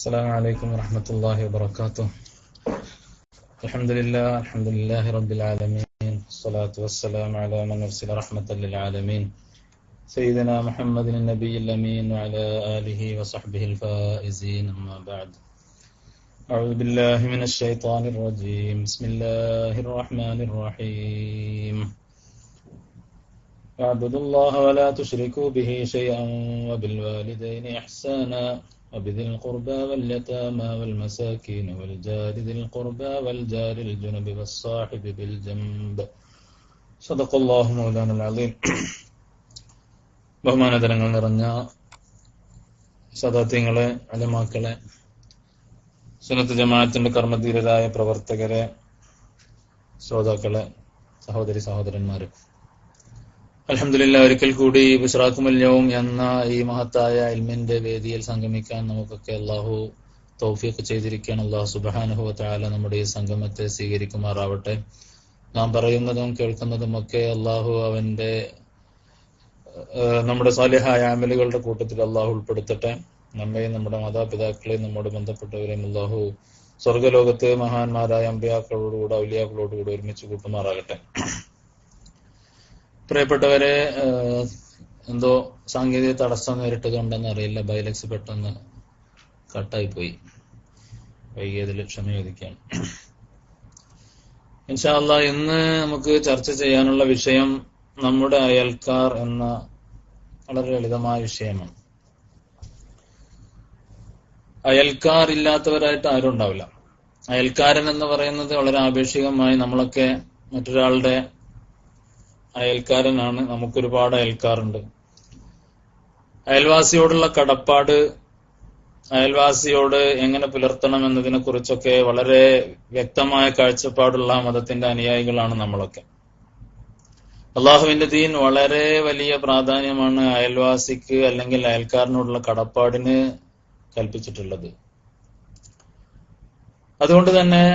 السلام عليكم ورحمة الله وبركاته. الحمد لله رب العالمين، الصلاة والسلام على من أرسل رحمة للعالمين سيدنا محمد النبي الأمين وعلى آله وصحبه الفائزين، أما بعد. أعوذ بالله من الشيطان الرجيم. بسم الله الرحمن الرحيم. واعبدوا الله ولا تشركوا به شيئا وبالوالدين إحسانا وبذي القربى واليتامى والمساكين والجار ذي القربى والجار الجنب والصاحب بالجنب. صدق الله مولانا العظيم. ബഹുമാനതരങ്ങൾ നിറഞ്ഞ സദാത്യങ്ങളെ, അലമാക്കളെ, സുന്നത്ത് ജമാഅത്തിന്റെ കർമ്മധീരരായ പ്രവർത്തകരെ, ശ്രോതാക്കളെ, സഹോദരി സഹോദരന്മാരെ, അൽഹംദുലില്ലാഹ് ഒരിക്കൽ കൂടി ബുശ്റാക്കുമുൽ യൗം എന്ന ഈ മഹത്തായ ഇൽമിന്റെ വേദിയിൽ സംഗമിക്കാൻ നമുക്കൊക്കെ അല്ലാഹു തൗഫീഖ് ചെയ്തിരിക്കുകയാണ്. അല്ലാഹു സുബ്ഹാനഹു വ തആല നമ്മുടെ ഈ സംഗമത്തെ സ്വീകരിക്കുമാറാവട്ടെ. നാം പറയുന്നതും കേൾക്കുന്നതും ഒക്കെ അല്ലാഹു അവന്റെ നമ്മുടെ സാലിഹായ അമലുകളുടെ കൂട്ടത്തിൽ അല്ലാഹു ഉൾപ്പെടുത്തട്ടെ. നമ്മയും നമ്മുടെ മാതാപിതാക്കളെയും നമ്മോട് ബന്ധപ്പെട്ടവരെയും അല്ലാഹു സ്വർഗലോകത്ത് മഹാന്മാരായ അമ്പിയാക്കളോടുകൂടെ ഔലിയാക്കളോടുകൂടെ ഒരുമിച്ച് കൂട്ടുമാറാകട്ടെ. പ്രിയപ്പെട്ടവരെ, എന്തോ സാങ്കേതിക തടസ്സം നേരിട്ടതുകൊണ്ടെന്ന് അറിയില്ല, ബൈലക്സ് പെട്ടെന്ന് കട്ടായി പോയി. വൈകിയതിൽ ക്ഷമ ചോദിക്കുകയാണ്. ഇൻഷാ അല്ലാഹ് ഇന്ന് നമുക്ക് ചർച്ച ചെയ്യാനുള്ള വിഷയം നമ്മുടെ അയൽക്കാർ എന്ന വളരെ ലളിതമായ വിഷയമാണ്. അയൽക്കാർ ഇല്ലാത്തവരായിട്ട് ആരും ഉണ്ടാവില്ല. അയൽക്കാരൻ എന്ന് പറയുന്നത് വളരെ ആപേക്ഷികമായി നമ്മളൊക്കെ മറ്റൊരാളുടെ അയൽക്കാരനാണ്. നമുക്കൊരുപാട് അയൽക്കാരുണ്ട്. അയൽവാസിയോടുള്ള കടപ്പാട്, അയൽവാസിയോട് എങ്ങനെ പുലർത്തണം എന്നതിനെ കുറിച്ചൊക്കെ വളരെ വ്യക്തമായ കാഴ്ചപ്പാടുള്ള മതത്തിന്റെ അനുയായികളാണ് നമ്മളൊക്കെ. അള്ളാഹുവിന്റെ ദീൻ വളരെ വലിയ പ്രാധാന്യമാണ് അയൽവാസിക്ക് അല്ലെങ്കിൽ അയൽക്കാരനോടുള്ള കടപ്പാടിന് കൽപ്പിച്ചിട്ടുള്ളത്. അതുകൊണ്ട് തന്നെ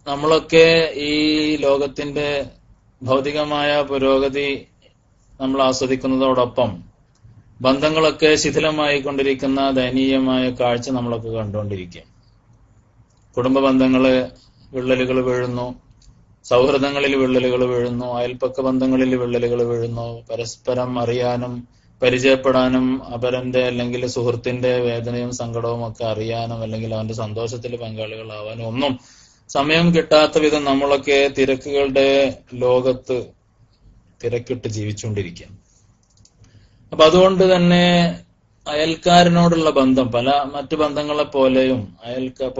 നമ്മളൊക്കെ ഈ ലോകത്തിന്റെ ഭൗതികമായ പുരോഗതി നമ്മൾ ആസ്വദിക്കുന്നതോടൊപ്പം ബന്ധങ്ങളൊക്കെ ശിഥിലമായി കൊണ്ടിരിക്കുന്ന ദയനീയമായ കാഴ്ച നമ്മളൊക്കെ കണ്ടുകൊണ്ടിരിക്കുക. കുടുംബ ബന്ധങ്ങള് വിള്ളലുകൾ വീഴുന്നു, സൗഹൃദങ്ങളിൽ വിള്ളലുകൾ വീഴുന്നു, അയൽപ്പക്ക ബന്ധങ്ങളിൽ വിള്ളലുകൾ വീഴുന്നു. പരസ്പരം അറിയാനും പരിചയപ്പെടാനും അപരന്റെ അല്ലെങ്കിൽ സുഹൃത്തിന്റെ വേദനയും സങ്കടവും ഒക്കെ അറിയാനും അല്ലെങ്കിൽ അവന്റെ സന്തോഷത്തിൽ പങ്കാളികളാവാനും ഒന്നും സമയം കിട്ടാത്ത വിധം നമ്മളൊക്കെ തിരക്കുകളുടെ ലോകത്ത് തിരക്കിട്ട് ജീവിച്ചുകൊണ്ടിരിക്കുക. അപ്പൊ അതുകൊണ്ട് തന്നെ അയൽക്കാരനോടുള്ള ബന്ധം പല മറ്റു ബന്ധങ്ങളെ പോലെയും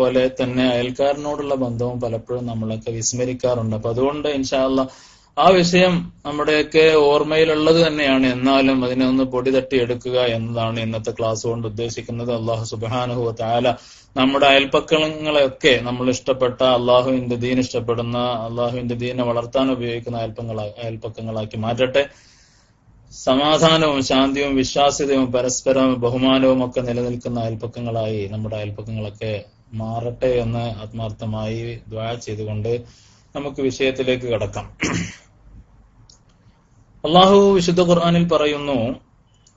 പോലെ തന്നെ അയൽക്കാരനോടുള്ള ബന്ധവും പലപ്പോഴും നമ്മളൊക്കെ വിസ്മരിക്കാറുണ്ട്. അപ്പൊ അതുകൊണ്ട് ഇൻഷാ അല്ലാഹ് ആ വിഷയം നമ്മുടെയൊക്കെ ഓർമ്മയിലുള്ളത് തന്നെയാണ്. എന്നാലും അതിനെ ഒന്ന് പൊടി തട്ടി എടുക്കുക എന്നതാണ് ഇന്നത്തെ ക്ലാസ് കൊണ്ട് ഉദ്ദേശിക്കുന്നത്. അല്ലാഹു സുബ്ഹാനഹു വ തആല നമ്മുടെ അയൽപ്പക്കങ്ങളെയൊക്കെ നമ്മൾ ഇഷ്ടപ്പെട്ട, അള്ളാഹുവിന്റെ ദീൻ ഇഷ്ടപ്പെടുന്ന, അള്ളാഹുവിന്റെ ദീനെ വളർത്താൻ ഉപയോഗിക്കുന്ന അയൽപ്പക്കങ്ങളാക്കി മാറ്റട്ടെ. സമാധാനവും ശാന്തിയും വിശ്വാസ്യതയും പരസ്പരം ബഹുമാനവും ഒക്കെ നിലനിൽക്കുന്ന അയൽപ്പക്കങ്ങളായി നമ്മുടെ അയൽപ്പക്കങ്ങളൊക്കെ മാറട്ടെ എന്ന് ആത്മാർത്ഥമായി ദുആ ചെയ്തുകൊണ്ട് നമുക്ക് വിഷയത്തിലേക്ക് കടക്കാം. അള്ളാഹു വിശുദ്ധ ഖുർആനിൽ പറയുന്നു,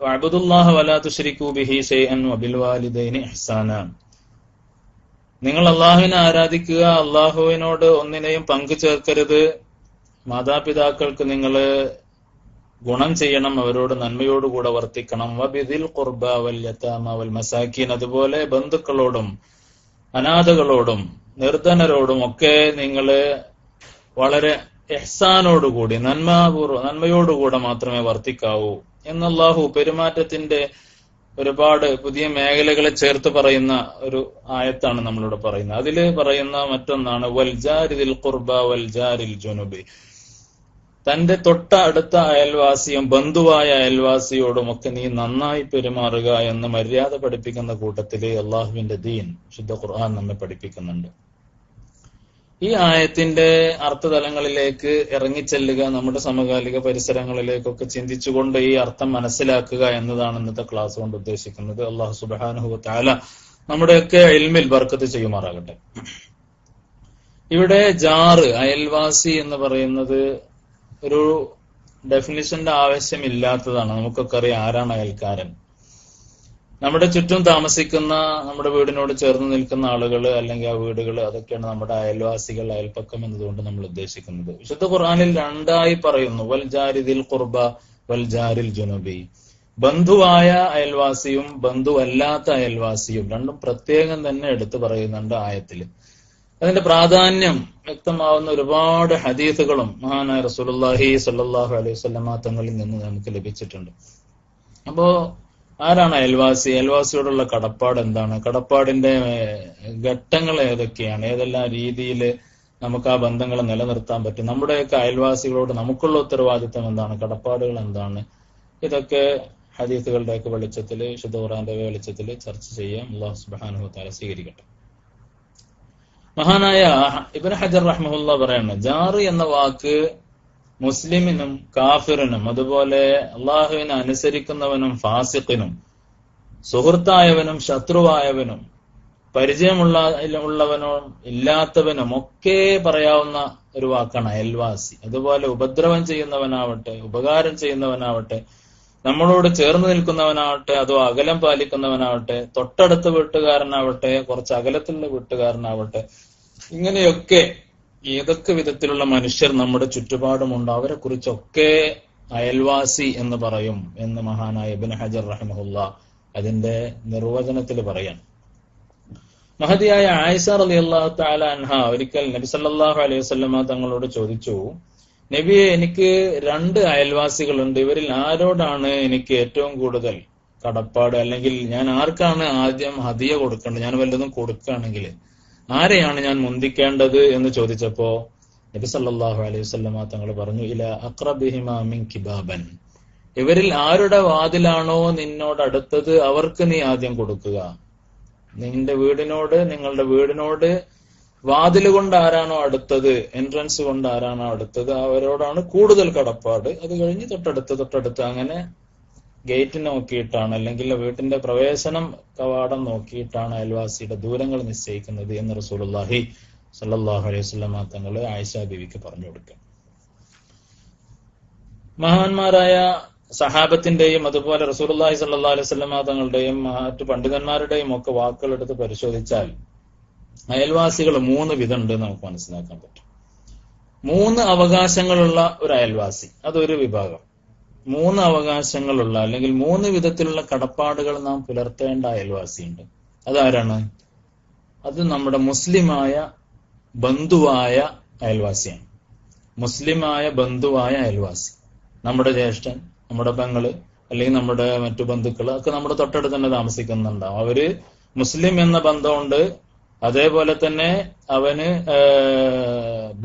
വഅബ്ദുല്ലാഹ വലാ തുശ്രികൂ ബിഹി ശൈഅൻ വബിൽ വാലിദൈനി ഇഹ്സാനാ. നിങ്ങൾ അള്ളാഹുവിനെ ആരാധിക്കുക, അള്ളാഹുവിനോട് ഒന്നിനെയും പങ്കു ചേർക്കരുത്. മാതാപിതാക്കൾക്ക് നിങ്ങൾ ഗുണം ചെയ്യണം, അവരോട് നന്മയോടുകൂടെ വർത്തിക്കണം. വബിദിൽ ഖുർബ വൽ യതാമ വൽ മസാകീൻ. അതുപോലെ ബന്ധുക്കളോടും അനാഥകളോടും നിർധനരോടും ഒക്കെ നിങ്ങൾ വളരെ ഇഹ്സാനോടുകൂടി നന്മയോടുകൂടെ മാത്രമേ വർത്തിക്കാവൂ എന്ന് അല്ലാഹു പെരുമാറ്റത്തിന്റെ ഒരുപാട് പുതിയ മേഖലകളെ ചേർത്ത് പറയുന്ന ഒരു ആയത്താണ് നമ്മളിവിടെ പറയുന്നത്. അതിൽ പറയുന്ന മറ്റൊന്നാണ് വൽ ജാരി ദിൽ ഖുർബ വൽ ജാരിൽ ജുനുബി. തന്റെ തൊട്ട അടുത്ത അയൽവാസിയും ബന്ധുവായ അയൽവാസിയോടും ഒക്കെ നീ നന്നായി പെരുമാറുക എന്ന് മര്യാദ പഠിപ്പിക്കുന്ന കൂട്ടത്തില് അള്ളാഹുവിന്റെ ദീൻ ശുദ്ധ ഖുർആൻ നമ്മെ പഠിപ്പിക്കുന്നുണ്ട്. ഈ ആയത്തിന്റെ അർത്ഥതലങ്ങളിലേക്ക് ഇറങ്ങിച്ചെല്ലുക, നമ്മുടെ സമകാലിക പരിസരങ്ങളിലേക്കൊക്കെ ചിന്തിച്ചുകൊണ്ട് ഈ അർത്ഥം മനസ്സിലാക്കുക എന്നതാണ് ഇന്നത്തെ ക്ലാസ് കൊണ്ട് ഉദ്ദേശിക്കുന്നത്. അല്ലാഹു സുബ്ഹാനഹു വ തആല നമ്മുടെയൊക്കെ ഇൽമിൽ ബർക്കത്ത് ചെയ്യുമാറാകട്ടെ. ഇവിടെ ജാറ്, അയൽവാസി എന്ന് പറയുന്നത് ഒരു ഡെഫിനിഷന്റെ ആവശ്യമില്ലാത്തതാണ്. നമുക്കൊക്കെ അറിയാം ആരാണ് അയൽക്കാരൻ. നമ്മുടെ ചുറ്റും താമസിക്കുന്ന, നമ്മുടെ വീടിനോട് ചേർന്ന് നിൽക്കുന്ന ആളുകൾ അല്ലെങ്കിൽ ആ വീടുകൾ, അതൊക്കെയാണ് നമ്മുടെ അയൽവാസികൾ, അയൽപ്പക്കം എന്നതുകൊണ്ട് നമ്മൾ ഉദ്ദേശിക്കുന്നത്. വിശുദ്ധ ഖുർആനിൽ രണ്ടായി പറയുന്നു, വൽ ജാരിദിൽ ഖുർബ വൽ ജാരിൽ ജുനുബി. ബന്ധുവായ അയൽവാസിയും ബന്ധുവല്ലാത്ത അയൽവാസിയും രണ്ടും പ്രത്യേകം തന്നെ എടുത്തു പറയുന്നുണ്ട് ആയത്തില്. അതിന്റെ പ്രാധാന്യം വ്യക്തമാവുന്ന ഒരുപാട് ഹദീസുകളും മഹാനായ റസൂലുള്ളാഹി സ്വല്ലല്ലാഹു അലൈഹി വസല്ലമ തങ്ങളിൽ നിന്ന് നമുക്ക് ലഭിച്ചിട്ടുണ്ട്. അപ്പോ ആരാണ് അയൽവാസി? അയൽവാസിയോടുള്ള കടപ്പാട് എന്താണ്? കടപ്പാടിന്റെ ഘട്ടങ്ങൾ ഏതൊക്കെയാണ്? ഏതെല്ലാം രീതിയിൽ നമുക്ക് ആ ബന്ധങ്ങളെ നിലനിർത്താൻ പറ്റും? നമ്മുടെയൊക്കെ അയൽവാസികളോട് നമുക്കുള്ള ഉത്തരവാദിത്തം എന്താണ്? കടപ്പാടുകൾ എന്താണ്? ഇതൊക്കെ ഹദീസുകളുടെയൊക്കെ വെളിച്ചത്തിൽ, വിശുദ്ധ ഖുർആന്റെ വെളിച്ചത്തിൽ ചർച്ച ചെയ്യാം. അല്ലാഹു സുബ്ഹാനഹു വ തആല സ്വീകരിക്കട്ടെ. മഹാനായ ഇബ്നു ഹജർ റഹ്മഹുല്ലാ പറയാണ്, ജാറ് എന്ന വാക്ക് മുസ്ലിമിനും കാഫിറിനും അതുപോലെ അള്ളാഹുവിനെ അനുസരിക്കുന്നവനും ഫാസിഖിനും സുഹൃത്തായവനും ശത്രുവായവനും പരിചയമുള്ളവനും ഇല്ലാത്തവനും ഒക്കെ പറയാവുന്ന ഒരു വാക്കാണ് അയൽവാസി. അതുപോലെ ഉപദ്രവം ചെയ്യുന്നവനാവട്ടെ, ഉപകാരം ചെയ്യുന്നവനാവട്ടെ, നമ്മളോട് ചേർന്ന് നിൽക്കുന്നവനാവട്ടെ, അതോ അകലം പാലിക്കുന്നവനാവട്ടെ, തൊട്ടടുത്ത വീട്ടുകാരനാവട്ടെ, കുറച്ച് അകലത്തിലുള്ള വീട്ടുകാരനാവട്ടെ, ഇങ്ങനെയൊക്കെ ഏതൊക്കെ വിധത്തിലുള്ള മനുഷ്യർ നമ്മുടെ ചുറ്റുപാടുമുണ്ടോ അവരെ കുറിച്ചൊക്കെ അയൽവാസി എന്ന് പറയും എന്ന് മഹാനായ ഇബ്നു ഹജർ റഹിമഹുല്ലാ അതിന്റെ നിർവചനത്തിൽ പറയാൻ. മഹദിയായ ആയിഷ റളിയല്ലാഹു തആല അൻഹ ഒരിക്കൽ നബി സല്ലല്ലാഹു അലൈഹി വസല്ലമ തങ്ങളോട് ചോദിച്ചു, നബിയെ, എനിക്ക് 2 അയൽവാസികളുണ്ട്, ഇവരിൽ ആരോടാണ് എനിക്ക് ഏറ്റവും കൂടുതൽ കടപ്പാട്? അല്ലെങ്കിൽ ഞാൻ ആർക്കാണ് ആദ്യം ഹദിയ കൊടുക്കേണ്ടത്? ഞാൻ വല്ലതും കൊടുക്കുകയാണെങ്കിൽ ആരെയാണ് ഞാൻ മുന്തിക്കേണ്ടത് എന്ന് ചോദിച്ചപ്പോ നബി സല്ലല്ലാഹു അലൈഹി വസല്ലമ തങ്ങൾ പറഞ്ഞു, ഇല അഖ്റബിഹിമാ മിൻകി ബാബൻ. ഇവരിൽ ആരുടെ വാതിലാണോ നിന്നോട് അടുത്തത് അവർക്ക് നീ ആദ്യം കൊടുക്കുക. നിങ്ങളുടെ വീടിനോട് വാതിൽ കൊണ്ട് ആരാണോ അടുത്തത്, എൻട്രൻസ് കൊണ്ട് ആരാണോ അടുത്തത്, അവരോടാണ് കൂടുതൽ കടപ്പാട്. അത് കഴിഞ്ഞ് തൊട്ടടുത്ത് അങ്ങനെ ഗേറ്റ് നോക്കിയിട്ടാണ്, അല്ലെങ്കിൽ വീട്ടിന്റെ പ്രവേശനം കവാടം നോക്കിയിട്ടാണ് അയൽവാസിയുടെ ദൂരങ്ങൾ നിശ്ചയിക്കുന്നത് എന്ന് റസൂലുള്ളാഹി സ്വല്ലല്ലാഹു അലൈഹി വസല്ലമ തങ്ങൾ ആയിഷ ബീവിക്ക് പറഞ്ഞു കൊടുക്കുക. മഹാന്മാരായ സഹാബത്തിന്റെയും അതുപോലെ റസൂലുള്ളാഹി സ്വല്ലല്ലാഹു അലൈഹി വസല്ലമ തങ്ങളുടെയും മറ്റു പണ്ഡിതന്മാരുടെയും ഒക്കെ വാക്കുകൾ എടുത്ത് പരിശോധിച്ചാൽ അയൽവാസികൾ 3 വിധമുണ്ട് നമുക്ക് മനസ്സിലാക്കാൻ പറ്റും. 3 അവകാശങ്ങളുള്ള ഒരു അയൽവാസി, അതൊരു വിഭാഗം. 3 അവകാശങ്ങളുള്ള അല്ലെങ്കിൽ 3 വിധത്തിലുള്ള കടപ്പാടുകൾ നാം പുലർത്തേണ്ട അയൽവാസിയുണ്ട്. അതാരാണ്? അത് നമ്മുടെ മുസ്ലിമായ ബന്ധുവായ അയൽവാസിയാണ്. മുസ്ലിമായ ബന്ധുവായ അയൽവാസി, നമ്മുടെ ജ്യേഷ്ഠൻ, നമ്മുടെ പെങ്ങള്, അല്ലെങ്കിൽ നമ്മുടെ മറ്റു ബന്ധുക്കൾ ഒക്കെ നമ്മുടെ തൊട്ടടുത്ത് തന്നെ താമസിക്കുന്നുണ്ടാവും. അവര് മുസ്ലിം എന്ന ബന്ധമുണ്ട്. അതേപോലെ തന്നെ അവന്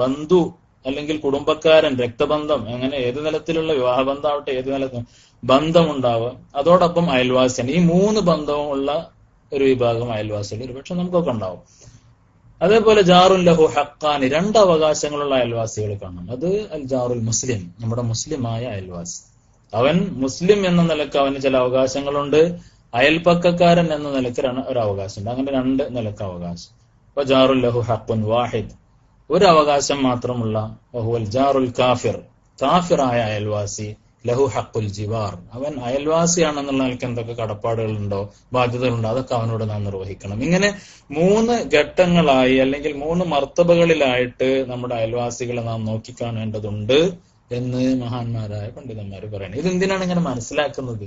ബന്ധു അല്ലെങ്കിൽ കുടുംബക്കാരൻ, രക്തബന്ധം, അങ്ങനെ ഏത് നിലത്തിലുള്ള വിവാഹബന്ധമാവട്ടെ, ഏത് നിലത്തും ബന്ധമുണ്ടാവുക. അതോടൊപ്പം അയൽവാസിയാണ്. ഈ 3 ബന്ധവും ഉള്ള ഒരു വിഭാഗം അയൽവാസികൾ ഒരുപക്ഷെ നമുക്കൊക്കെ ഉണ്ടാവും. അതേപോലെ ജാറുൽ ലഹു ഹഖാനി, 2 അവകാശങ്ങളുള്ള അയൽവാസികൾ കാണാം. അത് അൽ ജാറുൽ മുസ്ലിം, നമ്മുടെ മുസ്ലിമായ അയൽവാസി. അവൻ മുസ്ലിം എന്ന നിലക്ക് അവന് ചില അവകാശങ്ങളുണ്ട്, അയൽപ്പക്കക്കാരൻ എന്ന നിലക്ക് ഒരു അവകാശമുണ്ട്. അങ്ങനെ 2 നിലക്ക് അവകാശം. അപ്പൊ ജാറുൽ ലഹു ഹഖുൻ വാഹിദ്, ഒരു അവകാശം മാത്രമുള്ള വഹുവൽ ജാറുൽ കാഫിർ, കാഫിറായ അയൽവാസി. ലഹു ഹഖുൽ ജിവാർ, അവൻ അയൽവാസിയാണെന്നുള്ള നിലയ്ക്ക് എന്തൊക്കെ കടപ്പാടുകളുണ്ടോ, ബാധ്യതകളുണ്ടോ, അതൊക്കെ അവനോട് നാം നിർവഹിക്കണം. ഇങ്ങനെ 3 ഘട്ടങ്ങളായി അല്ലെങ്കിൽ 3 മർത്തബകളിലായിട്ട് നമ്മുടെ അയൽവാസികളെ നാം നോക്കിക്കാണേണ്ടതുണ്ട് എന്ന് മഹാന്മാരായ പണ്ഡിതന്മാർ പറയുന്നത്. ഇതെന്തിനാണ് ഇങ്ങനെ മനസ്സിലാക്കുന്നത്?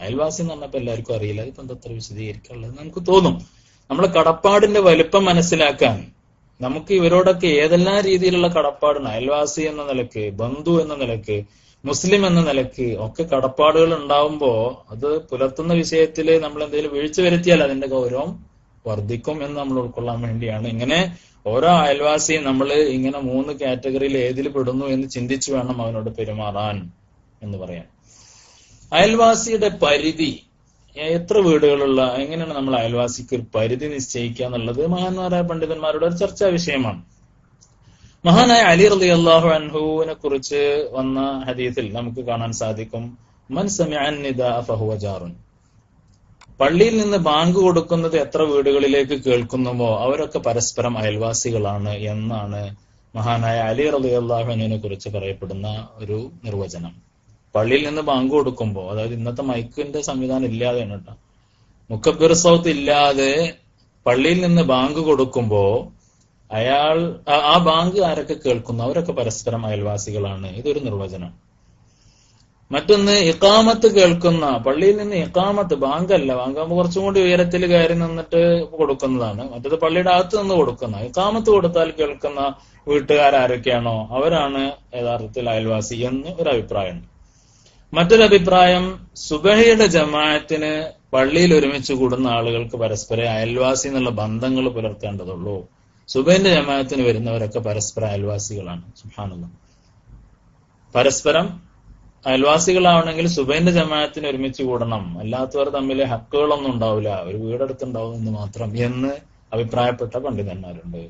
അയൽവാസി എന്ന് പറഞ്ഞപ്പോ എല്ലാവർക്കും അറിയില്ല, അതിപ്പോ എന്തത്ര വിശദീകരിക്കാനുള്ളത് നമുക്ക് തോന്നും. നമ്മളെ കടപ്പാടിന്റെ വലുപ്പം മനസ്സിലാക്കാൻ നമുക്ക് ഇവരോടൊക്കെ ഏതെല്ലാം രീതിയിലുള്ള കടപ്പാടാണ്, അയൽവാസി എന്ന നിലക്ക്, ബന്ധു എന്ന നിലക്ക്, മുസ്ലിം എന്ന നിലക്ക് ഒക്കെ കടപ്പാടുകൾ ഉണ്ടാവുമ്പോ അത് പുലർത്തുന്ന വിഷയത്തിൽ നമ്മൾ എന്തെങ്കിലും വീഴ്ച വരുത്തിയാൽ അതിന്റെ ഗൗരവം വർദ്ധിക്കും എന്ന് നമ്മൾ ഉൾക്കൊള്ളാൻ വേണ്ടിയാണ് ഇങ്ങനെ ഓരോ അയൽവാസിയും നമ്മൾ ഇങ്ങനെ 3 കാറ്റഗറിയിൽ ഏതിൽ പെടുന്നു എന്ന് ചിന്തിച്ചു വേണം അവനോട് പെരുമാറാൻ എന്ന് പറയാൻ. അയൽവാസിയുടെ പരിധി, എത്ര വീടുകളുള്ള, എങ്ങനെയാണ് നമ്മൾ അയൽവാസിക്ക് ഒരു പരിധി നിശ്ചയിക്കുക എന്നുള്ളത് മഹാന്മാരായ പണ്ഡിതന്മാരുടെ ഒരു ചർച്ചാ വിഷയമാണ്. മഹാനായ അലി റളിയല്ലാഹു അൻഹുവിനെ കുറിച്ച് വന്ന ഹദീസിൽ നമുക്ക് കാണാൻ സാധിക്കും, മൻ സമിഅ നിദാഅ ഫഹുവ ജാറുൻ. പള്ളിയിൽ നിന്ന് ബാങ്ക് കൊടുക്കുന്നത് എത്ര വീടുകളിലേക്ക് കേൾക്കുന്നുവോ അവരൊക്കെ പരസ്പരം അയൽവാസികളാണ് എന്നാണ് മഹാനായ അലി റളിയല്ലാഹു അൻഹുവിനെ കുറിച്ച് പറയപ്പെടുന്ന ഒരു നിർവചനം. പള്ളിയിൽ നിന്ന് ബാങ്ക് കൊടുക്കുമ്പോൾ, അതായത് ഇന്നത്തെ മൈക്കിന്റെ സംവിധാനം ഇല്ലാതെയാണ് കേട്ടോ, മുക്കബ്ബിർ സൗത്ത് ഇല്ലാതെ പള്ളിയിൽ നിന്ന് ബാങ്ക് കൊടുക്കുമ്പോ ആ ബാങ്ക് ആരൊക്കെ കേൾക്കുന്നു അവരൊക്കെ പരസ്പരം അയൽവാസികളാണ്. ഇതൊരു നിർവചനം. മറ്റൊന്ന്, ഇഖാമത്ത് കേൾക്കുന്ന, പള്ളിയിൽ നിന്ന് ഇഖാമത്ത്, ബാങ്കല്ല, ബാങ്കാകുമ്പോൾ കുറച്ചും കൂടി ഉയരത്തിൽ കയറി നിന്നിട്ട് കൊടുക്കുന്നതാണ്. മറ്റത് പള്ളിയുടെ അകത്ത് നിന്ന് കൊടുക്കുന്ന. ഇഖാമത്ത് കൊടുത്താൽ കേൾക്കുന്ന വീട്ടുകാരൊക്കെയാണോ അവരാണ് യഥാർത്ഥത്തിൽ അയൽവാസി എന്ന് ഒരു അഭിപ്രായമുണ്ട്. മറ്റൊരു അഭിപ്രായം, സുബഹയുടെ ജമാഅത്തിന് പള്ളിയിൽ ഒരുമിച്ച് കൂടുന്ന ആളുകൾക്ക് പരസ്പരം അയൽവാസി എന്നുള്ള ബന്ധങ്ങൾ പുലർത്തേണ്ടതുള്ളൂ. സുബഹിന്റെ ജമാഅത്തിന് വരുന്നവരൊക്കെ പരസ്പരം അയൽവാസികളാണ്. സുബ്ഹാനല്ലാഹ്. പരസ്പരം അയൽവാസികളാവണമെങ്കിൽ സുബഹിന്റെ ജമാഅത്തിന് ഒരുമിച്ച് കൂടണം, അല്ലാത്തവർ തമ്മിൽ ഹക്കുകളൊന്നും ഉണ്ടാവില്ല, ഒരു വീടെടുത്തുണ്ടാവും എന്ന് മാത്രം എന്ന് അഭിപ്രായപ്പെട്ട പണ്ഡിതന്മാരുണ്ട്.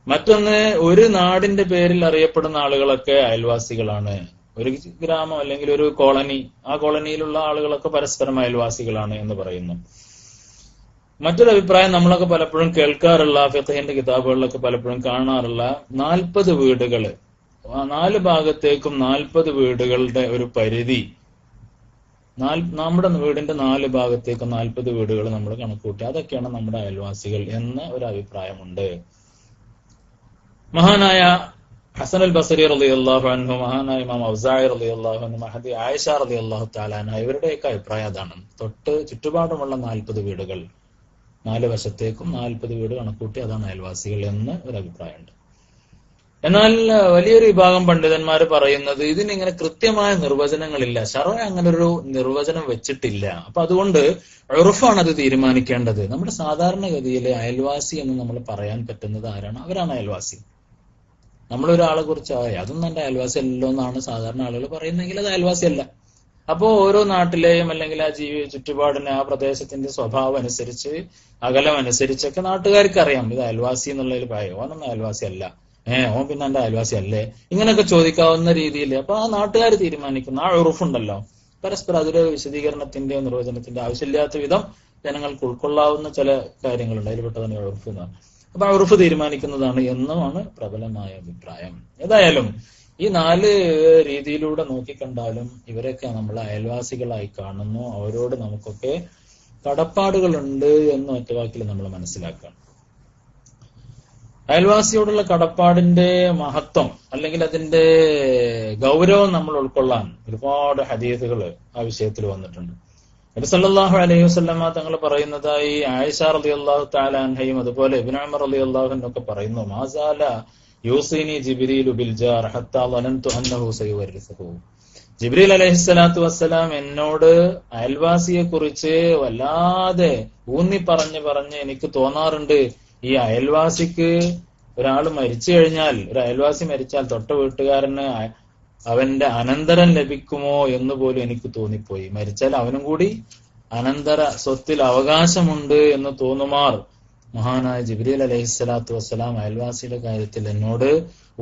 മറ്റൊന്ന്, ഒരു നാടിന്റെ പേരിൽ അറിയപ്പെടുന്ന ആളുകളൊക്കെ അയൽവാസികളാണ്. ഒരു ഗ്രാമം അല്ലെങ്കിൽ ഒരു കോളനി, ആ കോളനിയിലുള്ള ആളുകളൊക്കെ പരസ്പരം അയൽവാസികളാണ് എന്ന് പറയുന്നു. മറ്റൊരു അഭിപ്രായം നമ്മളൊക്കെ പലപ്പോഴും കേൾക്കാറുള്ള, ഫിഖ്ഹിന്റെ കിതാബുകളിലൊക്കെ പലപ്പോഴും കാണാറുള്ള 40 വീടുകൾ, 4 ഭാഗത്തേക്കും 40 വീടുകളുടെ ഒരു പരിധി, നമ്മുടെ വീടിന്റെ 4 ഭാഗത്തേക്കും 40 വീടുകൾ നമ്മൾ കണക്കൂട്ടി, അതൊക്കെയാണ് നമ്മുടെ അയൽവാസികൾ എന്ന ഒരു അഭിപ്രായമുണ്ട്. മഹാനായ ഹസൻ അൽ ബസരി റളിയല്ലാഹു അൻഹു, മഹാനായ ഇമാം ഔസാഇ റളിയല്ലാഹു അൻഹു, മഹദി ആയിഷ റളിയല്ലാഹു തആല അൻഹ, ഇവരുടെയൊക്കെ അഭിപ്രായം അതാണ്. ചുറ്റുപാടുമുള്ള 40 വീടുകൾ, 4 വശത്തേക്കും 40 വീട് കണക്കൂട്ടി അതാണ് അയൽവാസികൾ എന്ന് ഒരു അഭിപ്രായമുണ്ട്. എന്നാൽ വലിയൊരു വിഭാഗം പണ്ഡിതന്മാർ പറയുന്നത് ഇതിനിങ്ങനെ കൃത്യമായ നിർവചനങ്ങളില്ല, ശറഅ അങ്ങനെ ഒരു നിർവചനം വെച്ചിട്ടില്ല. അപ്പൊ അതുകൊണ്ട് ഉർഫാണ് അത് തീരുമാനിക്കേണ്ടത്. നമ്മുടെ സാധാരണഗതിയിലെ അയൽവാസി എന്ന് നമ്മൾ പറയാൻ പറ്റുന്നത് ആരാണ്? അവരാണ് അയൽവാസി. നമ്മളൊരാളെ കുറിച്ച് അതൊന്നും എന്റെ അയൽവാസി അല്ലല്ലോ എന്നാണ് സാധാരണ ആളുകൾ പറയുന്നെങ്കിൽ അത് അയൽവാസി അല്ല. അപ്പോ ഓരോ നാട്ടിലെയും അല്ലെങ്കിൽ ആ ചുറ്റുപാടിന്, ആ പ്രദേശത്തിന്റെ സ്വഭാവം അനുസരിച്ച്, അകലം അനുസരിച്ചൊക്കെ നാട്ടുകാർക്ക് അറിയാം ഇത് അയൽവാസി എന്നുള്ളതിൽ പറയും, ഓനൊന്നും അയൽവാസി അല്ല, ഓൻ പിന്നെ എന്റെ അയൽവാസി അല്ലേ, ഇങ്ങനെയൊക്കെ ചോദിക്കാവുന്ന രീതിയിൽ. അപ്പൊ ആ നാട്ടുകാർ തീരുമാനിക്കുന്ന ആ ഉറുഫുണ്ടല്ലോ, പരസ്പരം അതൊരു വിശദീകരണത്തിന്റെ നിർവചനത്തിന്റെ ആവശ്യമില്ലാത്ത വിധം ജനങ്ങൾക്ക് ഉൾക്കൊള്ളാവുന്ന ചില കാര്യങ്ങളുണ്ട്, അതിൽപ്പെട്ടതാണ് ഉറുഫ് എന്നാണ്. അപ്പൊ ആ ഉറുഫ് തീരുമാനിക്കുന്നതാണ് എന്നുമാണ് പ്രബലമായ അഭിപ്രായം. ഏതായാലും ഈ 4 രീതിയിലൂടെ നോക്കിക്കണ്ടാലും ഇവരൊക്കെ നമ്മൾ അയൽവാസികളായി കാണുന്നു, അവരോട് നമുക്കൊക്കെ കടപ്പാടുകളുണ്ട് എന്ന് ഒറ്റവാക്കിൽ നമ്മൾ മനസ്സിലാക്കണം. അയൽവാസിയോടുള്ള കടപ്പാടിന്റെ മഹത്വം അല്ലെങ്കിൽ അതിന്റെ ഗൗരവം നമ്മൾ ഉൾക്കൊള്ളാൻ ഒരുപാട് ഹദീസുകൾ ആ വിഷയത്തിൽ വന്നിട്ടുണ്ട്. നബി സല്ലല്ലാഹു അലൈഹി വസല്ലമ തങ്ങൾ പറയുന്നതായി ആയിഷ റളിയല്ലാഹു തആല അൻഹയും അതുപോലെ ഇബ്നു ഉമർ റളിയല്ലാഹു അൻഹു ഒക്കെ പറയുന്നു, മാസാല യൂസിനി ജിബ്രീലു ബിൽ ജാർ ഹത്താ ളനന്തു അന്നഹു സയവരിസുഹു. ജിബ്രീൽ അലൈഹിസ്സലാത്തു വസ്സലാം എന്നോട് അയൽവാസിയെ കുറിച്ച് വല്ലാതെ ഊന്നി പറഞ്ഞ് എനിക്ക് തോന്നാറുണ്ട്, ഈ അയൽവാസിക്ക് ഒരാൾ മരിച്ചു കഴിഞ്ഞാൽ, ഒരു അയൽവാസി മരിച്ചാൽ തൊട്ട വീട്ടുകാരന് അവന്റെ അനന്തരം ലഭിക്കുമോ എന്ന് പോലും എനിക്ക് തോന്നിപ്പോയി. മരിച്ചാൽ അവനും കൂടി അനന്തര സ്വത്തിൽ അവകാശമുണ്ട് എന്ന് തോന്നുമാർ മഹാനായ ജിബ്രീൽ അലൈഹിസ്സലാത്തു വസ്സലാം അയൽവാസിയുടെ കാര്യത്തിൽ എന്നോട്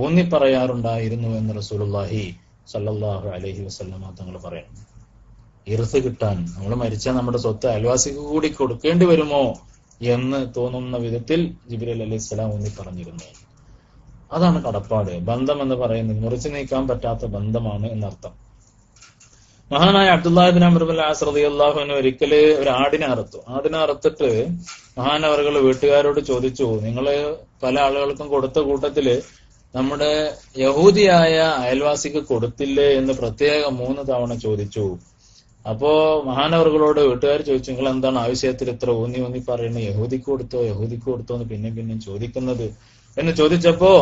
ഊന്നി പറയാറുണ്ടായിരുന്നു എന്ന് റസൂലുള്ളാഹി സല്ലല്ലാഹു അലൈഹി വസല്ലമ തങ്ങൾ പറയുന്നു. ഇർത്ത് കിട്ടാൻ, നമ്മൾ മരിച്ചാൽ നമ്മുടെ സ്വത്ത് അയൽവാസിക്ക് കൂടി കൊടുക്കേണ്ടി വരുമോ എന്ന് തോന്നുന്ന വിധത്തിൽ ജിബ്രീൽ അലൈഹിസ്സലാം ഊന്നി പറഞ്ഞിരുന്നു. അതാണ് കടപ്പാട്. ബന്ധം എന്ന് പറയുന്നത് മുറിച്ചു നീക്കാൻ പറ്റാത്ത ബന്ധമാണ് എന്നർത്ഥം. മഹാനായ അബ്ദുല്ലാഹി ഇബ്നു അംർ ഇബ്നുൽ ആസ് റളിയല്ലാഹു അൻഹു ഒരിക്കല് ഒരു ആടിനെ അറുത്തിട്ട് മഹാനവറുകൾ വീട്ടുകാരോട് ചോദിച്ചു, നിങ്ങള് പല ആളുകൾക്കും കൊടുത്ത കൂട്ടത്തില് നമ്മുടെ യഹൂദിയായ അയൽവാസിക്ക് കൊടുത്തില്ലേ എന്ന് പ്രത്യേകം 3 തവണ ചോദിച്ചു. അപ്പോ മഹാനവറുകളോട് വീട്ടുകാർ ചോദിച്ചു, നിങ്ങൾ എന്താണ് ആ വിഷയത്തിൽ ഇത്ര ഊന്നി പറയുന്നത്, യഹൂദിക്ക് കൊടുത്തോ എന്ന് പിന്നെ ചോദിക്കുന്നത് എന്ന് ചോദിച്ചപ്പോ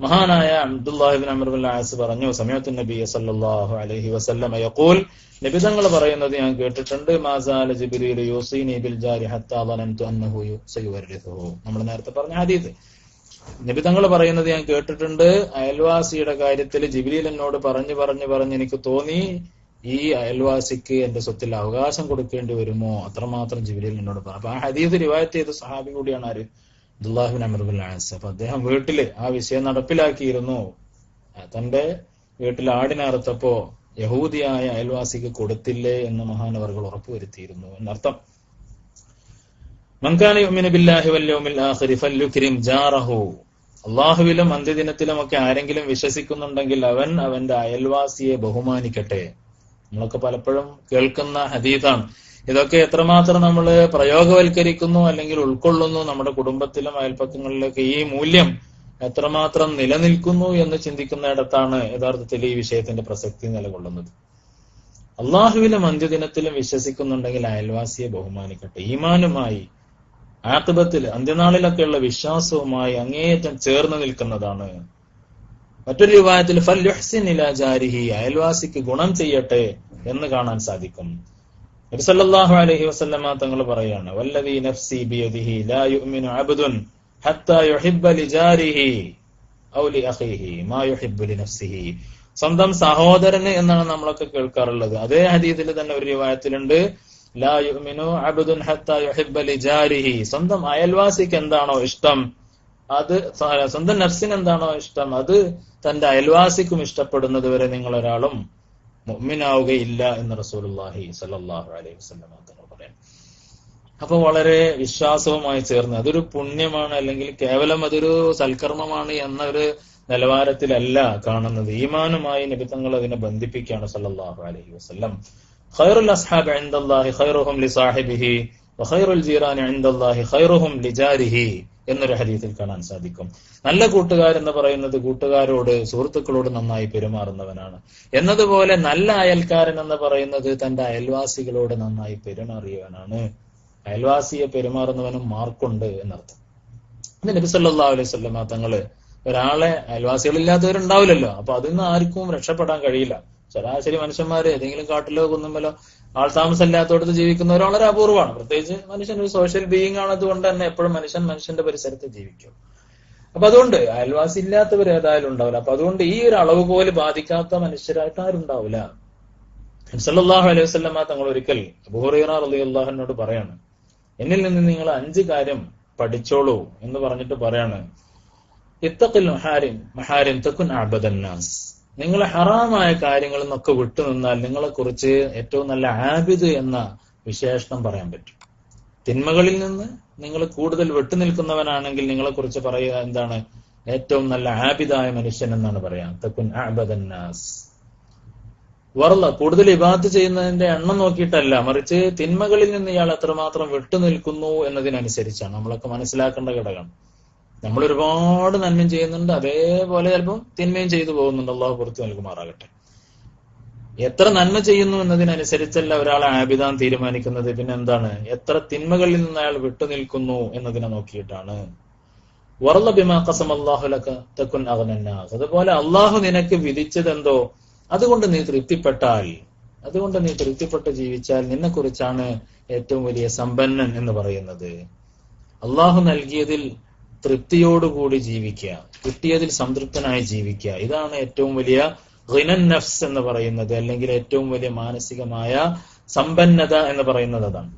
മഹാനായ അബ്ദുല്ലാഹി ഇബ്നു അംർ ഇബ്നുൽ ആസ് പറഞ്ഞു, സമയത്തു നബി സല്ലല്ലാഹു അലൈഹി വസല്ലം യഖൂൽ, നബി തങ്ങൾ പറയുന്നത് ഞാൻ കേട്ടിട്ടുണ്ട്, മാസാല ജിബ്രീൽ യൂസിനി ബിൽ ജാരി ഹത്താ ളനന്തു അന്നഹു സയവരിസുഹു. നമ്മൾ നേരത്തെ പറഞ്ഞ ഹദീസ്. നബി തങ്ങൾ പറയുന്നത് ഞാൻ കേട്ടിട്ടുണ്ട്, അയൽവാസിയുടെ കാര്യത്തിൽ ജിബ്രീൽ എന്നോട് പറഞ്ഞ് എനിക്ക് തോന്നി ഈ അയൽവാസിക്ക് എന്റെ സ്വത്തിൽ അവകാശം കൊടുക്കേണ്ടി വരുമോ, അത്രമാത്രം ജിബ്രീൽ എന്നോട് പറഞ്ഞു. അപ്പൊ ആ ഹദീസ് റിവായത്ത് ചെയ്ത സഹാബി കൂടിയാണ് ആര്? അബ്ദുല്ലാഹി ഇബ്നു അംർ ഇബ്നുൽ ആസ്. അപ്പൊ അദ്ദേഹം വീട്ടില് ആ വിഷയം നടപ്പിലാക്കിയിരുന്നു. തന്റെ വീട്ടിൽ ആടിനെ അറുത്തപ്പോ യഹൂദിയായ അയൽവാസിക്ക് കൊടുത്തില്ലേ എന്ന് മഹാനവറുകൾ ഉറപ്പുവരുത്തിയിരുന്നു എന്നർത്ഥം. മൻ കാന യുഅ്മിനു ബില്ലാഹി വൽ യൗമിൽ ആഖിരി ഫല്യുക്രിം ജാറഹു. അല്ലാഹുവിലും അന്ത്യദിനത്തിലും ഒക്കെ ആരെങ്കിലും വിശ്വസിക്കുന്നുണ്ടെങ്കിൽ അവൻ അവന്റെ അയൽവാസിയെ ബഹുമാനിക്കട്ടെ. നമ്മളൊക്കെ പലപ്പോഴും കേൾക്കുന്ന ഹദീസാണ്, ഇതൊക്കെ എത്രമാത്രം നമ്മൾ പ്രയോഗവൽക്കരിക്കുന്നു അല്ലെങ്കിൽ ഉൾക്കൊള്ളുന്നു, നമ്മുടെ കുടുംബത്തിലും അയൽപ്പക്കങ്ങളിലൊക്കെ ഈ മൂല്യം എത്രമാത്രം നിലനിൽക്കുന്നു എന്ന് ചിന്തിക്കുന്നിടത്താണ് യഥാർത്ഥത്തിൽ ഈ വിഷയത്തിന്റെ പ്രസക്തി നിലകൊള്ളുന്നത്. അള്ളാഹുവിലും അന്ത്യദിനത്തിലും വിശ്വസിക്കുന്നുണ്ടെങ്കിൽ അയൽവാസിയെ ബഹുമാനിക്കട്ടെ. ഈമാനുമായി ആഖിബത്തിൽ അന്ത്യനാളിലൊക്കെയുള്ള വിശ്വാസവുമായി അങ്ങേയറ്റം ചേർന്ന് നിൽക്കുന്നതാണ്. മറ്റൊരു റിവായത്തിൽ ഫൽയുഹ്സിൻ ഇലാ ജാരിഹി, അയൽവാസിക്ക് ഗുണം ചെയ്യട്ടെ എന്ന് കാണാൻ സാധിക്കും. നബി സല്ലല്ലാഹു അലൈഹി വസല്ലമ തങ്ങൾ പറയാണ്, വല്ലദീ നഫ്സി ബിയദിഹി ലാ യുഅ്മിനു അബ്ദുൻ ഹത്താ യുഹിബ്ബ ലിജാരിഹി ഔ ലിഅഖീഹി മാ യുഹിബ്ബു ലിനഫ്സിഹി. സ്വന്തം സഹോദരന് എന്നാണ് നമ്മളൊക്കെ കേൾക്കാറുള്ളത്. അതേ ഹദീസിൽ തന്നെ ഒരു റിവായത്തിലുണ്ട്, ലാ യുഅ്മിനു അബ്ദുൻ ഹത്താ യുഹിബ്ബ ലിജാരിഹി. സ്വന്തം അയൽവാസിക്ക് എന്താണോ ഇഷ്ടം, അത് സ്വന്തം നഫ്സിന് എന്താണോ ഇഷ്ടം, അത് തന്റെ അയൽവാസിക്കും ഇഷ്ടപ്പെടുന്നത് വരെ നിങ്ങൾ ഒരാളും മുഅ്മിനാവുകയില്ല എന്ന് റസൂലുള്ളാഹി സ്വല്ലല്ലാഹു അലൈഹി വസല്ലം തങ്ങൾ പറയാം. അപ്പൊ വളരെ വിശ്വാസവുമായി ചേർന്ന് അതൊരു പുണ്യമാണ് അല്ലെങ്കിൽ കേവലം അതൊരു സൽക്കർമ്മമാണ് എന്ന ഒരു നിലവാരത്തിലല്ല കാണുന്നത്. ഈമാനുമായി നബി തങ്ങൾ അതിനെ ബന്ധിപ്പിക്കുകയാണ് സല്ലല്ലാഹു അലൈഹി വസല്ലം. ഖൈറുൽ അസ്ഹാബി ഇൻദല്ലാഹി ഖൈറുഹും ലിസാഹിബിഹി വഖൈറുൽ ജീറാനി ഇൻദല്ലാഹി ഖൈറുഹും ലിജാരിഹി എന്നൊരു ഹദീസിൽ കാണാൻ സാധിക്കും. നല്ല കൂട്ടുകാരെന്ന് പറയുന്നത് കൂട്ടുകാരോട്, സുഹൃത്തുക്കളോട് നന്നായി പെരുമാറുന്നവനാണ്. എന്നതുപോലെ നല്ല അയൽക്കാരൻ എന്ന് പറയുന്നത് തന്റെ അയൽവാസികളോട് നന്നായി പെരുമാറിയവനാണ്. അയൽവാസിയെ പെരുമാറുന്നവനും മാർക്കുണ്ട് എന്നർത്ഥം. നബി സല്ലല്ലാഹു അലൈഹി വസല്ലം തങ്ങള് ഒരാളെ, അയൽവാസികളില്ലാത്തവരുണ്ടാവില്ലല്ലോ, അപ്പൊ അതിൽ നിന്ന് ആർക്കും രക്ഷപ്പെടാൻ കഴിയില്ല. ശരാശരി മനുഷ്യന്മാര് ഏതെങ്കിലും കാട്ടിലോ കുന്നുമല്ലോ ആൾ താമസമില്ലാത്തടത്ത് ജീവിക്കുന്നവർ വളരെ അപൂർവമാണ്. പ്രത്യേകിച്ച് മനുഷ്യൻ ഒരു സോഷ്യൽ ബീയിങ് ആണ്. അതുകൊണ്ട് തന്നെ എപ്പോഴും മനുഷ്യന്റെ പരിസരത്ത് ജീവിക്കും. അപ്പൊ അതുകൊണ്ട് അയൽവാസി ഇല്ലാത്തവർ ഏതായാലും ഉണ്ടാവില്ല. അപ്പൊ അതുകൊണ്ട് ഈ ഒരു അളവ് പോലെ ബാധിക്കാത്ത മനുഷ്യരായിട്ട് ആരും ഉണ്ടാവില്ല. സല്ലല്ലാഹു അലൈഹി വസല്ലമ തങ്ങൾ ഒരിക്കൽ അബൂ ഹുറൈറ റളിയല്ലാഹു അൻഹുവോട് പറയാണ്, എന്നിൽ നിന്ന് നിങ്ങൾ 5 കാര്യം പഠിച്ചോളൂ എന്ന് പറഞ്ഞിട്ട് പറയാണ്, ഇത്തഖിൽ മഹാരിം തകുൻ അഅബദന്നാസ്. നിങ്ങൾ ഹറാമായ കാര്യങ്ങളിൽ നിന്നൊക്കെ വിട്ടുനിന്നാൽ നിങ്ങളെ കുറിച്ച് ഏറ്റവും നല്ല ആബിദ് എന്ന വിശേഷണം പറയാൻ പറ്റും. തിന്മകളിൽ നിന്ന് നിങ്ങൾ കൂടുതൽ വിട്ടുനിൽക്കുന്നവനാണെങ്കിൽ നിങ്ങളെ കുറിച്ച് പറയുക എന്താണ്? ഏറ്റവും നല്ല ആബിദായ മനുഷ്യൻ എന്നാണ് പറയാം. തകുൻ അഅബദന്നാസ്. കൂടുതൽ ഇബാദത്ത് ചെയ്യുന്നതിന്റെ എണ്ണം നോക്കിയിട്ടല്ല, മറിച്ച് തിന്മകളിൽ നിന്ന് ഇയാൾ എത്രമാത്രം വിട്ടുനിൽക്കുന്നു എന്നതിനനുസരിച്ചാണ്. നമ്മളൊക്കെ മനസ്സിലാക്കേണ്ട ഘടകം. നമ്മൾ ഒരുപാട് നന്മയും ചെയ്യുന്നുണ്ട്, അതേപോലെ ചിലപ്പോൾ തിന്മയും ചെയ്തു പോകുന്നുണ്ട്. അള്ളാഹു പുറത്തു നൽകുമാറാകട്ടെ. എത്ര നന്മ ചെയ്യുന്നു എന്നതിനനുസരിച്ചല്ല ഒരാളെ ആബിദാൻ തീരുമാനിക്കുന്നത്. പിന്നെ എന്താണ്? എത്ര തിന്മകളിൽ നിന്ന് അയാൾ വിട്ടുനിൽക്കുന്നു എന്നതിനെ നോക്കിയിട്ടാണ്. വറള ബിമാ ഖസമല്ലാഹു ലക തകുൻ അഗ്നന്നാസ്. അതുപോലെ അള്ളാഹു നിനക്ക് വിധിച്ചതെന്തോ അതുകൊണ്ട് നീ തൃപ്തിപ്പെട്ടാൽ, അതുകൊണ്ട് നീ തൃപ്തിപ്പെട്ട് ജീവിച്ചാൽ നിന്നെ കുറിച്ചാണ് ഏറ്റവും വലിയ സമ്പന്നൻ എന്ന് പറയുന്നത്. അള്ളാഹു നൽകിയതിൽ തൃപ്തിയോടുകൂടി ജീവിക്കുക, കിട്ടിയതിൽ സംതൃപ്തനായി ജീവിക്കുക, ഇതാണ് ഏറ്റവും വലിയ ഗിനൻ നഫ്സ് എന്ന് പറയുന്നത്, അല്ലെങ്കിൽ ഏറ്റവും വലിയ മാനസികമായ സമ്പന്നത എന്ന് പറയുന്നത് അതാണ്.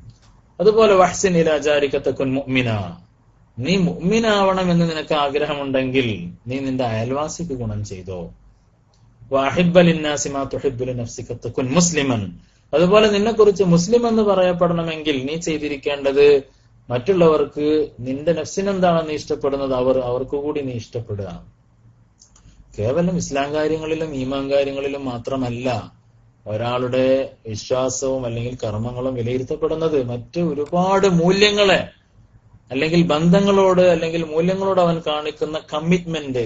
അതുപോലെ വഹ്സിൻ ഇലാ ജാരിക തകുൻ മുഅ്മിന. നീ മുഅ്മിനാവണം എന്ന് നിനക്ക് ആഗ്രഹമുണ്ടെങ്കിൽ നീ നിന്റെ അയൽവാസിക്ക് ഗുണം ചെയ്തോ. വഅഹിബ്ബ ലിന്നാസി മാ തുഹിബ്ബു ലിനഫ്സിക തകുൻ മുസ്ലിമൻ. അതുപോലെ നിന്നെ കുറിച്ച് മുസ്ലിം എന്ന് പറയപ്പെടണമെങ്കിൽ നീ ചെയ്തിരിക്കേണ്ടത് മറ്റുള്ളവർക്ക് നിന്റെ നഫ്സിനെന്താണോ നീ ഇഷ്ടപ്പെടുന്നത് അവർക്ക് കൂടി നീ ഇഷ്ടപ്പെടുക. കേവലം ഇസ്ലാം കാര്യങ്ങളിലും ഈമാൻ കാര്യങ്ങളിലും മാത്രമല്ല ഒരാളുടെ വിശ്വാസവും അല്ലെങ്കിൽ കർമ്മങ്ങളും വിലയിരുത്തപ്പെടുന്നത്. മറ്റ് ഒരുപാട് മൂല്യങ്ങളെ അല്ലെങ്കിൽ ബന്ധങ്ങളോട് അല്ലെങ്കിൽ മൂല്യങ്ങളോട് അവൻ കാണിക്കുന്ന കമ്മിറ്റ്മെന്റ്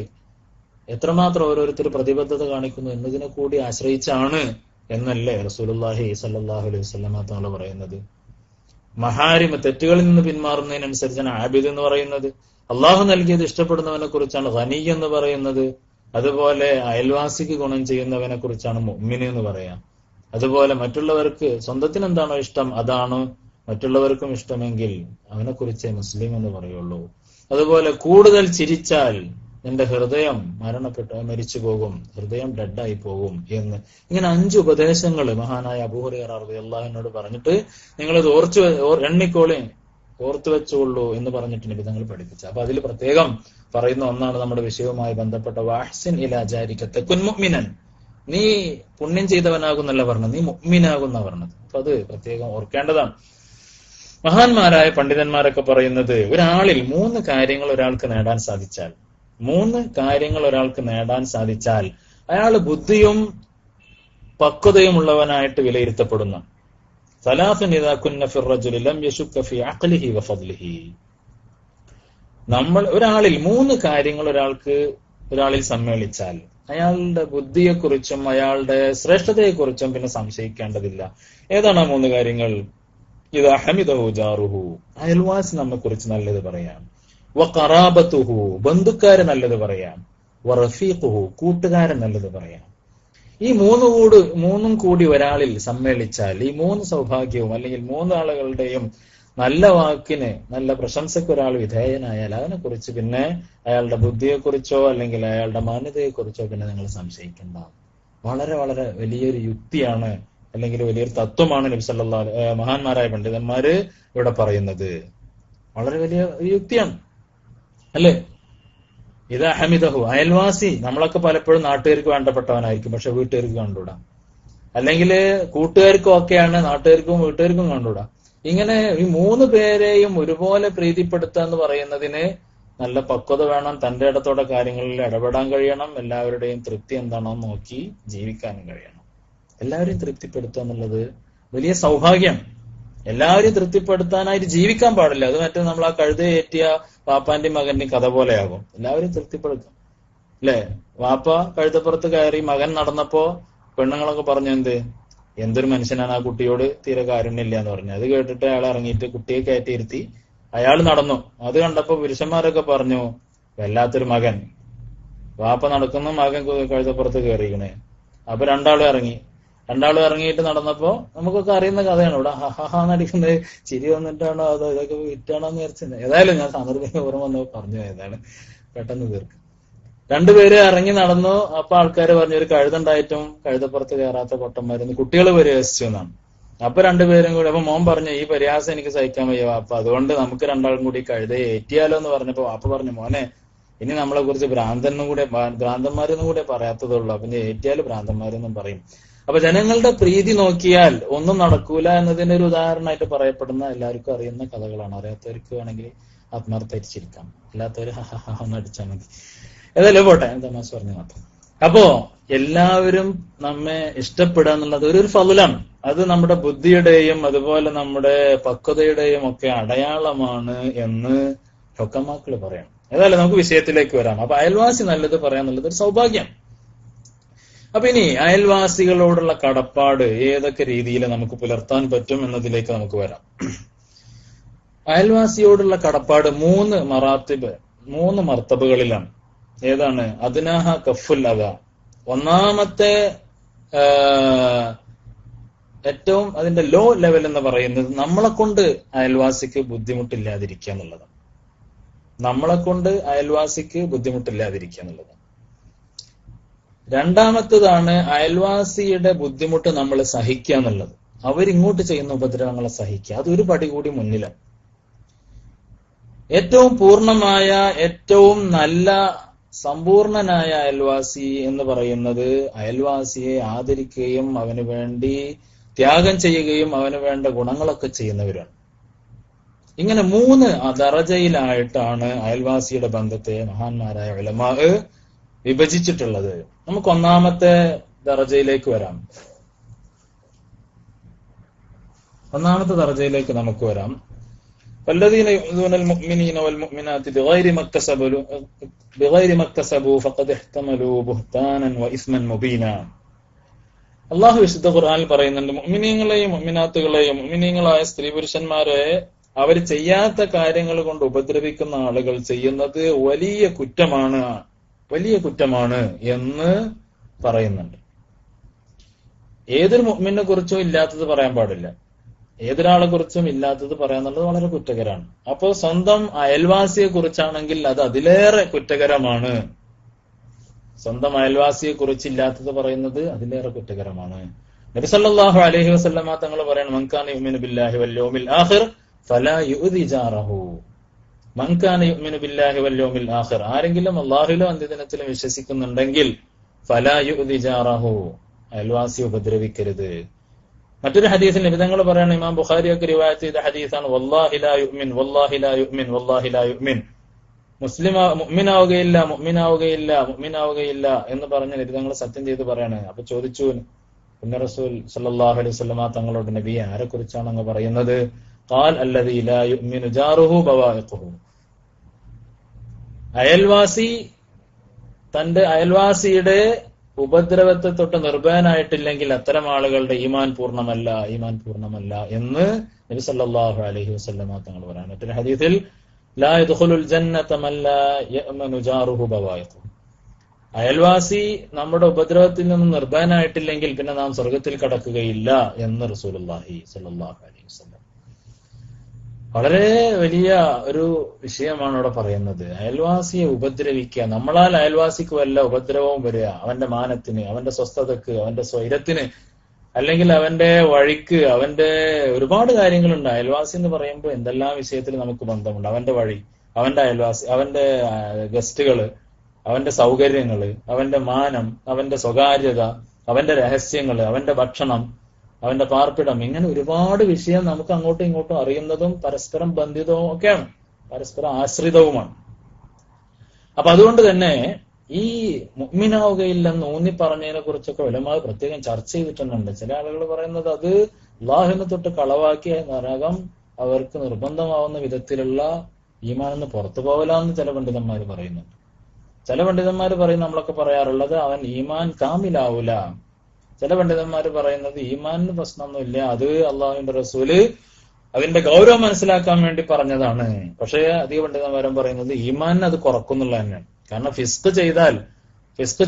എത്രമാത്രം ഓരോരുത്തർ പ്രതിബദ്ധത കാണിക്കുന്നു എന്നതിനെ കൂടി ആശ്രയിച്ചാണ് എന്നല്ലേ റസൂലുള്ളാഹി സ്വല്ലല്ലാഹു അലൈഹി വസല്ലം തങ്ങൾ പറയുന്നത്. മഹാരിമ, തെറ്റുകളിൽ നിന്ന് പിന്മാറുന്നതിനനുസരിച്ചാണ് ആബിദ് എന്ന് പറയുന്നത്. അള്ളാഹു നൽകിയത് ഇഷ്ടപ്പെടുന്നവനെ കുറിച്ചാണ് ഗനി എന്ന് പറയുന്നത്. അതുപോലെ അയൽവാസിക്ക് ഗുണം ചെയ്യുന്നവനെ കുറിച്ചാണ് മുഅ്മിൻ എന്ന് പറയാം. അതുപോലെ മറ്റുള്ളവർക്ക് സ്വന്തത്തിന് എന്താണോ ഇഷ്ടം അതാണ് മറ്റുള്ളവർക്കും ഇഷ്ടമെങ്കിൽ അവനെ കുറിച്ചേ മുസ്ലിം എന്ന് പറയുള്ളൂ. അതുപോലെ കൂടുതൽ ചിരിച്ചാൽ നിന്റെ ഹൃദയം മരിച്ചു പോകും, ഹൃദയം ഡെഡായി പോകും എന്ന്. ഇങ്ങനെ 5 ഉപദേശങ്ങൾ മഹാനായ അബൂ ഹുറൈറ റളിയല്ലാഹു അൻഹു പറഞ്ഞിട്ട് നിങ്ങളത് ഓർത്തു വെച്ചുകൊള്ളൂ എന്ന് പറഞ്ഞിട്ട് നബി തങ്ങൾ പഠിപ്പിച്ചു. അപ്പൊ അതിൽ പ്രത്യേകം പറയുന്ന ഒന്നാണ് നമ്മുടെ വിഷയവുമായി ബന്ധപ്പെട്ട വഹ്സിൻ ഇലാ ജാരിക തകുൻ മുഅ്മിനൻ. നീ പുണ്യം ചെയ്തവനാകുന്നല്ല പറഞ്ഞത്, നീ മുഅ്മിനാകുന്ന പറഞ്ഞത്. അപ്പൊ അത് പ്രത്യേകം ഓർക്കേണ്ടതാണ്. മഹാന്മാരായ പണ്ഡിതന്മാരൊക്കെ പറയുന്നത് ഒരാളിൽ 3 കാര്യങ്ങൾ ഒരാൾക്ക് നേടാൻ സാധിച്ചാൽ, 3 കാര്യങ്ങൾ ഒരാൾക്ക് നേടാൻ സാധിച്ചാൽ അയാൾ ബുദ്ധിയും പക്വതയും ഉള്ളവനായിട്ട് വിലയിരുത്തപ്പെടുന്നു. സലാസുൻ ഇദാ കുന്ന ഫി റജുലി ലം യശുക്ക ഫി അഖ്ലിഹി വഫദ്ലിഹി. നമ്മൾ ഒരാളിൽ 3 കാര്യങ്ങൾ ഒരാളിൽ സമ്മേളിച്ചാൽ അയാളുടെ ബുദ്ധിയെക്കുറിച്ചും അയാളുടെ ശ്രേഷ്ഠതയെക്കുറിച്ചും പിന്നെ സംശയിക്കേണ്ടതില്ല. ഏതാണ് ആ 3 കാര്യങ്ങൾ? ഇദാ ഹമിദഹു ജാറുഹു, അയൽവാസി നമ്മെ കുറിച്ച് നല്ലത് പറയാം. വഖറാബതുഹു, ബന്ധുക്കാര് നല്ലത് പറയാം. വറഫീഖുഹു, കൂട്ടുകാരൻ നല്ലത് പറയാം. ഈ 3 കൂടി ഒരാളിൽ സമ്മേളിച്ചാൽ, ഈ 3 സൗഭാഗ്യവും അല്ലെങ്കിൽ 3 ആളുകളുടെയും നല്ല വാക്കിന്, നല്ല പ്രശംസയ്ക്ക് ഒരാൾ വിധേയനായാൽ അതിനെക്കുറിച്ച് പിന്നെ അയാളുടെ ബുദ്ധിയെക്കുറിച്ചോ അല്ലെങ്കിൽ അയാളുടെ മാന്യതയെക്കുറിച്ചോ പിന്നെ നിങ്ങൾ സംശയിക്കണ്ട. വളരെ വളരെ വലിയൊരു യുക്തിയാണ്, അല്ലെങ്കിൽ വലിയൊരു തത്വമാണ് നബി സല്ലല്ലാഹു മഹാന്മാരായ പണ്ഡിതന്മാര് ഇവിടെ പറയുന്നത്. വളരെ വലിയ യുക്തിയാണ് അല്ലേ? ഇദാ ഹമിദഹു, അയൽവാസി നമ്മളൊക്കെ പലപ്പോഴും നാട്ടുകാർക്ക് വേണ്ടപ്പെട്ടവനായിരിക്കും, പക്ഷെ വീട്ടുകാർക്ക് കണ്ടുകൂടാ. അല്ലെങ്കിൽ കൂട്ടുകാർക്കും ഒക്കെയാണ്, നാട്ടുകാർക്കും വീട്ടുകാർക്കും കണ്ടുകൂടാ. ഇങ്ങനെ ഈ 3 പേരെയും ഒരുപോലെ പ്രീതിപ്പെടുത്തുക എന്ന് പറയുന്നതിന് നല്ല പക്വത വേണം, തന്റെ ഇടത്തോടെ കാര്യങ്ങളിൽ ഇടപെടാൻ കഴിയണം, എല്ലാവരുടെയും തൃപ്തി എന്താണോ നോക്കി ജീവിക്കാനും കഴിയണം. എല്ലാവരെയും തൃപ്തിപ്പെടുത്തുക എന്നുള്ളത് വലിയ സൗഭാഗ്യം. എല്ലാവരെയും തൃപ്തിപ്പെടുത്താനായിട്ട് ജീവിക്കാൻ പാടില്ല. അത് മറ്റേ നമ്മൾ ആ കഴുതയേറ്റിയ വാപ്പാന്റെയും മകന്റെയും കഥ പോലെയാകും. എല്ലാവരെയും തൃപ്തിപ്പെടുത്തും അല്ലെ? വാപ്പ കഴുതപ്പുറത്ത് കയറി, മകൻ നടന്നപ്പോ പെണ്ണുങ്ങളൊക്കെ പറഞ്ഞു, എന്തൊരു മനുഷ്യനാണ്, ആ കുട്ടിയോട് തീരെ കാരുണ്യമില്ല എന്ന് പറഞ്ഞു. അത് കേട്ടിട്ട് അയാൾ ഇറങ്ങിയിട്ട് കുട്ടിയെ കയറ്റിയിരുത്തി അയാൾ നടന്നു. അത് കണ്ടപ്പോ പുരുഷന്മാരൊക്കെ പറഞ്ഞു, വല്ലാത്തൊരു മകൻ, വാപ്പ നടക്കുന്നു, മകൻ കഴുതപ്പുറത്ത് കയറിയിരിക്കണേ. അപ്പൊ രണ്ടാളും ഇറങ്ങിയിട്ട് നടന്നപ്പോ നമുക്കൊക്കെ അറിയുന്ന കഥയാണ്. ഇവിടെ നടിക്കുന്നത് ചിരി വന്നിട്ടാണോ അതോ ഇതൊക്കെ വിറ്റാണോ എന്ന് വിചാരിച്ചത്. ഏതായാലും ഞാൻ സന്ദർഭം ഓർമ്മ വന്നപ്പോ പറഞ്ഞു, ഏതാണ് പെട്ടെന്ന് തീർക്കും. 2 പേര് ഇറങ്ങി നടന്നു. അപ്പൊ ആൾക്കാര് പറഞ്ഞു, ഒരു കഴുതുണ്ടായിട്ടും കഴുതപ്പുറത്ത് കയറാത്ത പൊട്ടന്മാരെന്ന് കുട്ടികൾ പരിഹസിച്ചു എന്നാണ്. അപ്പൊ 2 പേരും കൂടി, അപ്പൊ മോൻ പറഞ്ഞു, ഈ പരിഹാസം എനിക്ക് സഹിക്കാൻ വയ്യ വാപ്പ, അതുകൊണ്ട് നമുക്ക് 2 ആളും കൂടി കഴുതയെ ഏറ്റിയാലോ എന്ന് പറഞ്ഞപ്പോ വാപ്പ പറഞ്ഞു, മോനെ ഇനി നമ്മളെ കുറിച്ച് ഭ്രാന്തന്മാരെന്നും കൂടെ പറയാത്തതുള്ളൂ, അപ്പൊ ഏറ്റിയാല് ഭ്രാന്തന്മാരെന്നും പറയും. അപ്പൊ ജനങ്ങളുടെ പ്രീതി നോക്കിയാൽ ഒന്നും നടക്കൂല എന്നതിന്റെ ഒരു ഉദാഹരണമായിട്ട് പറയപ്പെടുന്ന എല്ലാവർക്കും അറിയുന്ന കഥകളാണ്. അറിയാത്തവർക്ക് വേണമെങ്കിൽ ആത്മാർത്ഥമായിട്ട് ചിരിക്കാം, അല്ലാത്തവര് ഒന്ന് അടിച്ചാൽ മതി. ഏതായാലും പോട്ടെ, തമാശ പറഞ്ഞു മാത്രം. അപ്പോ എല്ലാവരും നമ്മെ ഇഷ്ടപ്പെടുക എന്നുള്ളത് ഒരു ഫളലാണ്. അത് നമ്മുടെ ബുദ്ധിയുടെയും അതുപോലെ നമ്മുടെ പക്വതയുടെയും ഒക്കെ അടയാളമാണ് എന്ന് ഹുക്കമാക്കള് പറയണം. ഏതായാലും നമുക്ക് വിഷയത്തിലേക്ക് വരാം. അപ്പൊ അയൽവാസി നല്ലത് പറയാന്നുള്ളത് ഒരു സൗഭാഗ്യം. അപ്പൊ ഇനി അയൽവാസികളോടുള്ള കടപ്പാട് ഏതൊക്കെ രീതിയിൽ നമുക്ക് പുലർത്താൻ പറ്റും എന്നതിലേക്ക് നമുക്ക് വരാം. അയൽവാസിയോടുള്ള കടപ്പാട് 3 മർത്തബകളിലാണ്. ഏതാണ്? അദ്നാഹ കഫുൽ അദ. ഒന്നാമത്തെ ഏറ്റവും അതിന്റെ ലോ ലെവൽ എന്ന് പറയുന്നത് നമ്മളെ കൊണ്ട് അയൽവാസിക്ക് ബുദ്ധിമുട്ടില്ലാതിരിക്കുക എന്നുള്ളതാണ്. നമ്മളെ കൊണ്ട് അയൽവാസിക്ക് ബുദ്ധിമുട്ടില്ലാതിരിക്കുക എന്നുള്ളതാണ്. രണ്ടാമത്തതാണ് അയൽവാസിയുടെ ബുദ്ധിമുട്ട് നമ്മൾ സഹിക്കുക എന്നുള്ളത്. അവരിങ്ങോട്ട് ചെയ്യുന്ന ഉപദ്രവങ്ങളെ സഹിക്കുക. അതൊരു പടി കൂടി മുന്നിലാണ്. ഏറ്റവും പൂർണ്ണമായ, ഏറ്റവും നല്ല, സമ്പൂർണനായ അയൽവാസി എന്ന് പറയുന്നത് അയൽവാസിയെ ആദരിക്കുകയും അവന് വേണ്ടി ത്യാഗം ചെയ്യുകയും അവന് വേണ്ട ഗുണങ്ങളൊക്കെ ചെയ്യുന്നവരാണ്. ഇങ്ങനെ 3 ദറജയിലായിട്ടാണ് അയൽവാസിയുടെ ബന്ധത്തെ മഹാന്മാരായ ഉലമാ വിഭജിച്ചിട്ടുള്ളത്. നമുക്ക് ഒന്നാമത്തെ ദറജയിലേക്ക് വരാം. നമുക്ക് വരാം. والذين يؤذون المؤمنين والمؤمنات بغير ما اكتسبوا فقد احتملوا بهتانا واثما مبينا. അള്ളാഹു വിശുദ്ധ ഖുർആനിൽ പറയുന്നുണ്ട്, മുഅ്മിനീങ്ങളെയും മുഅ്മിനാത്തുകളെയും, മുഅ്മിനീങ്ങളായ സ്ത്രീ പുരുഷന്മാരെ അവർ ചെയ്യാത്ത കാര്യങ്ങൾ കൊണ്ട് ഉപദ്രവിക്കുന്ന ആളുകൾ ചെയ്യുന്നത് വലിയ കുറ്റമാണ് എന്ന് പറയുന്നുണ്ട്. ഏതൊരു മുഅ്മിനെ കുറിച്ചും ഇല്ലാത്തത് പറയാൻ പാടില്ല. ഏതൊരാളെ കുറിച്ചും ഇല്ലാത്തത് പറയാന്നുള്ളത് വളരെ കുറ്റകരമാണ്. അപ്പോ സ്വന്തം അയൽവാസിയെ കുറിച്ചാണെങ്കിൽ അത് അതിലേറെ കുറ്റകരമാണ്. സ്വന്തം അയൽവാസിയെ കുറിച്ച് ഇല്ലാത്തത് പറയുന്നത് അതിലേറെ കുറ്റകരമാണ്. നബി സല്ലല്ലാഹു അലൈഹി വസല്ലമ തങ്ങൾ പറയണം, മൻ കാന യുഅ്മിനു ബില്ലാഹി വൽ യൗമിൽ ആഖിർ ഫലാ യുഅ്ദി ജാറഹു. മൻ കാന യുഅ്മിനു ബില്ലാഹി വൽ യൗമിൽ ആഖിർ, ആരെങ്കിലും അല്ലാഹുവിലും അന്ത്യദിനത്തിലും വിശ്വസിക്കുന്നുണ്ടെങ്കിൽ ഫലാ യുഅ്ദി ജാറഹു, അയൽവാസിയെ ഉപദ്രവിക്കരുത്. മറ്റൊരു ഹദീസിൽ നബി തങ്ങൾ പറയാണ്, ഇമാം ബുഖാരിയൊക്കെ റിവായത്ത് ചെയ്ത ഹദീസാണ്, വല്ലാഹി ലാ യുഅ്മിൻ വല്ലാഹി ലാ യുഅ്മിൻ വല്ലാഹി ലാ യുഅ്മിൻ, മുഅ്മിനാവുകയില്ല എന്ന് പറഞ്ഞ് നബി തങ്ങൾ സത്യം ചെയ്ത് പറയാണ്. അപ്പൊ ചോദിച്ചു, പുണ്യ റസൂൽ സല്ലല്ലാഹു അലൈഹി വസല്ലമ തങ്ങളോട് നബിയെ ആരെ കുറിച്ചാണ് അങ്ങ് പറയുന്നത്? ഖാൽ അല്ലദീ ലാ യുഅ്മിനു ജാറുഹു ബവാഇഖുഹു. അയൽവാസി തന്റെ അയൽവാസിയുടെ ഉപദ്രവത്തെ തൊട്ട് നിർഭയനായിട്ടില്ലെങ്കിൽ അത്തരം ആളുകളുടെ ഈമാൻ പൂർണ്ണമല്ല എന്ന് നബി സല്ലല്ലാഹു അലൈഹി വസല്ലമ തങ്ങൾ പറയാൻ. മറ്റൊരു ഹദീസിൽ ലാ യദ്ഖുലുൽ ജന്നത മൻ ലാ യഅ്മനു ജാറുഹു ബവാഇഖുഹു. അയൽവാസി നമ്മുടെ ഉപദ്രവത്തിൽ നിന്ന് നിർഭയനായിട്ടില്ലെങ്കിൽ പിന്നെ നാം സ്വർഗത്തിൽ കടക്കുകയില്ല എന്ന് റസൂലുള്ളാഹി സ്വല്ലല്ലാഹു അലൈഹി വസല്ലം. വളരെ വലിയ ഒരു വിഷയമാണ് ഇവിടെ പറയുന്നത്. അയൽവാസിയെ ഉപദ്രവിക്കുക, നമ്മളാൽ അയൽവാസിക്ക് വല്ല ഉപദ്രവവും വരിക, അവന്റെ മാനത്തിന്, അവന്റെ സ്വസ്ഥതക്ക്, അവന്റെ സ്വൈരത്തിന്, അല്ലെങ്കിൽ അവന്റെ വഴിക്ക്, അവന്റെ ഒരുപാട് കാര്യങ്ങളുണ്ട്. അയൽവാസി എന്ന് പറയുമ്പോൾ എന്തെല്ലാം വിഷയത്തിൽ നമുക്ക് ബന്ധമുണ്ട്. അവന്റെ വഴി, അവന്റെ അയൽവാസി, അവന്റെ ഗസ്റ്റുകള്, അവന്റെ സൗകര്യങ്ങള്, അവന്റെ മാനം, അവന്റെ സ്വകാര്യത, അവന്റെ രഹസ്യങ്ങള്, അവന്റെ ഭക്ഷണം, അവന്റെ പാർപ്പിടം, ഇങ്ങനെ ഒരുപാട് വിഷയം നമുക്ക് അങ്ങോട്ടും ഇങ്ങോട്ടും അറിയുന്നതും പരസ്പരം ബന്ധിതവും ഒക്കെയാണ്, പരസ്പരം ആശ്രിതവുമാണ്. അപ്പൊ അതുകൊണ്ട് തന്നെ ഈ മുഅ്മിനാവുകയില്ലെന്ന് ഊന്നി പറഞ്ഞതിനെ കുറിച്ചൊക്കെ ഉലമാ പ്രത്യേകം ചർച്ച ചെയ്തിട്ടുണ്ട്. ചില ആളുകൾ പറയുന്നത് അത് അല്ലാഹുവിനെ തൊട്ട് കളവാക്കിയ നരകം അവർക്ക് നിർബന്ധമാവുന്ന വിധത്തിലുള്ള ഈമാനെന്ന് പുറത്തു പോകലാന്ന് ചില പണ്ഡിതന്മാർ പറയുന്നുണ്ട്. ചില പണ്ഡിതന്മാർ പറയും, നമ്മളൊക്കെ പറയാറുള്ളത് അവൻ ഈമാൻ കാമിലാവൂല. ചില പണ്ഡിതന്മാർ പറയുന്നത് ഈമാനിന് പ്രശ്നമൊന്നുമില്ല, അത് അള്ളാഹുവിന്റെ റസൂല് അതിന്റെ ഗൗരവം മനസ്സിലാക്കാൻ വേണ്ടി പറഞ്ഞതാണ്. പക്ഷേ അധിക പണ്ഡിതന്മാരും പറയുന്നത് ഈമാനിന് അത് കുറക്കുന്നുള്ള തന്നെയാണ്. കാരണം ഫിസ്ക്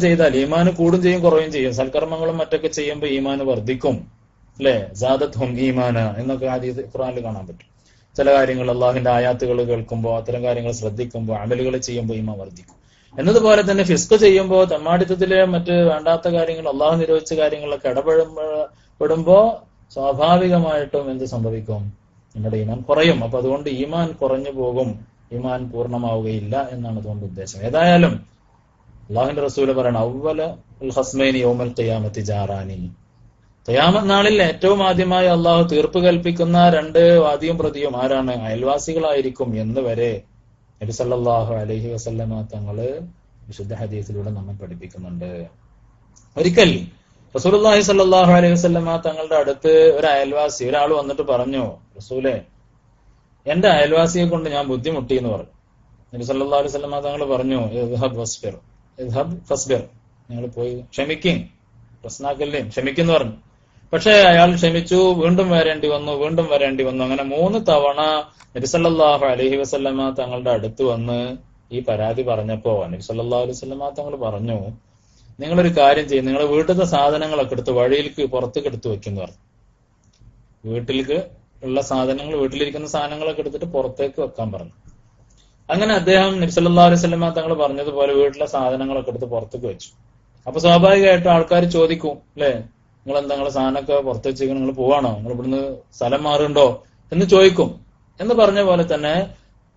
ചെയ്താൽ ഈമാന് കൂടും ചെയ്യും കുറയും ചെയ്യും. സൽക്കർമ്മങ്ങളും മറ്റൊക്കെ ചെയ്യുമ്പോൾ ഈമാന് വർദ്ധിക്കും, അല്ലെ? സാദത്ത് ഹും ഈമാന എന്നൊക്കെ ഹദീസ് ഖുർആനിൽ കാണാൻ പറ്റും. ചില കാര്യങ്ങൾ അള്ളാഹുവിന്റെ ആയാത്തുകൾ കേൾക്കുമ്പോൾ, അത്തരം കാര്യങ്ങൾ ശ്രദ്ധിക്കുമ്പോൾ, അമലുകൾ ചെയ്യുമ്പോൾ ഈമാൻ വർദ്ധിക്കും. എന്നതുപോലെ തന്നെ ഫിസ്ക് ചെയ്യുമ്പോൾ, തമ്മാടിത്തത്തിലെ മറ്റ് വേണ്ടാത്ത കാര്യങ്ങൾ, അള്ളാഹു നിരോധിച്ച കാര്യങ്ങളൊക്കെ ഇടപെടുമ്പോ സ്വാഭാവികമായിട്ടും എന്ത് സംഭവിക്കും? നമ്മുടെ ഈമാൻ കുറയും. അപ്പൊ അതുകൊണ്ട് ഈമാൻ കുറഞ്ഞു പോകും, ഈമാൻ പൂർണ്ണമാവുകയില്ല എന്നാണ് അതുകൊണ്ട് ഉദ്ദേശം. ഏതായാലും അള്ളാഹുവിന്റെ റസൂല് പറയണം, അവ്വല അൽ ഖസ്മൈനി യൗമൽ ഖിയാമത്തി ജാറാനി. ഖിയാമത്ത് നാളിൽ ഏറ്റവും ആദ്യമായി അള്ളാഹു തീർപ്പ് കൽപ്പിക്കുന്ന രണ്ട് വാദിയും പ്രതിയും ആരാണ്? അയൽവാസികളായിരിക്കും എന്ന് വരെ നബി സല്ലല്ലാഹു അലൈഹി വസല്ലമ തങ്ങള് വിശുദ്ധ ഹദീസിലൂടെ നമ്മെ പഠിപ്പിക്കുന്നുണ്ട്. ഒരിക്കൽ റസൂലുള്ളാഹി സ്വല്ലല്ലാഹു അലൈഹി വസല്ലമ തങ്ങളുടെ അടുത്ത് ഒരു അയൽവാസി, ഒരാൾ വന്നിട്ട് പറഞ്ഞു, റസൂലെ, എന്റെ അയൽവാസിയെ കൊണ്ട് ഞാൻ ബുദ്ധിമുട്ടി എന്ന് പറഞ്ഞു. നബി സല്ലല്ലാഹു അലൈഹി വസല്ലമ തങ്ങൾ പറഞ്ഞു, ഇദ്ഹബ് ഫസ്ബിർ, നിങ്ങൾ പോയി ക്ഷമിക്കും, പ്രശ്നാക്കല്ലേ, ക്ഷമിക്കുന്നു പറഞ്ഞു. പക്ഷെ അയാൾ ക്ഷമിച്ചു, വീണ്ടും വരേണ്ടി വന്നു. അങ്ങനെ 3 തവണ നബി സല്ലല്ലാഹു അലൈഹി വസല്ലമ തങ്ങളുടെ അടുത്ത് വന്ന് ഈ പരാതി പറഞ്ഞപ്പോ നബി സല്ലല്ലാഹു അലൈഹി വസല്ലമ തങ്ങൾ പറഞ്ഞു, നിങ്ങളൊരു കാര്യം ചെയ്യും, നിങ്ങളുടെ വീട്ടിലത്തെ സാധനങ്ങളൊക്കെ എടുത്ത് വഴിയിലേക്ക് പുറത്തേക്ക് എടുത്തു വെക്കുന്നു പറഞ്ഞു. വീട്ടിലേക്ക് ഉള്ള സാധനങ്ങൾ, വീട്ടിലിരിക്കുന്ന സാധനങ്ങളൊക്കെ എടുത്തിട്ട് പുറത്തേക്ക് വെക്കാൻ പറഞ്ഞു. അങ്ങനെ അദ്ദേഹം നബി സല്ലല്ലാഹു അലൈഹി വസല്ലമ തങ്ങൾ പറഞ്ഞതുപോലെ വീട്ടിലെ സാധനങ്ങളൊക്കെ എടുത്ത് പുറത്തേക്ക് വെച്ചു. അപ്പൊ സ്വാഭാവികമായിട്ടും ആൾക്കാർ ചോദിക്കും, അല്ലെ, നിങ്ങൾ എന്താ നിങ്ങളെ സാധനമൊക്കെ പുറത്ത് വെച്ചിരിക്കണം, നിങ്ങൾ പോവാണോ, നിങ്ങൾ ഇവിടുന്ന് സ്ഥലം മാറുണ്ടോ എന്ന് ചോദിക്കും. എന്ന് പറഞ്ഞ പോലെ തന്നെ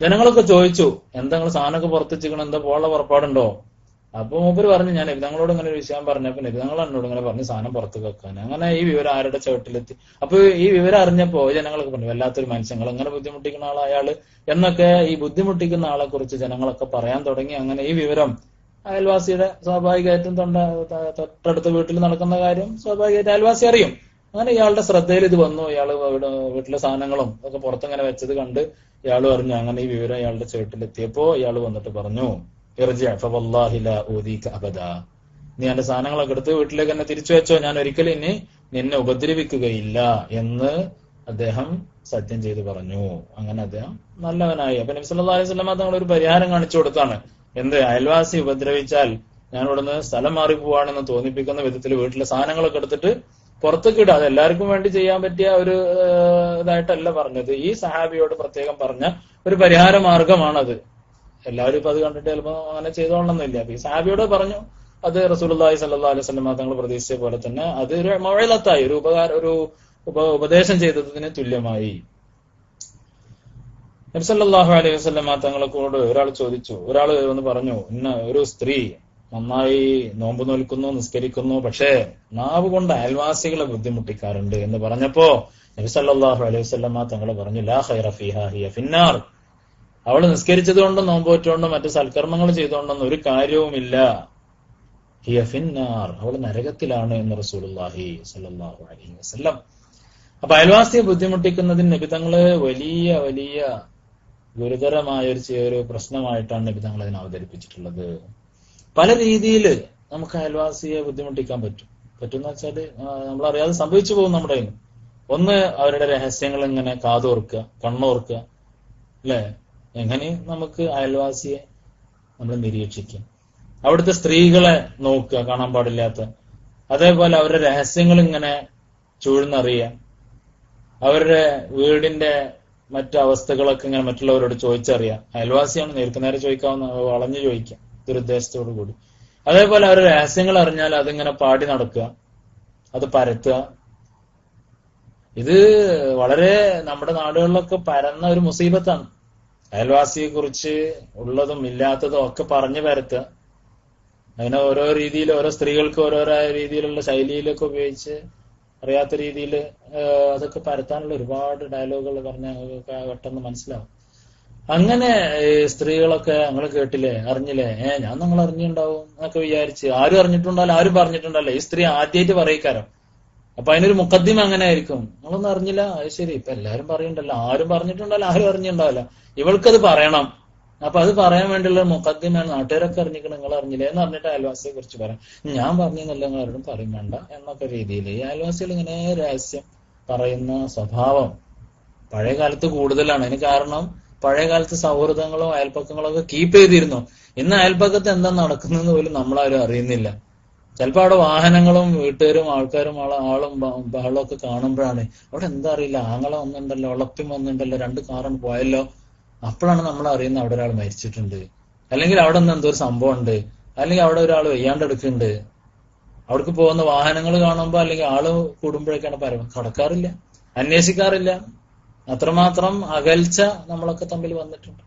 ജനങ്ങളൊക്കെ ചോദിച്ചു, എന്താ നിങ്ങൾ സാധനമൊക്കെ പുറത്ത് വെച്ചിരിക്കണം, എന്താ പോകാനുള്ള പുറപ്പാടുണ്ടോ? അപ്പൊ മൂപ്പര് പറഞ്ഞു, ഞാൻ നബിതങ്ങളോട് ഇങ്ങനെ ഒരു വിഷയം പറഞ്ഞപ്പോ നബിതങ്ങൾ എന്നോട് ഇങ്ങനെ പറഞ്ഞ് സാധനം പുറത്ത് വെക്കാൻ. അങ്ങനെ ഈ വിവരം ആരുടെ ചുവട്ടിലെത്തി. അപ്പൊ ഈ വിവരം അറിഞ്ഞപ്പോ ജനങ്ങളൊക്കെ പറഞ്ഞു, വല്ലാത്തൊരു മനുഷ്യങ്ങൾ എങ്ങനെ ബുദ്ധിമുട്ടിക്കുന്ന ആളാ അയാള് എന്നൊക്കെ ഈ ബുദ്ധിമുട്ടിക്കുന്ന ആളെ കുറിച്ച് ജനങ്ങളൊക്കെ പറയാൻ തുടങ്ങി. അങ്ങനെ ഈ വിവരം അയൽവാസിയുടെ സ്വാഭാവികമായിട്ടും തൊട്ടടുത്ത വീട്ടിൽ നടക്കുന്ന കാര്യം സ്വാഭാവികമായിട്ട് അയൽവാസി അറിയും. അങ്ങനെ ഇയാളുടെ ശ്രദ്ധയിൽ ഇത് വന്നു. ഇയാള് വീട്ടിലെ സാധനങ്ങളും ഒക്കെ പുറത്തിങ്ങനെ വെച്ചത് കണ്ട് ഇയാൾ പറഞ്ഞു. അങ്ങനെ ഈ വിവരം ഇയാളുടെ ചുവട്ടിലെത്തിയപ്പോ ഇയാൾ വന്നിട്ട് പറഞ്ഞു, നീ എന്റെ സാധനങ്ങളൊക്കെ എടുത്ത് വീട്ടിലേക്ക് തന്നെ തിരിച്ചു വെച്ചോ, ഞാൻ ഒരിക്കലും ഇനി നിന്നെ ഉപദ്രവിക്കുകയില്ല എന്ന് അദ്ദേഹം സത്യം ചെയ്ത് പറഞ്ഞു. അങ്ങനെ അദ്ദേഹം നല്ലവനായി. അപ്പൊ നബി സല്ലല്ലാഹു അലൈഹി വസല്ലം തങ്ങൾ ഒരു പരിഹാരം കാണിച്ചു കൊടുത്താണ്. എന്ത്? അയൽവാസി ഉപദ്രവിച്ചാൽ ഞാൻ ഇവിടുന്ന് സ്ഥലം മാറിപ്പോവാണെന്ന് തോന്നിപ്പിക്കുന്ന വിധത്തിൽ വീട്ടിലെ സാധനങ്ങളൊക്കെ എടുത്തിട്ട് പുറത്തേക്ക് ഇടുക. അത് എല്ലാവർക്കും വേണ്ടി ചെയ്യാൻ പറ്റിയ ഒരു ഇതായിട്ടല്ല പറഞ്ഞത്. ഈ സഹാബിയോട് പ്രത്യേകം പറഞ്ഞ ഒരു പരിഹാര മാർഗമാണത്. എല്ലാവരും ഇപ്പൊ അത് കണ്ടിട്ട് ചിലപ്പോ അങ്ങനെ ചെയ്തോളണമെന്നില്ല. അപ്പൊ ഈ സഹാബിയോട് പറഞ്ഞു, അത് റസൂലുള്ളാഹി സ്വല്ലല്ലാഹു അലൈഹി വസല്ലം തങ്ങൾ പ്രതീക്ഷിച്ച പോലെ തന്നെ അത് ഒരു മൗഇളത്തായി, ഒരു ഉപദേശം ചെയ്തതിന് തുല്യമായി. നബി സല്ലല്ലാഹു അലൈഹി വസല്ലം തങ്ങളെക്കൂടെ ഒരാൾ ചോദിച്ചു, ഒരാൾ എന്ന് പറഞ്ഞു, ഇന്ന ഒരു സ്ത്രീ നന്നായി നോമ്പ് നോൽക്കുന്നു, നിസ്കരിക്കുന്നു, പക്ഷേ നാവ് കൊണ്ട് അയൽവാസികളെ ബുദ്ധിമുട്ടിക്കാറുണ്ട് എന്ന് പറഞ്ഞപ്പോ നബി സല്ലല്ലാഹു അലൈഹി വസല്ലം തങ്ങൾ പറഞ്ഞു, ലാ ഖൈറ ഫീഹാ ഹിയ ഫിന്നാർ. അവൾ നിസ്കരിച്ചതുകൊണ്ടും നോമ്പോറ്റുകൊണ്ടും മറ്റു സൽക്കർമ്മങ്ങൾ ചെയ്തുകൊണ്ടൊന്നും ഒരു കാര്യവുമില്ല. ഹിയ ഫിന്നാർ, അവൾ നരകത്തിലാണ് എന്ന് റസൂലുള്ളാഹി സ്വല്ലല്ലാഹു അലൈഹി വസല്ലം. അപ്പൊ അയൽവാസിയെ ബുദ്ധിമുട്ടിക്കുന്നതിന് നബിതങ്ങള് വലിയ വലിയ ഗുരുതരമായ ഒരു പ്രശ്നമായിട്ടാണ് നബിതങ്ങൾ അതിനെ അവതരിപ്പിച്ചിട്ടുള്ളത്. പല രീതിയിൽ നമുക്ക് അയൽവാസിയെ ബുദ്ധിമുട്ടിക്കാൻ പറ്റുന്ന വെച്ചാല് നമ്മളറിയാതെ സംഭവിച്ചു പോകും നമ്മുടെ കയ്യിൽ. ഒന്ന്, അവരുടെ രഹസ്യങ്ങൾ ഇങ്ങനെ കാതോർക്കുക, കണ്ണോർക്കുക, അല്ലെ? എങ്ങനെ നമുക്ക് അയൽവാസിയെ നമ്മൾ നിരീക്ഷിക്കുക. അവിടുത്തെ സ്ത്രീകളെ നോക്കുക, കാണാൻ പാടില്ലാത്ത. അതേപോലെ അവരുടെ രഹസ്യങ്ങൾ ഇങ്ങനെ ചൂഴ്ന്നറിയുക. അവരുടെ വീടിന്റെ മറ്റു അവസ്ഥകളൊക്കെ ഇങ്ങനെ മറ്റുള്ളവരോട് ചോദിച്ചറിയാം. അയൽവാസിയാണ്, നേർക്ക് നേരെ ചോദിക്കാവുന്ന, വളഞ്ഞു ചോദിക്കാം ദുരുദ്ദേശത്തോടു കൂടി. അതേപോലെ അവരുടെ രഹസ്യങ്ങൾ അറിഞ്ഞാൽ അതിങ്ങനെ പാടി നടക്കുക, അത് പരത്തുക. ഇത് വളരെ നമ്മുടെ നാടുകളിലൊക്കെ പരന്ന ഒരു മുസീബത്താണ്. അയൽവാസിയെ കുറിച്ച് ഉള്ളതും ഇല്ലാത്തതും ഒക്കെ പറഞ്ഞു പരത്തുക. അങ്ങനെ ഓരോ രീതിയിൽ ഓരോ സ്ത്രീകൾക്ക് ഓരോരോ രീതിയിലുള്ള ശൈലിയിലൊക്കെ ഉപയോഗിച്ച് അറിയാത്ത രീതിയിൽ അതൊക്കെ പരത്താനുള്ള ഒരുപാട് ഡയലോഗുകൾ പറഞ്ഞാൽ പെട്ടെന്ന് മനസ്സിലാവും. അങ്ങനെ സ്ത്രീകളൊക്കെ നിങ്ങൾ കേട്ടില്ലേ, അറിഞ്ഞില്ലേ, ഞാൻ നിങ്ങൾ അറിഞ്ഞിട്ടുണ്ടാവും എന്നൊക്കെ വിചാരിച്ച് ആരും അറിഞ്ഞിട്ടുണ്ടല്ലോ, ആരും പറഞ്ഞിട്ടുണ്ടല്ലോ. ഈ സ്ത്രീ ആദ്യമായിട്ട് പറയിക്കാരം. അപ്പൊ അതിനൊരു മുഖദ്ദിമ അങ്ങനെ ആയിരിക്കും. നിങ്ങളൊന്നും അറിഞ്ഞില്ല, അത് ശരി, ഇപ്പൊ എല്ലാരും പറയുന്നുണ്ടല്ലോ, ആരും പറഞ്ഞിട്ടുണ്ടല്ലോ, ആരും അറിഞ്ഞിട്ടുണ്ടാവില്ല, ഇവൾക്കത് പറയണം. അപ്പൊ അത് പറയാൻ വേണ്ടിയുള്ള മുഖദ്ദിമാണ്. നാട്ടുകാരൊക്കെ അറിഞ്ഞിക്കണം, നിങ്ങൾ അറിഞ്ഞില്ലേ എന്ന് പറഞ്ഞിട്ട് അയൽവാസിയെ കുറിച്ച് പറയാം. ഞാൻ പറഞ്ഞെന്നല്ല, നിങ്ങൾ ആരോടും പറയും വേണ്ട എന്നൊക്കെ രീതിയിൽ ഈ അയൽവാസികൾ ഇങ്ങനെ രഹസ്യം പറയുന്ന സ്വഭാവം പഴയ കാലത്ത് കൂടുതലാണ്. അതിന് കാരണം പഴയ കാലത്ത് സൗഹൃദങ്ങളും അയൽപ്പക്കങ്ങളും ഒക്കെ കീപ്പ് ചെയ്തിരുന്നു. ഇന്ന് അയൽപ്പക്കത്ത് എന്താ നടക്കുന്നതെന്ന് പോലും നമ്മളാരും അറിയുന്നില്ല. ചിലപ്പോ അവിടെ വാഹനങ്ങളും വീട്ടുകാരും ആൾക്കാരും ആളും ബഹളവും ഒക്കെ കാണുമ്പോഴാണ് അവിടെ എന്താ അറിയില്ല, ആങ്ങള വന്നിട്ടുണ്ടല്ലോ, ഉളപ്പിം വന്നിട്ടുണ്ടല്ലോ, 2 കാറും പോയല്ലോ. അപ്പോഴാണ് നമ്മൾ അറിയുന്നത് അവിടെ ഒരാൾ മരിച്ചിട്ടുണ്ട്, അല്ലെങ്കിൽ അവിടെ നിന്ന് എന്തോ ഒരു സംഭവം ഉണ്ട്, അല്ലെങ്കിൽ അവിടെ ഒരാൾ വെയ്യാണ്ടെടുക്കുന്നുണ്ട്. അവിടേക്ക് പോകുന്ന വാഹനങ്ങൾ കാണുമ്പോ അല്ലെങ്കിൽ ആള് കൂടുമ്പോഴേക്കാണ് കടക്കാറില്ല, അന്വേഷിക്കാറില്ല. അത്രമാത്രം അകൽച്ച നമ്മളൊക്കെ തമ്മിൽ വന്നിട്ടുണ്ട്.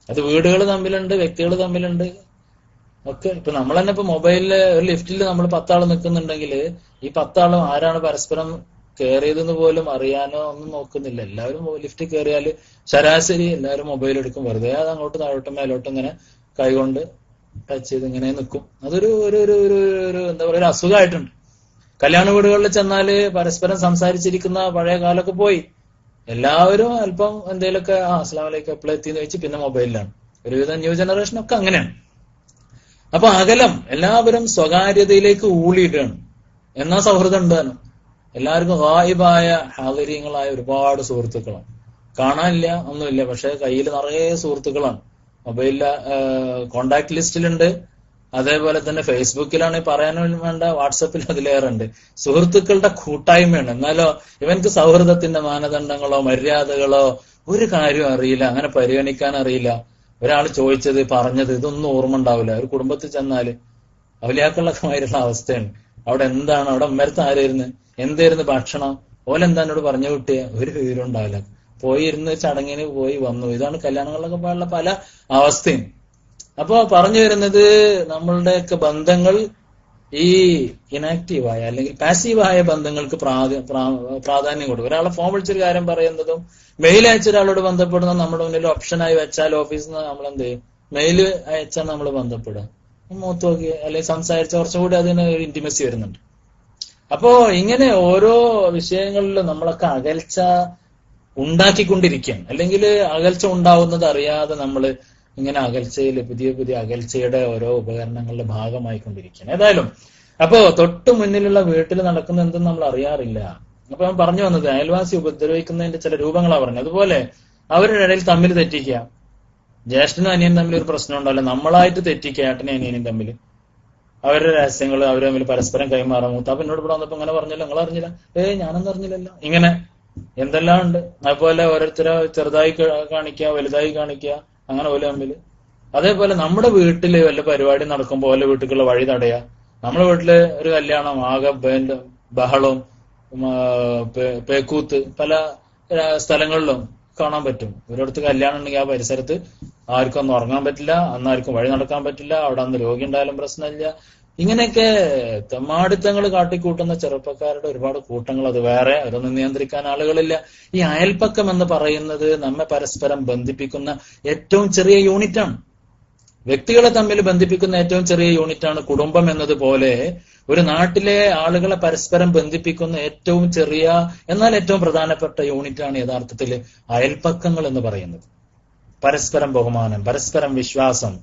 അത് വീടുകൾ തമ്മിലുണ്ട്, വ്യക്തികൾ തമ്മിലുണ്ട് ഒക്കെ. ഇപ്പൊ നമ്മൾ തന്നെ ഇപ്പൊ മൊബൈലില് ഒരു ലിഫ്റ്റിൽ നമ്മൾ 10 ആള് നിൽക്കുന്നുണ്ടെങ്കിൽ ഈ 10 ആളും ആരാണ് പരസ്പരം കയറിയതെന്ന് പോലും അറിയാനോ ഒന്നും നോക്കുന്നില്ല. എല്ലാവരും ലിഫ്റ്റിൽ കയറിയാല് ശരാശരി എല്ലാവരും മൊബൈൽ എടുക്കും, വെറുതെ അത് അങ്ങോട്ട് താഴോട്ടും മേലോട്ടും ഇങ്ങനെ കൈകൊണ്ട് ടച്ച് ചെയ്ത് ഇങ്ങനെ നിൽക്കും. അതൊരു എന്താ പറയുക, ഒരു അസുഖമായിട്ടുണ്ട്. കല്യാണ വീടുകളിൽ ചെന്നാല് പരസ്പരം സംസാരിച്ചിരിക്കുന്ന പഴയ കാലമൊക്കെ പോയി. എല്ലാവരും അല്പം എന്തെങ്കിലുമൊക്കെ അസ്സലാമു അലൈക്കും എപ്പോഴെത്തിന്ന് വെച്ച് പിന്നെ മൊബൈലിലാണ്. ഒരുവിധം ന്യൂ ജനറേഷനൊക്കെ അങ്ങനെയാണ്. അപ്പൊ അകലം, എല്ലാവരും സ്വകാര്യതയിലേക്ക് ഊളിയിട്ടാണ്. എന്നാ സൗഹൃദം ഉണ്ടാകും. എല്ലാവർക്കും ഗായിബായ ഹാദിരീങ്ങളായ ഒരുപാട് സുഹൃത്തുക്കളാണ്. കാണാനില്ല, ഒന്നുമില്ല, പക്ഷെ കയ്യിൽ നിറയെ സുഹൃത്തുക്കളാണ്. മൊബൈലിലെ കോണ്ടാക്ട് ലിസ്റ്റിലുണ്ട്. അതേപോലെ തന്നെ ഫേസ്ബുക്കിലാണ് പറയാനും വേണ്ട, വാട്സപ്പിൽ അതിലേറെ ഉണ്ട്. സുഹൃത്തുക്കളുടെ കൂട്ടായ്മയാണ്. എന്നാലോ ഇവനക്ക് സൗഹൃദത്തിന്റെ മാനദണ്ഡങ്ങളോ മര്യാദകളോ ഒരു കാര്യവും അറിയില്ല, അങ്ങനെ പരിഗണിക്കാൻ അറിയില്ല. ഒരാൾ ചോദിച്ചത് പറഞ്ഞത് ഇതൊന്നും ഓർമ്മ ഉണ്ടാവില്ല. ഒരു കുടുംബത്തിൽ ചെന്നാല് അവലിയാക്കളൊക്കെ മാതിരിയുള്ള അവസ്ഥയാണ്. അവിടെ എന്താണ്, അവിടെ അമ്മരത്ത് ആരായിരുന്നു, എന്തായിരുന്നു ഭക്ഷണം, ഓലെന്താ എന്നോട് പറഞ്ഞു കിട്ടിയ ഒരു വിവരം ഉണ്ടാവില്ല. പോയി ഇരുന്ന് ചടങ്ങിന് പോയി വന്നു. ഇതാണ് കല്യാണങ്ങളിലൊക്കെ പോലുള്ള പല അവസ്ഥയും. അപ്പൊ പറഞ്ഞു വരുന്നത്, നമ്മളുടെയൊക്കെ ബന്ധങ്ങൾ ഈ ഇനാക്റ്റീവായ അല്ലെങ്കിൽ പാസീവായ ബന്ധങ്ങൾക്ക് പ്രാധാന്യം കൊടുക്കും. ഒരാളെ ഫോൺ വിളിച്ചൊരു കാര്യം പറയുന്നതും മെയിൽ അയച്ച ഒരാളോട് ബന്ധപ്പെടുന്ന നമ്മുടെ മുന്നിൽ ഓപ്ഷനായി വെച്ചാൽ ഓഫീസിൽ നിന്ന് നമ്മൾ എന്ത് ചെയ്യും, മെയിൽ അയച്ചാൽ നമ്മൾ ബന്ധപ്പെടുക, മൂത്ത് നോക്കി അല്ലെങ്കിൽ സംസാരിച്ച കുറച്ചുകൂടി അതിന് ഒരു ഇന്റിമസി വരുന്നുണ്ട്. അപ്പോ ഇങ്ങനെ ഓരോ വിഷയങ്ങളിലും നമ്മളൊക്കെ അകൽച്ച ഉണ്ടാക്കിക്കൊണ്ടിരിക്കുകയാണ്. അല്ലെങ്കിൽ അകൽച്ച ഉണ്ടാവുന്നത് അറിയാതെ നമ്മൾ ഇങ്ങനെ അകൽച്ചയിൽ പുതിയ പുതിയ അകൽച്ചയുടെ ഓരോ ഉപകരണങ്ങളുടെ ഭാഗമായിക്കൊണ്ടിരിക്കുകയാണ്. ഏതായാലും അപ്പോ തൊട്ടു മുന്നിലുള്ള വീട്ടിൽ നടക്കുന്ന എന്തെന്ന് നമ്മൾ അറിയാറില്ല. അപ്പൊ ഞാൻ പറഞ്ഞു വന്നത് അയൽവാസി ഉപദ്രവിക്കുന്നതിന്റെ ചില രൂപങ്ങളാണ് പറഞ്ഞത്. അതുപോലെ അവരുടെ ഇടയിൽ തമ്മിൽ തെറ്റിക്കുക, ജ്യേഷ്ഠനും അനിയനും തമ്മിൽ ഒരു പ്രശ്നം ഉണ്ടല്ലോ, നമ്മളായിട്ട് തെറ്റിക്കുക ഏട്ടനും അനിയനും തമ്മിൽ, അവരുടെ രഹസ്യങ്ങൾ അവർ തമ്മിൽ പരസ്പരം കൈമാറാൻ. മൂത്താപ്പ എന്നോട് ഇവിടെ വന്നപ്പോ ഇങ്ങനെ പറഞ്ഞല്ലോ, നിങ്ങൾ അറിഞ്ഞില്ല, ഞാനൊന്നും അറിഞ്ഞില്ലല്ലോ, ഇങ്ങനെ എന്തെല്ലാം ഉണ്ട്. അതുപോലെ ഓരോരുത്തരെ ചെറുതായി കാണിക്കുക, വലുതായി കാണിക്കുക, അങ്ങനെ ഓല തമ്മിൽ. അതേപോലെ നമ്മുടെ വീട്ടില് വല്ല പരിപാടി നടക്കുമ്പോൾ ഓല വീട്ടിലുള്ള വഴി തടയുക. നമ്മുടെ വീട്ടില് ഒരു കല്യാണം, ആകെ ബഹളവും പേക്കൂത്ത് പല സ്ഥലങ്ങളിലും കാണാൻ പറ്റും. ഒരിടത്ത് കല്യാണം ഉണ്ടെങ്കിൽ ആ പരിസരത്ത് ആർക്കും ഒന്നും ഉറങ്ങാൻ പറ്റില്ല, അന്നാർക്കും വഴി നടക്കാൻ പറ്റില്ല, അവിടെ അന്ന് രോഗി ഉണ്ടായാലും പ്രശ്നമില്ല. ഇങ്ങനെയൊക്കെ തെമ്മാടിത്തങ്ങൾ കാട്ടിക്കൂട്ടുന്ന ചെറുപ്പക്കാരുടെ ഒരുപാട് കൂട്ടങ്ങൾ, അത് വേറെ, അതൊന്നും നിയന്ത്രിക്കാൻ ആളുകളില്ല. ഈ അയൽപ്പക്കം എന്ന് പറയുന്നത് നമ്മെ പരസ്പരം ബന്ധിപ്പിക്കുന്ന ഏറ്റവും ചെറിയ യൂണിറ്റാണ്. വ്യക്തികളെ തമ്മിൽ ബന്ധിപ്പിക്കുന്ന ഏറ്റവും ചെറിയ യൂണിറ്റാണ് കുടുംബം എന്നതുപോലെ ഒരു നാട്ടിലെ ആളുകളെ പരസ്പരം ബന്ധിപ്പിക്കുന്ന ഏറ്റവും ചെറിയ എന്നാൽ ഏറ്റവും പ്രധാനപ്പെട്ട യൂണിറ്റാണ് യഥാർത്ഥത്തിൽ അയൽപ്പക്കങ്ങൾ എന്ന് പറയുന്നത്. പരസ്പരം ബഹുമാനം, പരസ്പരം വിശ്വാസം,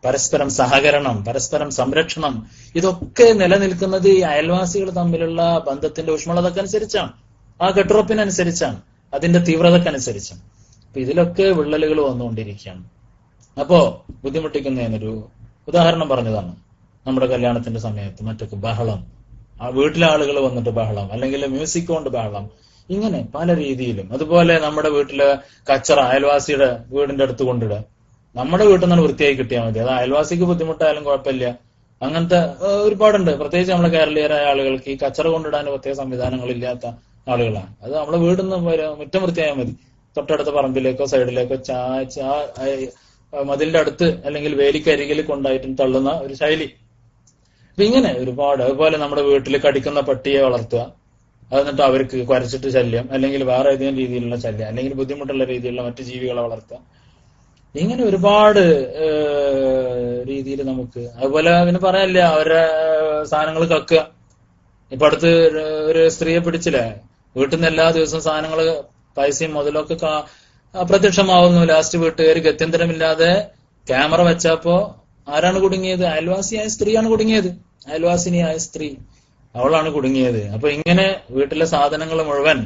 പരസ്പരം സഹകരണം, പരസ്പരം സംരക്ഷണം, ഇതൊക്കെ നിലനിൽക്കുന്നത് ഈ അയൽവാസികൾ തമ്മിലുള്ള ബന്ധത്തിന്റെ ഊഷ്മളതക്കനുസരിച്ചാണ്, ആ കെട്ടുറപ്പിനനുസരിച്ചാണ്, അതിന്റെ തീവ്രതക്കനുസരിച്ചാണ്. അപ്പൊ ഇതിലൊക്കെ വിള്ളലുകൾ വന്നുകൊണ്ടിരിക്കുകയാണ്. അപ്പോ ബുദ്ധിമുട്ടിക്കുന്നതിനൊരു ഉദാഹരണം പറഞ്ഞതാണ്. നമ്മുടെ കല്യാണത്തിന്റെ സമയത്ത് മറ്റൊക്കെ ബഹളം, ആ വീട്ടിലെ ആളുകൾ വന്നിട്ട് ബഹളം, അല്ലെങ്കിൽ മ്യൂസിക് കൊണ്ട് ബഹളം, ഇങ്ങനെ പല രീതിയിലും. അതുപോലെ നമ്മുടെ വീട്ടിലെ കച്ചറ അയൽവാസിയുടെ വീടിന്റെ അടുത്ത് കൊണ്ടിടുക. നമ്മുടെ വീട്ടിൽ നിന്നാണ് വൃത്തിയായി കിട്ടിയാൽ മതി, അത് അയൽവാസിക്ക് ബുദ്ധിമുട്ടായാലും കുഴപ്പമില്ല. അങ്ങനത്തെ ഒരുപാടുണ്ട്. പ്രത്യേകിച്ച് നമ്മുടെ കേരളീയരായ ആളുകൾക്ക് ഈ കച്ചറ കൊണ്ടിടാൻ പ്രത്യേക സംവിധാനങ്ങളില്ലാത്ത ആളുകളാണ്. അത് നമ്മളെ വീട്ടിൽ നിന്ന് മുറ്റം വൃത്തിയായാൽ മതി, തൊട്ടടുത്ത പറമ്പിലേക്കോ സൈഡിലേക്കോ മതിലിന്റെ അടുത്ത് അല്ലെങ്കിൽ വേലിക്കരികിൽ കൊണ്ടായിട്ടും തള്ളുന്ന ഒരു ശൈലി. അപ്പൊ ഇങ്ങനെ ഒരുപാട്. അതുപോലെ നമ്മുടെ വീട്ടിൽ കടിക്കുന്ന പട്ടിയെ വളർത്തുക, എന്നിട്ട് അവർക്ക് കുരച്ചിട്ട് ശല്യം, അല്ലെങ്കിൽ വേറെ ഏതെങ്കിലും രീതിയിലുള്ള ശല്യം, അല്ലെങ്കിൽ ബുദ്ധിമുട്ടുള്ള രീതിയിലുള്ള മറ്റു ജീവികളെ വളർത്തുക. ഇങ്ങനെ ഒരുപാട് രീതിയിൽ നമുക്ക്. അതുപോലെ പിന്നെ പറയാനില്ല, അവരുടെ സാധനങ്ങൾ കക്കുക. ഇപ്പൊ അടുത്ത് ഒരു സ്ത്രീയെ പിടിച്ചില്ലേ, വീട്ടിൽ നിന്ന് എല്ലാ ദിവസവും സാധനങ്ങൾ പൈസയും മുതലൊക്കെ അപ്രത്യക്ഷമാവുന്നു. ലാസ്റ്റ് വീട്ടുകാർ ഗത്യന്തരമില്ലാതെ ക്യാമറ വെച്ചപ്പോ ആരാണ് കുടുങ്ങിയത്? അയൽവാസിയായ സ്ത്രീയാണ് കുടുങ്ങിയത്. അയൽവാസിനിയായ സ്ത്രീ, അവളാണ് കുടുങ്ങിയത്. അപ്പൊ ഇങ്ങനെ വീട്ടിലെ സാധനങ്ങൾ മുഴുവൻ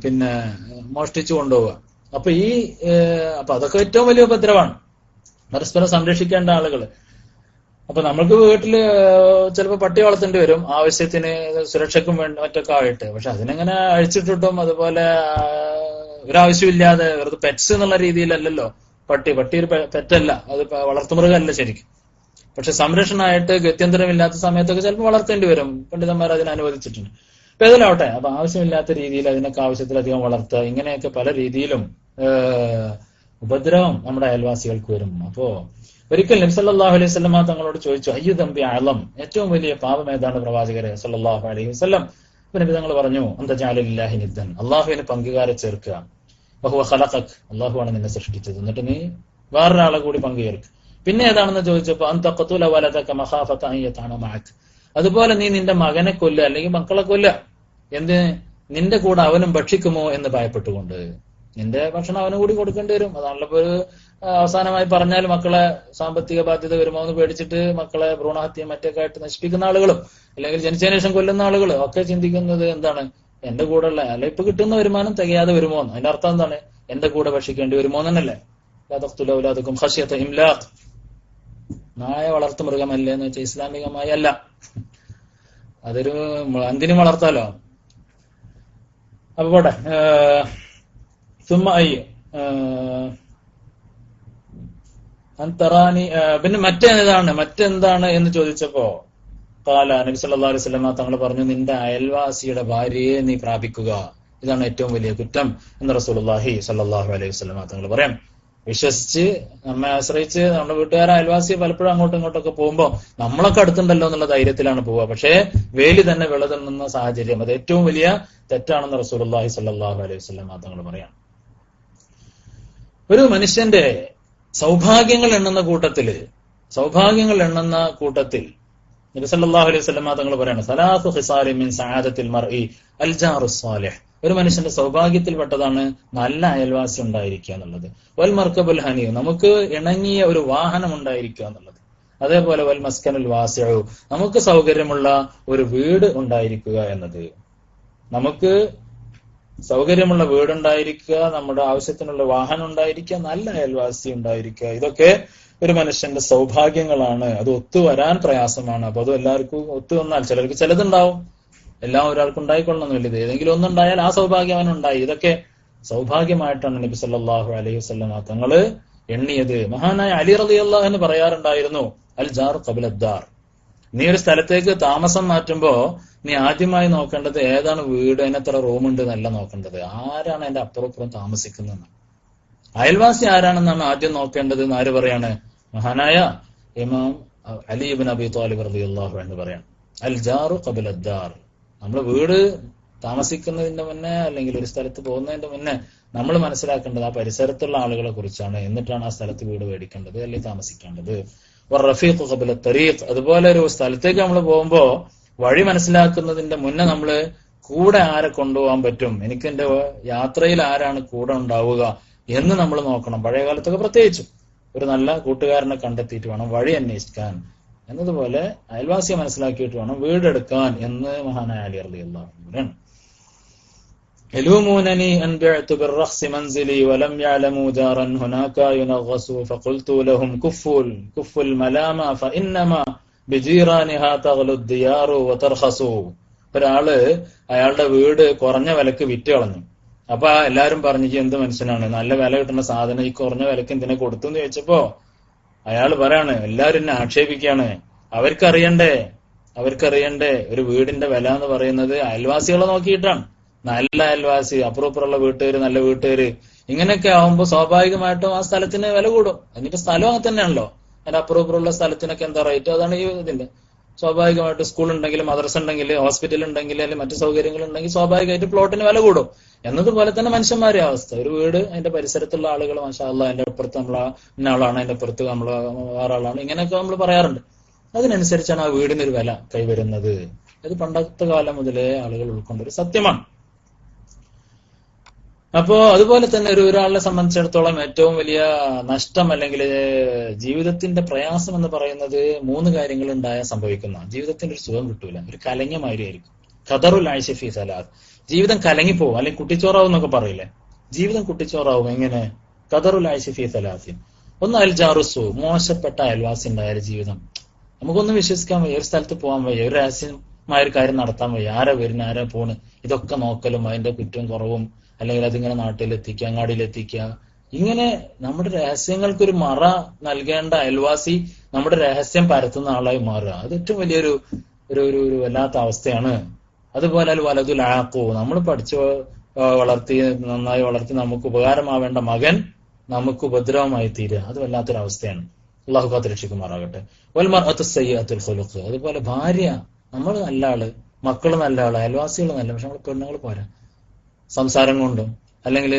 പിന്നെ മോഷ്ടിച്ചു കൊണ്ടുപോവുക. അപ്പൊ അതൊക്കെ ഏറ്റവും വലിയ ഉപദ്രവമാണ്. പരസ്പരം സംരക്ഷിക്കേണ്ട ആളുകൾ. അപ്പൊ നമ്മൾക്ക് വീട്ടില് ചിലപ്പോൾ പട്ടി വളർത്തേണ്ടി വരും, ആവശ്യത്തിന് സുരക്ഷയ്ക്കും വേണ്ട മറ്റൊക്കെ ആയിട്ട്. പക്ഷെ അതിനെങ്ങനെ അഴിച്ചിട്ടിട്ടും അതുപോലെ ഒരാവശ്യമില്ലാതെ വെറുതെ പെറ്റ്സ് എന്നുള്ള രീതിയിലല്ലല്ലോ പട്ടി ഒരു പെറ്റല്ല, അത് വളർത്തുമൃഗമല്ല ശരിക്കും. പക്ഷെ സംരക്ഷണമായിട്ട് ഗത്യന്തരമില്ലാത്ത സമയത്തൊക്കെ ചിലപ്പോൾ വളർത്തേണ്ടി വരും. പണ്ഡിതന്മാർ അതിനെ അനുവദിച്ചിട്ടുണ്ട്. അപ്പൊ ഏതിലാവട്ടെ, അപ്പൊ ആവശ്യമില്ലാത്ത രീതിയിൽ അതിനൊക്കെ ആവശ്യത്തിലധികം വളർത്തുക, ഇങ്ങനെയൊക്കെ പല രീതിയിലും ഉപദ്രവം നമ്മുടെ അയൽവാസികൾക്ക് വരും. അപ്പോ ഒരിക്കൽ നബി സല്ലല്ലാഹു അലൈഹി വസല്ലം തങ്ങളോട് ചോദിച്ചു, അയ്യു ദംബി അഅ്ലം, ഏറ്റവും വലിയ പാപം ഏതാണ് പ്രവാചകരെ സല്ലല്ലാഹു അലൈഹി വസല്ലം? നബി തങ്ങൾ പറഞ്ഞു, അന്ത ജഅല ലില്ലാഹി നിദ്ദൻ, അല്ലാഹുവിന് പങ്കുകാരെ ചേർക്കുക. വഹുവ ഖലഖക്, അല്ലാഹുവാണ് നിന്നെ സൃഷ്ടിച്ചത്, എന്നിട്ട് നീ വേറൊരാളെ കൂടി പങ്കുചേർക്ക്. പിന്നെ ഏതാണെന്ന് ചോദിച്ചപ്പോ അൻ തഖ്തുല വലദക മഖാഫത അൻ യതഅന മഅക്, അതുപോലെ നീ നിന്റെ മകനെ കൊല്ലുക അല്ലെങ്കിൽ മക്കളെ കൊല്ലുക. എന്ത്? നിന്റെ കൂടെ അവനും ഭക്ഷിക്കുമോ എന്ന് ഭയപ്പെട്ടുകൊണ്ട്. നിന്റെ ഭക്ഷണം അവനും കൂടി കൊടുക്കേണ്ടി വരും. അതാണല്ലോ ഇപ്പൊ അവസാനമായി പറഞ്ഞാൽ മക്കളെ സാമ്പത്തിക ബാധ്യത വരുമോ എന്ന് പേടിച്ചിട്ട് മക്കളെ ഭ്രൂണഹത്യ മറ്റൊക്കെ ആയിട്ട് നശിപ്പിക്കുന്ന ആളുകളും അല്ലെങ്കിൽ ജനിച്ചതിന് ശേഷം കൊല്ലുന്ന ആളുകളും ഒക്കെ ചിന്തിക്കുന്നത് എന്താണ്? എന്റെ കൂടെ ഉള്ള അല്ല ഇപ്പൊ കിട്ടുന്ന വരുമാനം തികയാതെ വരുമോ എന്ന്. അതിന്റെ അർത്ഥം എന്താണ്? എന്റെ കൂടെ ഭക്ഷിക്കേണ്ടി വരുമോ എന്നല്ലേ. ലാതഖ്തുലൗലാദകും ഖശ്യത ഇംലാഖ്, നായ വളർത്തു മൃഗമല്ലേ എന്ന് വെച്ചാൽ ഇസ്ലാമികമായി അല്ല, അതൊരു എന്തിനും വളർത്താലോ. അപ്പൊ പോട്ടെ. പിന്നെ മറ്റെന്താണ് എന്ന് ചോദിച്ചപ്പോ നബി സല്ലല്ലാഹു അലൈഹി വസല്ലം തങ്ങൾ പറഞ്ഞു, നിന്റെ അയൽവാസിയുടെ ഭാര്യയെ നീ പ്രാപിക്കുക, ഇതാണ് ഏറ്റവും വലിയ കുറ്റം എന്ന് റസൂലുള്ളാഹി സല്ലല്ലാഹു അലൈഹി വസല്ലം തങ്ങൾ പറയാം. വിശ്വസിച്ച് നമ്മെ ആശ്രയിച്ച് നമ്മുടെ വീട്ടുകാരെ അയൽവാസിയെ പലപ്പോഴും അങ്ങോട്ടും ഇങ്ങോട്ടൊക്കെ പോകുമ്പോ നമ്മളൊക്കെ അടുത്തുണ്ടല്ലോ എന്നുള്ള ധൈര്യത്തിലാണ് പോവുക. പക്ഷേ വേലി തന്നെ വിളതുന്ന സാഹചര്യം, അത് ഏറ്റവും വലിയ തെറ്റാണെന്ന് റസൂലുള്ളാഹി സല്ലല്ലാഹു അലൈഹി വസല്ലം തങ്ങൾ പറയാം. ഒരു മനുഷ്യന്റെ സൗഭാഗ്യങ്ങൾ എണ്ണുന്ന കൂട്ടത്തിൽ നബി സല്ലല്ലാഹു അലൈഹി വസല്ലം തങ്ങൾ പറയാണ്, സലാസു ഖിസാലിൻ മിൻ സആദത്തിൽ മർഇ അൽ ജാറുസ് സാലിഹ്, ഒരു മനുഷ്യന്റെ സൗഭാഗ്യത്തിൽപ്പെട്ടതാണ് നല്ല അയൽവാസി ഉണ്ടായിരിക്കുക എന്നുള്ളത്. വൽ മർക്കബുൽ ഹനി, നമുക്ക് ഇണങ്ങിയ ഒരു വാഹനം ഉണ്ടായിരിക്കുക എന്നുള്ളത്. അതേപോലെ വൽ മസ്കനുൽ വാസിഉ, നമുക്ക് സൗകര്യമുള്ള ഒരു വീട് ഉണ്ടായിരിക്കുക എന്നത്. നമുക്ക് സൗകര്യമുള്ള വീടുണ്ടായിരിക്കുക, നമ്മുടെ ആവശ്യത്തിനുള്ള വാഹനം ഉണ്ടായിരിക്കുക, നല്ല അയൽവാസി ഉണ്ടായിരിക്കുക, ഇതൊക്കെ ഒരു മനുഷ്യന്റെ സൗഭാഗ്യങ്ങളാണ്. അത് ഒത്തുവരാൻ പ്രയാസമാണ്. അപ്പൊ അത് എല്ലാവർക്കും ഒത്തുവന്നാൽ, ചിലർക്ക് ചിലതുണ്ടാവും, എല്ലാം ഒരാൾക്ക് ഉണ്ടായിക്കൊള്ളണമെന്നില്ല. ഇത് ഏതെങ്കിലും ഒന്നുണ്ടായാൽ ആ സൗഭാഗ്യം അവനുണ്ടായി. ഇതൊക്കെ സൗഭാഗ്യമായിട്ടാണ് നബി സല്ലല്ലാഹു അലൈഹി വസല്ലം തങ്ങള് എണ്ണിയത്. മഹാനായ അലി റളിയല്ലാഹു അൻഹു പറയാറുണ്ടായിരുന്നു, അൽ ജാർ ഖബ്ല അദ്ദാർ, നീ ഒരു സ്ഥലത്തേക്ക് താമസം മാറ്റുമ്പോ നീ ആദ്യമായി നോക്കേണ്ടത് ഏതാണ് വീട്, അതിനെത്ര റൂമുണ്ട് എന്നല്ല നോക്കേണ്ടത്, ആരാണ് അതിന്റെ അപ്പുറപ്പുറം താമസിക്കുന്നത്, അയൽവാസി ആരാണെന്നാണ് ആദ്യം നോക്കേണ്ടത് എന്ന് ആര് പറയാണ്? മഹാനായ ഇമാം അലി ഇബ്നു അബി ത്വാലിബ് റളിയല്ലാഹു അൻഹു പറയാണ്, അൽ ജാറു ഖബ്ല അദ്ദാർ, നമ്മള് വീട് താമസിക്കുന്നതിന്റെ മുന്നേ അല്ലെങ്കിൽ ഒരു സ്ഥലത്ത് പോകുന്നതിന്റെ മുന്നേ നമ്മൾ മനസ്സിലാക്കേണ്ടത് ആ പരിസരത്തുള്ള ആളുകളെ കുറിച്ചാണ്. എന്നിട്ടാണ് ആ സ്ഥലത്ത് വീട് മേടിക്കേണ്ടത് അല്ലെങ്കിൽ താമസിക്കേണ്ടത്. റഫീഖ് ഖബല തരീഖ്, അതുപോലെ ഒരു സ്ഥലത്തേക്ക് നമ്മൾ പോകുമ്പോ വഴി മനസ്സിലാക്കുന്നതിന്റെ മുന്നേ നമ്മള് കൂടെ ആരെ കൊണ്ടുപോകാൻ പറ്റും, എനിക്ക് എന്റെ യാത്രയിൽ ആരാണ് കൂടെ ഉണ്ടാവുക എന്ന് നമ്മൾ നോക്കണം. പഴയ കാലത്തൊക്കെ പ്രത്യേകിച്ചും ഒരു നല്ല കൂട്ടുകാരനെ കണ്ടെത്തിയിട്ട് വേണം വഴി അന്വേഷിക്കാൻ. എന്നതുപോലെ അയൽവാസിയെ മനസ്സിലാക്കിയിട്ട് വേണം വീടെടുക്കാൻ എന്ന് മഹാനായ അലി റളിയല്ലാഹു അൻഹു പറയുന്നു. يلومونني أن بعت بالرخص منزلي ولم يعلموا جارا هناك ينغص فقلت لهم كفوا الملامة فإنما بجيرانها تغلو الديار وترخص. ഒരാള് അയാളുടെ വീട് കുറഞ്ഞ വിലക്ക് വിറ്റ് കളഞ്ഞു. അപ്പൊ എല്ലാരും പറഞ്ഞു എന്ത് മനുഷ്യനാണ്, നല്ല വില കിട്ടുന്ന സാധനം ഈ കുറഞ്ഞ വിലക്ക് എന്തിനെ കൊടുത്തു എന്ന് ചോദിച്ചപ്പോ അയാൾ പറയാണ് എല്ലാരും എന്നെ ആക്ഷേപിക്കാണ്. അവർക്കറിയണ്ടേ ഒരു വീടിന്റെ വില എന്ന് പറയുന്നത് അയൽവാസികളെ നോക്കിയിട്ടാണ്. നല്ല അയൽവാസി, അപ്പുറപ്പുറമുള്ള വീട്ടുകാര്, നല്ല വീട്ടുകാര്, ഇങ്ങനെയൊക്കെ ആവുമ്പോ സ്വാഭാവികമായിട്ടും ആ സ്ഥലത്തിന് വില കൂടും. എന്നിട്ട് സ്ഥലം അങ്ങനെ തന്നെയാണല്ലോ. അതിന്റെ അപ്പുറപ്പുറമുള്ള സ്ഥലത്തിനൊക്കെ എന്താ റേറ്റ്, അതാണ് ഈ ഇതിന്റെ സ്വാഭാവികമായിട്ട്. സ്കൂൾ ഉണ്ടെങ്കിൽ, മദ്രസ ഉണ്ടെങ്കിൽ, ഹോസ്പിറ്റൽ ഉണ്ടെങ്കിൽ, അല്ലെങ്കിൽ മറ്റു സൗകര്യങ്ങൾ ഉണ്ടെങ്കിൽ സ്വാഭാവികമായിട്ട് പ്ലോട്ടിന് വില കൂടും. എന്നതുപോലെ തന്നെ മനുഷ്യന്മാരെ അവസ്ഥ. ഒരു വീട് അതിന്റെ പരിസരത്തുള്ള ആളുകൾ മാഷാ അല്ലാഹ് അതിന്റെ അപ്പുറത്ത് നമ്മളെ ഇന്നയാളാണ്, അതിന്റെ അപ്പുറത്ത് നമ്മളെ വേറെ ആളാണ്, ഇങ്ങനെയൊക്കെ നമ്മൾ പറയാറുണ്ട്. അതിനനുസരിച്ചാണ് ആ വീടിനൊരു വില കൈവരുന്നത്. ഇത് പണ്ടത്തെ കാലം മുതലേ ആളുകൾ ഉൾക്കൊണ്ടൊരു സത്യമാണ്. അപ്പോ അതുപോലെ തന്നെ ഒരാളെ സംബന്ധിച്ചിടത്തോളം ഏറ്റവും വലിയ നഷ്ടം അല്ലെങ്കിൽ ജീവിതത്തിന്റെ പ്രയാസം എന്ന് പറയുന്നത് 3 കാര്യങ്ങൾ ഉണ്ടായാൽ സംഭവിക്കുന്ന. ജീവിതത്തിന്റെ ഒരു സുഖം കിട്ടൂല, ഒരു കലങ്ങിയ മാതിരിയായിരിക്കും. ഖദറുൽ ആയിഷ ഫീ സലാത്ത്, ജീവിതം കലങ്ങിപ്പോവും, അല്ലെങ്കിൽ കുട്ടിച്ചോറാവും എന്നൊക്കെ പറയില്ലേ. ജീവിതം കുട്ടിച്ചോറാവും. എങ്ങനെ? ഖദറുൽ ആയിഷ ഫീ സലാത്തിൻ. ഒന്ന് അൽ ജാറുസു, മോശപ്പെട്ട അയൽവാസി ഉണ്ടായാലും ജീവിതം നമുക്കൊന്നും വിശ്വസിക്കാൻ വയ്യ, ഒരു സ്ഥലത്ത് പോകാൻ വയ്യ, ഒരു രഹസ്യമായ ഒരു കാര്യം നടത്താൻ വയ്യ, ആരാ വരുന്ന ആരാ പോണ് ഇതൊക്കെ നോക്കലും അതിന്റെ കുറ്റവും കുറവും, അല്ലെങ്കിൽ അതിങ്ങനെ നാട്ടിലെത്തിക്കുക, അങ്ങാടിയിലെത്തിക്കുക, ഇങ്ങനെ നമ്മുടെ രഹസ്യങ്ങൾക്കൊരു മറ നൽകേണ്ട അയൽവാസി നമ്മുടെ രഹസ്യം പരത്തുന്ന ആളായി മാറുക. അത് ഏറ്റവും വലിയൊരു ഒരു വല്ലാത്ത അവസ്ഥയാണ്. അതുപോലെ അൽ വലതുൽ ആഖു, നമ്മൾ പഠിച്ചു വളർത്തി നന്നായി വളർത്തി നമുക്ക് ഉപകാരമാവേണ്ട മകൻ നമുക്ക് ഉപദ്രവമായി തീരുക, അത് വല്ലാത്തൊരവസ്ഥയാണ്. അള്ളാഹു കാത്തുരക്ഷിക്കുമാറാകട്ടെ. വൽ മർഅത്തു സയ്യിഅത്തുൽ ഖുലുഖ്, അതുപോലെ ഭാര്യ, നമ്മൾ നല്ല ആള്, മക്കള് നല്ല ആള്, അയൽവാസികൾ നല്ല, പക്ഷെ നമ്മൾ പെണ്ണുങ്ങൾ പോരാ. സംസാരം കൊണ്ടും അല്ലെങ്കിൽ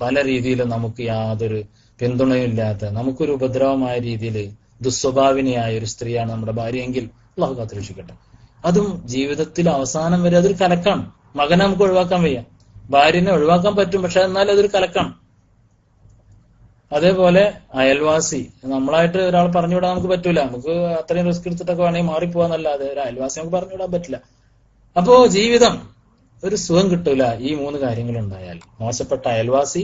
പല രീതിയിലും നമുക്ക് യാതൊരു പിന്തുണയും ഇല്ലാത്ത, നമുക്കൊരു ഉപദ്രവമായ രീതിയിൽ ദുസ്വഭാവിനിയായ ഒരു സ്ത്രീയാണ് നമ്മുടെ ഭാര്യയെങ്കിൽ അള്ളാഹു കാത്തുരക്ഷിക്കട്ടെ. അതും ജീവിതത്തിൽ അവസാനം വരെ അതൊരു കലക്കാണ്. മകനെ നമുക്ക് ഒഴിവാക്കാൻ വയ്യ, ഭാര്യനെ ഒഴിവാക്കാൻ പറ്റും, പക്ഷെ എന്നാൽ അതൊരു കലക്കാണ്. അതേപോലെ അയൽവാസി, നമ്മളായിട്ട് ഒരാൾ പറഞ്ഞുവിടാൻ നമുക്ക് പറ്റൂല. നമുക്ക് അത്രയും റിസ്ക് എടുത്തിട്ടൊക്കെ വേണമെങ്കിൽ മാറിപ്പോവാന്നല്ലാതെ ഒരു അയൽവാസി നമുക്ക് പറഞ്ഞുവിടാൻ പറ്റില്ല. അപ്പോ ജീവിതം ഒരു സുഖം കിട്ടൂല ഈ 3 കാര്യങ്ങൾ ഉണ്ടായാൽ. മോശപ്പെട്ട അയൽവാസി,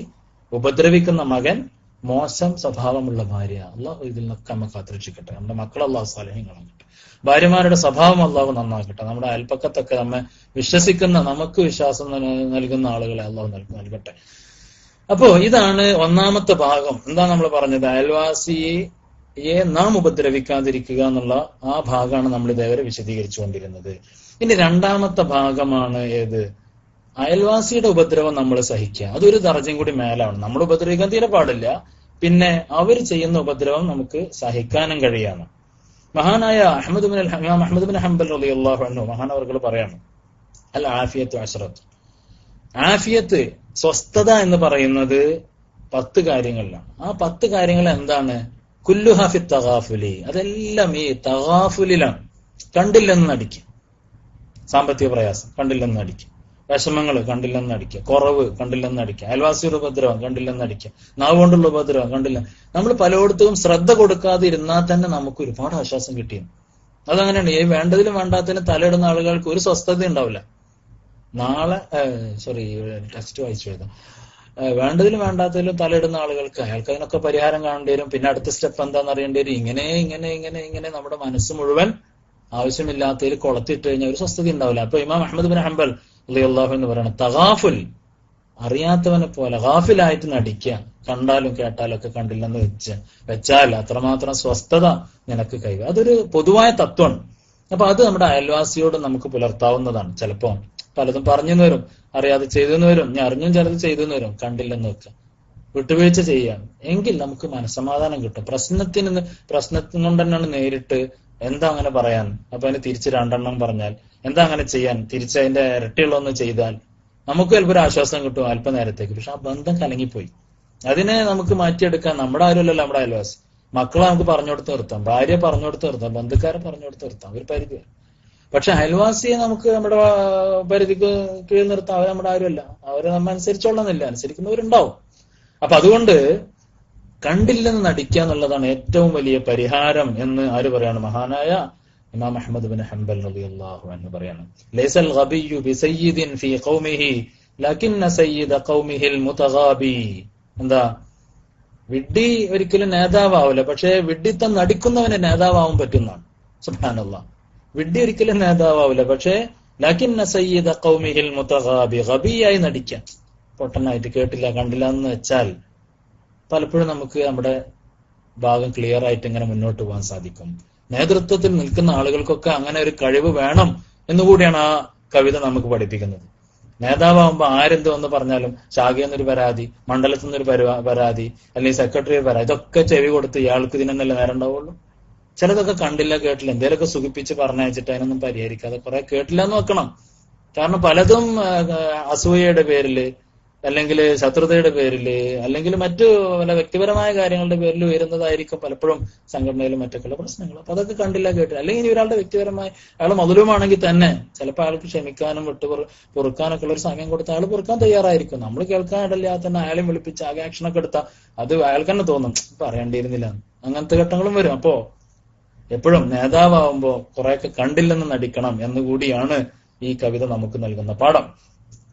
ഉപദ്രവിക്കുന്ന മകൻ, മോശം സ്വഭാവമുള്ള ഭാര്യ. അള്ളാഹു ഇതിൽ നിന്നൊക്കെ നമ്മെ കാത്തുരക്ഷിക്കട്ടെ. നമ്മുടെ മക്കൾ അള്ളാഹു സാലിഹീങ്ങളാക്കട്ടെ. ഭാര്യമാരുടെ സ്വഭാവം അള്ളാഹു നന്നാക്കട്ടെ. നമ്മുടെ അയൽപ്പക്കത്തൊക്കെ നമ്മെ വിശ്വസിക്കുന്ന, നമുക്ക് വിശ്വാസം നൽകുന്ന ആളുകളെ അള്ളാഹു നൽകട്ടെ. അപ്പോ ഇതാണ് ഒന്നാമത്തെ ഭാഗം. എന്താ നമ്മൾ പറഞ്ഞത്? അയൽവാസിയെ നാം ഉപദ്രവിക്കാതിരിക്കുക എന്നുള്ള ആ ഭാഗമാണ് നമ്മൾ ഇതേവരെ വിശദീകരിച്ചുകൊണ്ടിരുന്നത്. ഇനി രണ്ടാമത്തെ ഭാഗമാണ് ഏത്? അയൽവാസിയുടെ ഉപദ്രവം നമ്മൾ സഹിക്കുക. അതൊരു ദർജയും കൂടി മേലാണ്. നമ്മൾ ഉപദ്രവിക്കാൻ തീരെ പാടില്ല, പിന്നെ അവർ ചെയ്യുന്ന ഉപദ്രവം നമുക്ക് സഹിക്കാനും കഴിയാണ്. മഹാനായ അഹ്മദ് ബിൻ ഹംബൽ റളിയല്ലാഹു അൻഹു മഹാനവർകൾ പറയാണ്, അൽ ആഫിയത്തു അശ്റത്ത്. ആഫിയത്ത്, സ്വസ്ഥത എന്ന് പറയുന്നത് 10 കാര്യങ്ങളിലാണ്. ആ 10 കാര്യങ്ങൾ എന്താണ്? കുല്ലുഹാ ഫി തഗാഫുലി, അതെല്ലാം ഈ തഗാഫുലിലാണ്. കണ്ടില്ലെന്ന് നടിക്കുക, സാമ്പത്തിക പ്രയാസം കണ്ടില്ലെന്ന് നടിക്കുക, വിഷമങ്ങൾ കണ്ടില്ലെന്ന് നടിക്കുക, കുറവ് കണ്ടില്ലെന്ന് നടിക്കുക, അയൽവാസിയുടെ ഉപദ്രവം കണ്ടില്ലെന്ന് നടിക്കുക, നാവ് കൊണ്ടുള്ള ഉപദ്രവം കണ്ടില്ല. നമ്മൾ പലയിടത്തും ശ്രദ്ധ കൊടുക്കാതെ ഇരുന്നാൽ തന്നെ നമുക്ക് ഒരുപാട് ആശ്വാസം കിട്ടിയും. അതങ്ങനെയാണ്. ഈ വേണ്ടതിലും വേണ്ടാത്തതിനും തലയിടുന്ന ആളുകൾക്ക് ഒരു സ്വസ്ഥത ഉണ്ടാവില്ല. ടെക്സ്റ്റ് വായിച്ചു എഴുതാം. വേണ്ടതിലും വേണ്ടാത്തതിലും തലയിടുന്ന ആളുകൾക്ക് അയാൾക്ക് അതിനൊക്കെ പരിഹാരം കാണേണ്ടി വരും. പിന്നെ അടുത്ത സ്റ്റെപ്പ് എന്താണെന്ന് അറിയേണ്ടി വരും. ഇങ്ങനെ നമ്മുടെ മനസ്സ് മുഴുവൻ ആവശ്യമില്ലാത്തതിൽ കൊളത്തിട്ട് കഴിഞ്ഞാൽ ഒരു സ്വസ്ഥത ഉണ്ടാവില്ല. അപ്പൊ ഇമാം അഹ്മദ് ബിൻ ഹംബൽ റളിയല്ലാഹു എന്ന് പറയുന്നത് തഗാഫുൽ, അറിയാത്തവനെ പോലെ ഗാഫിലായിട്ട് നടിക്കുക. കണ്ടാലും കേട്ടാലും ഒക്കെ കണ്ടില്ലെന്ന് വെച്ചാൽ അത്രമാത്രം സ്വസ്ഥത നിനക്ക് കൈവരും. അതൊരു പൊതുവായ തത്വമാണ്. അപ്പൊ അത് നമ്മുടെ അയൽവാസിയോട് നമുക്ക് പുലർത്താവുന്നതാണ്. ചിലപ്പോ പലതും പറഞ്ഞെന്ന് വരും, അറിയാതെ ചെയ്തെന്ന് വരും, ഞാൻ അറിഞ്ഞും ചിലത് ചെയ്തെന്ന് വരും. കണ്ടില്ലെന്ന് വെക്കുക, വിട്ടുവീഴ്ച ചെയ്യാം, എങ്കിൽ നമുക്ക് മനസ്സമാധാനം കിട്ടും. പ്രശ്നത്തിന് കൊണ്ട് തന്നെയാണ് നേരിട്ട് എന്താ അങ്ങനെ പറയാൻ, അപ്പൊ അതിന് തിരിച്ച് 2 പറഞ്ഞാൽ, എന്താ അങ്ങനെ ചെയ്യാൻ, തിരിച്ച് അതിന്റെ ഇരട്ടിയുള്ളൊന്ന് ചെയ്താൽ നമുക്ക് ചിലപ്പോൾ ഒരു ആശ്വാസം കിട്ടും അല്പനേരത്തേക്ക്. പക്ഷെ ആ ബന്ധം കലങ്ങിപ്പോയി. അതിനെ നമുക്ക് മാറ്റിയെടുക്കാൻ നമ്മുടെ ആരുമല്ലല്ലോ നമ്മുടെ അയൽവാസി. മക്കളെ നമുക്ക് പറഞ്ഞു കൊടുത്ത് നിർത്താം, ഭാര്യ പറഞ്ഞു കൊടുത്ത് നിർത്താം, ബന്ധുക്കാരെ പറഞ്ഞു കൊടുത്ത് നിർത്താം, ഒരു പരിധി. പക്ഷെ അയൽവാസിയെ നമുക്ക് നമ്മുടെ പരിധിക്ക് കീഴിൽ നിർത്താം. അവർ നമ്മുടെ ആരുമല്ല, അവരെ നമ്മ അനുസരിച്ചോളന്നില്ല, അനുസരിക്കുന്നവരുണ്ടാവും. അപ്പൊ അതുകൊണ്ട് കണ്ടില്ലെന്ന് നടിക്കുക എന്നുള്ളതാണ് ഏറ്റവും വലിയ പരിഹാരം എന്ന് ആര് പറയാണ്? മഹാനായ ഇമാം അഹ്മദ് ബിൻ ഹംബൽ റളിയല്ലാഹു അൻഹു പറയാണ്, ലൈസൽ ഗബിയ്യു ബിസയ്യിദിൻ ഫീ ഖൗമിഹി ലകിന്ന സയ്യിദ ഖൗമിഹിൽ മുതഗാബി. എന്താ? വിഡ്ഢി ഒരിക്കലും നേതാവാവില്ല, പക്ഷെ വിഡ്ഢിത്തം നടിക്കുന്നവന് നേതാവാൻ പറ്റുന്നതാണ്. സുബ്ഹാനല്ലാഹ്. വിഡ്ഢി ഒരിക്കലും നേതാവാവില്ല, പക്ഷെ ലകിന്ന സയ്യിദ ഖൗമിഹിൽ മുതഗാബി, ഗബിയായി നടിക്കാൻ, പൊട്ടനായിട്ട് കേട്ടില്ല കണ്ടില്ല എന്ന് വെച്ചാൽ പലപ്പോഴും നമുക്ക് നമ്മുടെ ഭാഗം ക്ലിയർ ആയിട്ട് ഇങ്ങനെ മുന്നോട്ട് പോകാൻ സാധിക്കും. നേതൃത്വത്തിൽ നിൽക്കുന്ന ആളുകൾക്കൊക്കെ അങ്ങനെ ഒരു കഴിവ് വേണം എന്നുകൂടിയാണ് ആ കവിത നമുക്ക് പഠിപ്പിക്കുന്നത്. നേതാവാകുമ്പോ ആരെന്തോ എന്ന് പറഞ്ഞാലും ശാഖയിൽ നിന്നൊരു പരാതി, മണ്ഡലത്തിൽ നിന്നൊരു പരാതി, അല്ലെങ്കിൽ സെക്രട്ടറി പരാതി, ഇതൊക്കെ ചെവി കൊടുത്ത് ഇയാൾക്ക് ഇതിനൊന്നല്ലേ നേരം ഉണ്ടാവുള്ളൂ. ചിലതൊക്കെ കണ്ടില്ല കേട്ടില്ല എന്തേലൊക്കെ സുഖിപ്പിച്ച് പറഞ്ഞയച്ചിട്ട് അതിനൊന്നും പരിഹരിക്കാതെ കുറെ കേട്ടില്ല എന്ന് വെക്കണം. കാരണം പലതും അസൂയയുടെ പേരില്, അല്ലെങ്കിൽ ശത്രുതയുടെ പേരില്, അല്ലെങ്കിൽ മറ്റു പല വ്യക്തിപരമായ കാര്യങ്ങളുടെ പേരിൽ വരുന്നതായിരിക്കും പലപ്പോഴും സംഘടനയിലും മറ്റൊക്കെയുള്ള പ്രശ്നങ്ങൾ. അപ്പൊ അതൊക്കെ കണ്ടില്ല കേട്ടില്ല. അല്ലെങ്കിൽ ഒരാളുടെ വ്യക്തിപരമായ, അയാൾ മധുരമാണെങ്കിൽ തന്നെ ചിലപ്പോൾ അയാൾക്ക് ക്ഷമിക്കാനും പൊറുക്കാനൊക്കെ ഉള്ള ഒരു സമയം കൊടുത്താൽ അയാൾ പൊറുക്കാൻ തയ്യാറായിരിക്കും. നമ്മൾ കേൾക്കാനിടല്ലാതെ തന്നെ അയാളെ വിളിപ്പിച്ച് ആകെ ആക്ഷനൊക്കെ എടുത്താൽ അത് അയാൾക്ക് തന്നെ തോന്നും പറയേണ്ടിയിരുന്നില്ല, അങ്ങനത്തെ ഘട്ടങ്ങളും വരും. അപ്പോ എപ്പോഴും നേതാവുമ്പോ കുറെയൊക്കെ കണ്ടില്ലെന്ന് നടിക്കണം എന്നുകൂടിയാണ് ഈ കവിത നമുക്ക് നൽകുന്ന പാഠം.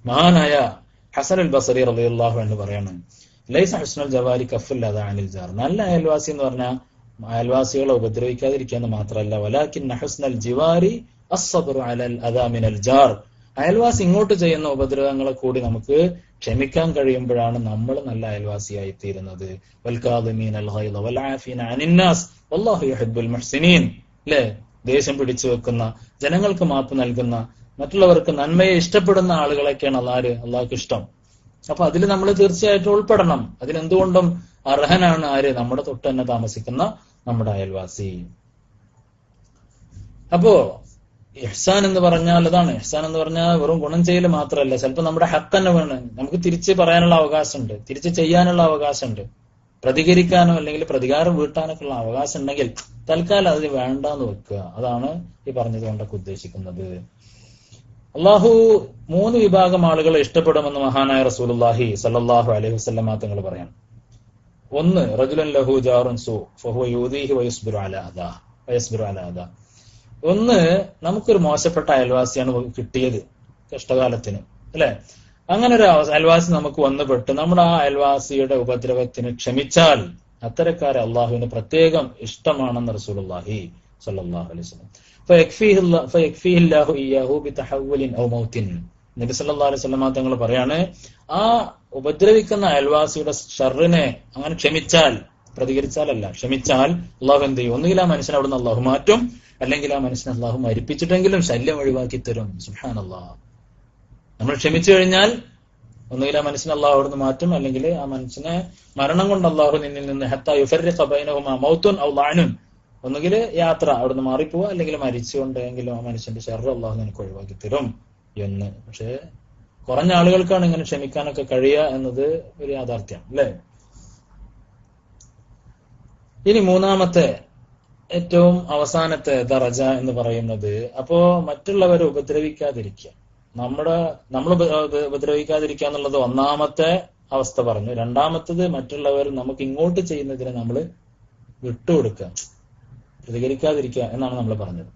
മഹാനായ ഹസൻ അൽ ബസരി റളിയല്ലാഹു അൻഹു പറയാണ്, ലൈസ ഹുസ്നുൽ ജവാരി കഫുൽ അദാ അനിൽ ജാർ. നല്ല അയൽവാസി എന്ന് പറഞ്ഞാൽ അയൽവാസികളെ ഉപദ്രവിക്കാതിരിക്കാന്ന് മാത്രമല്ല, വലാകിന്ന ഹുസ്നൽ ജിവാരി അസ്സബ്റു അലൽ അദാ മിനൽ ജാർ. അയൽവാസി ഇങ്ങോട്ട് ചെയ്യുന്ന ഉപദ്രവങ്ങളെ കൂടി നമുക്ക് ക്ഷമിക്കാൻ കഴിയുമ്പോഴാണ് നമ്മൾ നല്ല അയൽവാസിയായി തീരുന്നത്. വൽകാദിമീനൽ ഗൈള വൽആഫീന അനിന്നാസ് വല്ലാഹു യുഹിബ്ബുൽ മുഹ്സിനീൻ. അല്ലേ? ദേഷ്യം പിടിച്ചു വെക്കുന്ന, ജനങ്ങൾക്ക് മാപ്പ് നൽകുന്ന, മറ്റുള്ളവർക്ക് നന്മയെ ഇഷ്ടപ്പെടുന്ന ആളുകളൊക്കെയാണ് അള്ളാഹ്ക്ക് ഇഷ്ടം. അപ്പൊ അതിൽ നമ്മൾ തീർച്ചയായിട്ടും ഉൾപ്പെടണം. അതിനെന്തുകൊണ്ടും അർഹനാണ് ആര്? നമ്മുടെ തൊട്ട് തന്നെ താമസിക്കുന്ന നമ്മുടെ അയൽവാസി. അപ്പോ ഇഹ്സാൻ എന്ന് പറഞ്ഞാൽ അതാണ്. ഇഹ്സാൻ എന്ന് പറഞ്ഞാൽ വെറും ഗുണം ചെയ്യൽ മാത്രമല്ല, ചിലപ്പോൾ നമ്മുടെ ഹക്ക് തന്നെ വേണം. നമുക്ക് തിരിച്ച് പറയാനുള്ള അവകാശമുണ്ട്, തിരിച്ച് ചെയ്യാനുള്ള അവകാശമുണ്ട്, പ്രതികരിക്കാനോ അല്ലെങ്കിൽ പ്രതികാരം വീട്ടാനൊക്കെ ഉള്ള അവകാശം ഉണ്ടെങ്കിൽ തൽക്കാലം അതിന് വേണ്ടാന്ന് വെക്കുക. അതാണ് ഈ പറഞ്ഞതുകൊണ്ടൊക്കെ ഉദ്ദേശിക്കുന്നത്. അള്ളാഹു 3 വിഭാഗം ആളുകളെ ഇഷ്ടപ്പെടുമെന്ന് മഹാനായ റസൂലുള്ളാഹി സ്വല്ലല്ലാഹു അലൈഹി വസല്ലം തങ്ങൾ പറയാം. 1, റജുലുൻ ലഹു ജാറുൻ സൂ ഫഹുവ യൂദീഹി വയസ്ബിറു അലാ അദാ. 1, നമുക്കൊരു മോശപ്പെട്ട അയൽവാസിയാണ് കിട്ടിയത് കഷ്ടകാലത്തിന്, അല്ലെ? അങ്ങനെ ഒരു അയൽവാസി നമുക്ക് വന്നുപെട്ട് നമ്മുടെ ആ അയൽവാസിയുടെ ഉപദ്രവത്തിന് ക്ഷമിച്ചാൽ അത്തരക്കാരെ അള്ളാഹുവിന് പ്രത്യേകം ഇഷ്ടമാണെന്ന് റസൂലുള്ളാഹി സ്വല്ലല്ലാഹു അലൈഹി വസല്ലം. ഫയക്ഫീഹില്ലാഹു ഇയ്യാഹു ബിതഹവ്വുലിൻ ഔ മൗത്തിൻ. നബി സല്ലല്ലാഹു അലൈഹി വസല്ലം തങ്ങൾ പറയാണ്, ആ ഉപദ്രവിക്കുന്ന അയൽവാസിയുടെ ഷർറിനെ അങ്ങനെ ക്ഷമിച്ചാൽ, പ്രതികരിച്ചാലല്ല, ക്ഷമിച്ചാൽ അള്ളാഹു എന്ത് ചെയ്യും? ഒന്നുകിൽ ആ മനുഷ്യനെ അവിടുന്ന് അള്ളാഹു മാറ്റും, അല്ലെങ്കിൽ ആ മനുഷ്യനെ അള്ളാഹു മരിപ്പിച്ചിട്ടെങ്കിലും ശല്യം ഒഴിവാക്കി തരും. സുബ്ഹാനല്ലാഹ്. നമ്മൾ ക്ഷമിച്ചു കഴിഞ്ഞാൽ ഒന്നുകിൽ ആ മനുഷ്യനെ അള്ളാഹു അവിടുന്ന് മാറ്റും, അല്ലെങ്കിൽ ആ മനുഷ്യനെ മരണം കൊണ്ട് അള്ളാഹു നിന്നിൽ നിന്ന് ഹത്താ യുഫർരിഖ ബൈനഹുമാ മൗത്തുൻ ഔ ലഅനുൻ, ഒന്നുകിൽ യാത്ര അവിടുന്ന് മാറിപ്പോവുക, അല്ലെങ്കിൽ മരിച്ചുകൊണ്ടെങ്കിലും ആ മനുഷ്യന്റെ ഷർറ് അള്ളാഹു നിനക്ക് ഒഴിവാക്കി തരും എന്ന്. പക്ഷെ കുറഞ്ഞ ആളുകൾക്കാണ് ഇങ്ങനെ ക്ഷമിക്കാനൊക്കെ കഴിയുക എന്നത് ഒരു യാഥാർത്ഥ്യം, അല്ലെ? ഇനി 3ാമത്തെ ഏറ്റവും അവസാനത്തെ ദറജ എന്ന് പറയുന്നത്, അപ്പോ മറ്റുള്ളവരെ ഉപദ്രവിക്കാതിരിക്കുക. നമ്മൾ ഉപദ്രവിക്കാതിരിക്കുക എന്നുള്ളത് 1ാമത്തെ അവസ്ഥ പറഞ്ഞു. 2ാമത്തത് മറ്റുള്ളവർ നമുക്ക് ഇങ്ങോട്ട് ചെയ്യുന്നതിനെ നമ്മൾ വിട്ടുകൊടുക്കുക, പ്രതികരിക്കാതിരിക്കുക എന്നാണ് നമ്മൾ പറഞ്ഞത്.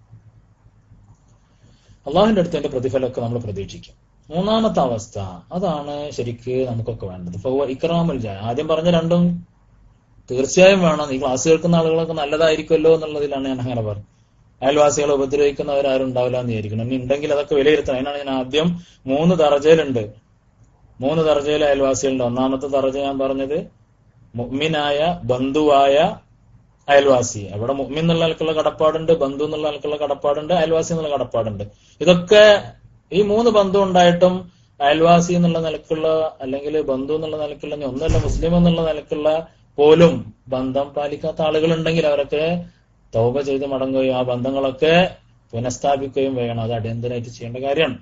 അള്ളാഹുവിന്റെ അടുത്ത് അതിന്റെ പ്രതിഫലമൊക്കെ നമ്മൾ പ്രതീക്ഷിക്കും. 3ാമത്തെ അവസ്ഥ, അതാണ് ശരിക്ക് നമുക്കൊക്കെ വേണ്ടത്. ഇപ്പൊ ഇക്റാമുൽ ജാർ, ആദ്യം പറഞ്ഞ രണ്ടും തീർച്ചയായും വേണം. ഈ ക്ലാസ് കേൾക്കുന്ന ആളുകളൊക്കെ നല്ലതായിരിക്കുമല്ലോ എന്നുള്ളതിലാണ് ഞാൻ അങ്ങനെ പറഞ്ഞത്. അയൽവാസികളെ ഉപദ്രവിക്കുന്നവരാരും ഉണ്ടാവില്ല എന്ന് വിചാരിക്കണം. ഇനി ഉണ്ടെങ്കിൽ അതൊക്കെ വിലയിരുത്തണം. അതിനാണ് ഞാൻ ആദ്യം 3 ദറജയിലുണ്ട്. 3 ദറജയിൽ അയൽവാസികളുണ്ട്. 1ാമത്തെ ദറജ ഞാൻ പറഞ്ഞത് മുഅ്മിനായ ബന്ധുവായ അയൽവാസി. അവിടെ മുഅ്മിൻ എന്നുള്ള ആൾക്കുള്ള കടപ്പാടുണ്ട്, ബന്ധു എന്നുള്ള ആൾക്കുള്ള കടപ്പാടുണ്ട്, അയൽവാസി എന്നുള്ള കടപ്പാടുണ്ട്. ഇതൊക്കെ ഈ 3 ബന്ധം ഉണ്ടായിട്ടും അയൽവാസി എന്നുള്ള നിലക്കുള്ള, അല്ലെങ്കിൽ ബന്ധു എന്നുള്ള നിലക്കുള്ള, ഒന്നല്ല മുസ്ലിം എന്നുള്ള നിലക്കുള്ള പോലും ബന്ധം പാലിക്കാത്ത ആളുകളുണ്ടെങ്കിൽ അവരൊക്കെ തൗബ ചെയ്ത് മടങ്ങുകയും ആ ബന്ധങ്ങളൊക്കെ പുനഃസ്ഥാപിക്കുകയും വേണം. അത് അടിയന്തരമായിട്ട് ചെയ്യേണ്ട കാര്യമാണ്.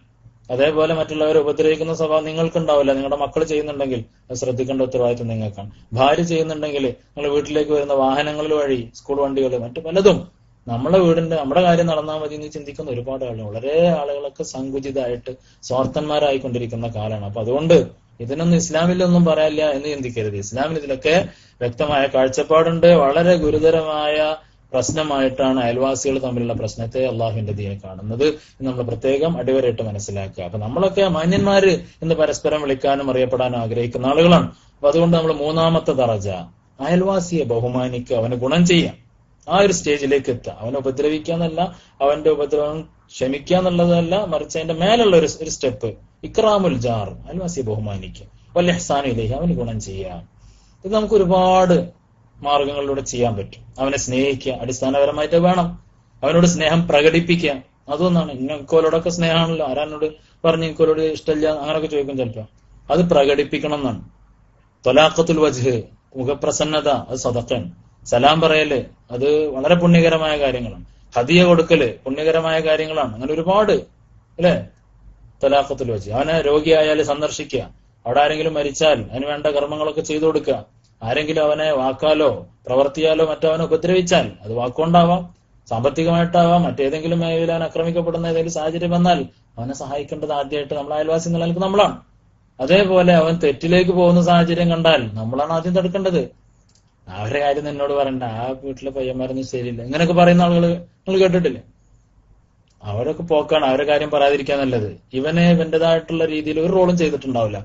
അതേപോലെ മറ്റുള്ളവരെ ഉപദ്രവിക്കുന്ന സ്വഭാവം നിങ്ങൾക്കുണ്ടാവില്ല. നിങ്ങളുടെ മക്കൾ ചെയ്യുന്നുണ്ടെങ്കിൽ അത് ശ്രദ്ധിക്കേണ്ട ഉത്തരവാദിത്വം നിങ്ങൾക്കാണ്. ഭാര്യ ചെയ്യുന്നുണ്ടെങ്കിൽ നിങ്ങൾ വീട്ടിലേക്ക് വരുന്ന വാഹനങ്ങളിൽ വഴി, സ്കൂൾ വണ്ടികൾ, മറ്റു പലതും, നമ്മുടെ കാര്യം നടന്നാൽ മതി എന്ന് ചിന്തിക്കുന്ന ഒരുപാട് ആളുകൾ, വളരെ ആളുകളൊക്കെ സങ്കുചിതമായിട്ട് സ്വാർത്ഥന്മാരായിക്കൊണ്ടിരിക്കുന്ന കാലമാണ്. അപ്പൊ അതുകൊണ്ട് ഇതിനൊന്നും ഇസ്ലാമിലൊന്നും പറയാനില്ല എന്ന് ചിന്തിക്കരുത്. ഇസ്ലാമിൽ ഇതിലൊക്കെ വ്യക്തമായ കാഴ്ചപ്പാടുണ്ട്. വളരെ ഗുരുതരമായ പ്രശ്നമായിട്ടാണ് അയൽവാസികൾ തമ്മിലുള്ള പ്രശ്നത്തെ അള്ളാഹുവിന്റെ ദീനെ കാണുന്നത് എന്ന് നമ്മൾ പ്രത്യേകം അടിവരയിട്ട് മനസ്സിലാക്കുക. അപ്പൊ നമ്മളൊക്കെ മാന്യന്മാര് എന്ന് പരസ്പരം വിളിക്കാനും അറിയപ്പെടാനും ആഗ്രഹിക്കുന്ന ആളുകളാണ്. അപ്പൊ അതുകൊണ്ട് നമ്മൾ മൂന്നാമത്തെ ദറജ, അയൽവാസിയെ ബഹുമാനിക്കുക, അവന് ഗുണം ചെയ്യാം, ആ ഒരു സ്റ്റേജിലേക്ക് എത്തുക. അവനെ ഉപദ്രവിക്കാന്നല്ല, അവന്റെ ഉപദ്രവം ക്ഷമിക്കുക എന്നുള്ളതല്ല, മറിച്ച് അതിന്റെ മേലുള്ള ഒരു സ്റ്റെപ്പ് ഇക്റാമുൽ ജാർ, അയൽവാസിയെ ബഹുമാനിക്കുക, വൽ ഇഹ്സാനു ഇലൈഹി, അവന് ഗുണം ചെയ്യാം. ഇത് നമുക്ക് ഒരുപാട് മാർഗങ്ങളിലൂടെ ചെയ്യാൻ പറ്റും. അവനെ സ്നേഹിക്കുക, അടിസ്ഥാനപരമായിട്ട് വേണം. അവനോട് സ്നേഹം പ്രകടിപ്പിക്കുക. അതൊന്നാണ്. ഇങ്ങോലോടൊക്കെ സ്നേഹമാണല്ലോ, ആരാനോട് പറഞ്ഞ് ഇങ്ങോലോട് ഇഷ്ടമില്ല അങ്ങനൊക്കെ ചോദിക്കും ചിലപ്പോ. അത് പ്രകടിപ്പിക്കണം എന്നാണ്. തൊലാഖത്തുൽ വജ്ഹ്, മുഖപ്രസന്നത, അത് സദഖൻ. സലാം പറയല്, അത് വളരെ പുണ്യകരമായ കാര്യങ്ങളാണ്. ഹദിയ കൊടുക്കല് പുണ്യകരമായ കാര്യങ്ങളാണ്. അങ്ങനെ ഒരുപാട്, അല്ലെ? തൊലാഖത്തുൽ വജ്ഹ്. അവനെ രോഗിയായാല് സന്ദർശിക്കുക, അവിടെ ആരെങ്കിലും മരിച്ചാൽ അതിന് വേണ്ട കർമ്മങ്ങളൊക്കെ ചെയ്തു കൊടുക്കുക. ആരെങ്കിലും അവനെ വാക്കാലോ പ്രവർത്തിയാലോ മറ്റവനെ ഉപദ്രവിച്ചാൽ, അത് വാക്കുകൊണ്ടാവാം, സാമ്പത്തികമായിട്ടാവാം, മറ്റേതെങ്കിലും മേഖല അവൻ ആക്രമിക്കപ്പെടുന്ന ഏതെങ്കിലും സാഹചര്യം വന്നാൽ അവനെ സഹായിക്കേണ്ടത് ആദ്യമായിട്ട് നമ്മൾ അയൽവാസി എന്നുള്ള നിലക്ക് നമ്മളാണ്. അതേപോലെ അവൻ തെറ്റിലേക്ക് പോകുന്ന സാഹചര്യം കണ്ടാൽ നമ്മളാണ് ആദ്യം തടുക്കേണ്ടത്. അവരുടെ കാര്യം എന്നോട് പറയണ്ട, ആ വീട്ടിലെ പയ്യന്മാരൊന്നും ശരിയില്ല, ഇങ്ങനെയൊക്കെ പറയുന്ന ആളുകൾ നിങ്ങൾ കേട്ടിട്ടില്ലേ? അവരൊക്കെ പോക്കാണ്, അവരുടെ കാര്യം പറയാതിരിക്കാൻ നല്ലത്. ഇവന് ഇവന്റേതായിട്ടുള്ള രീതിയിൽ ഒരു റോളും ചെയ്തിട്ടുണ്ടാവില്ല.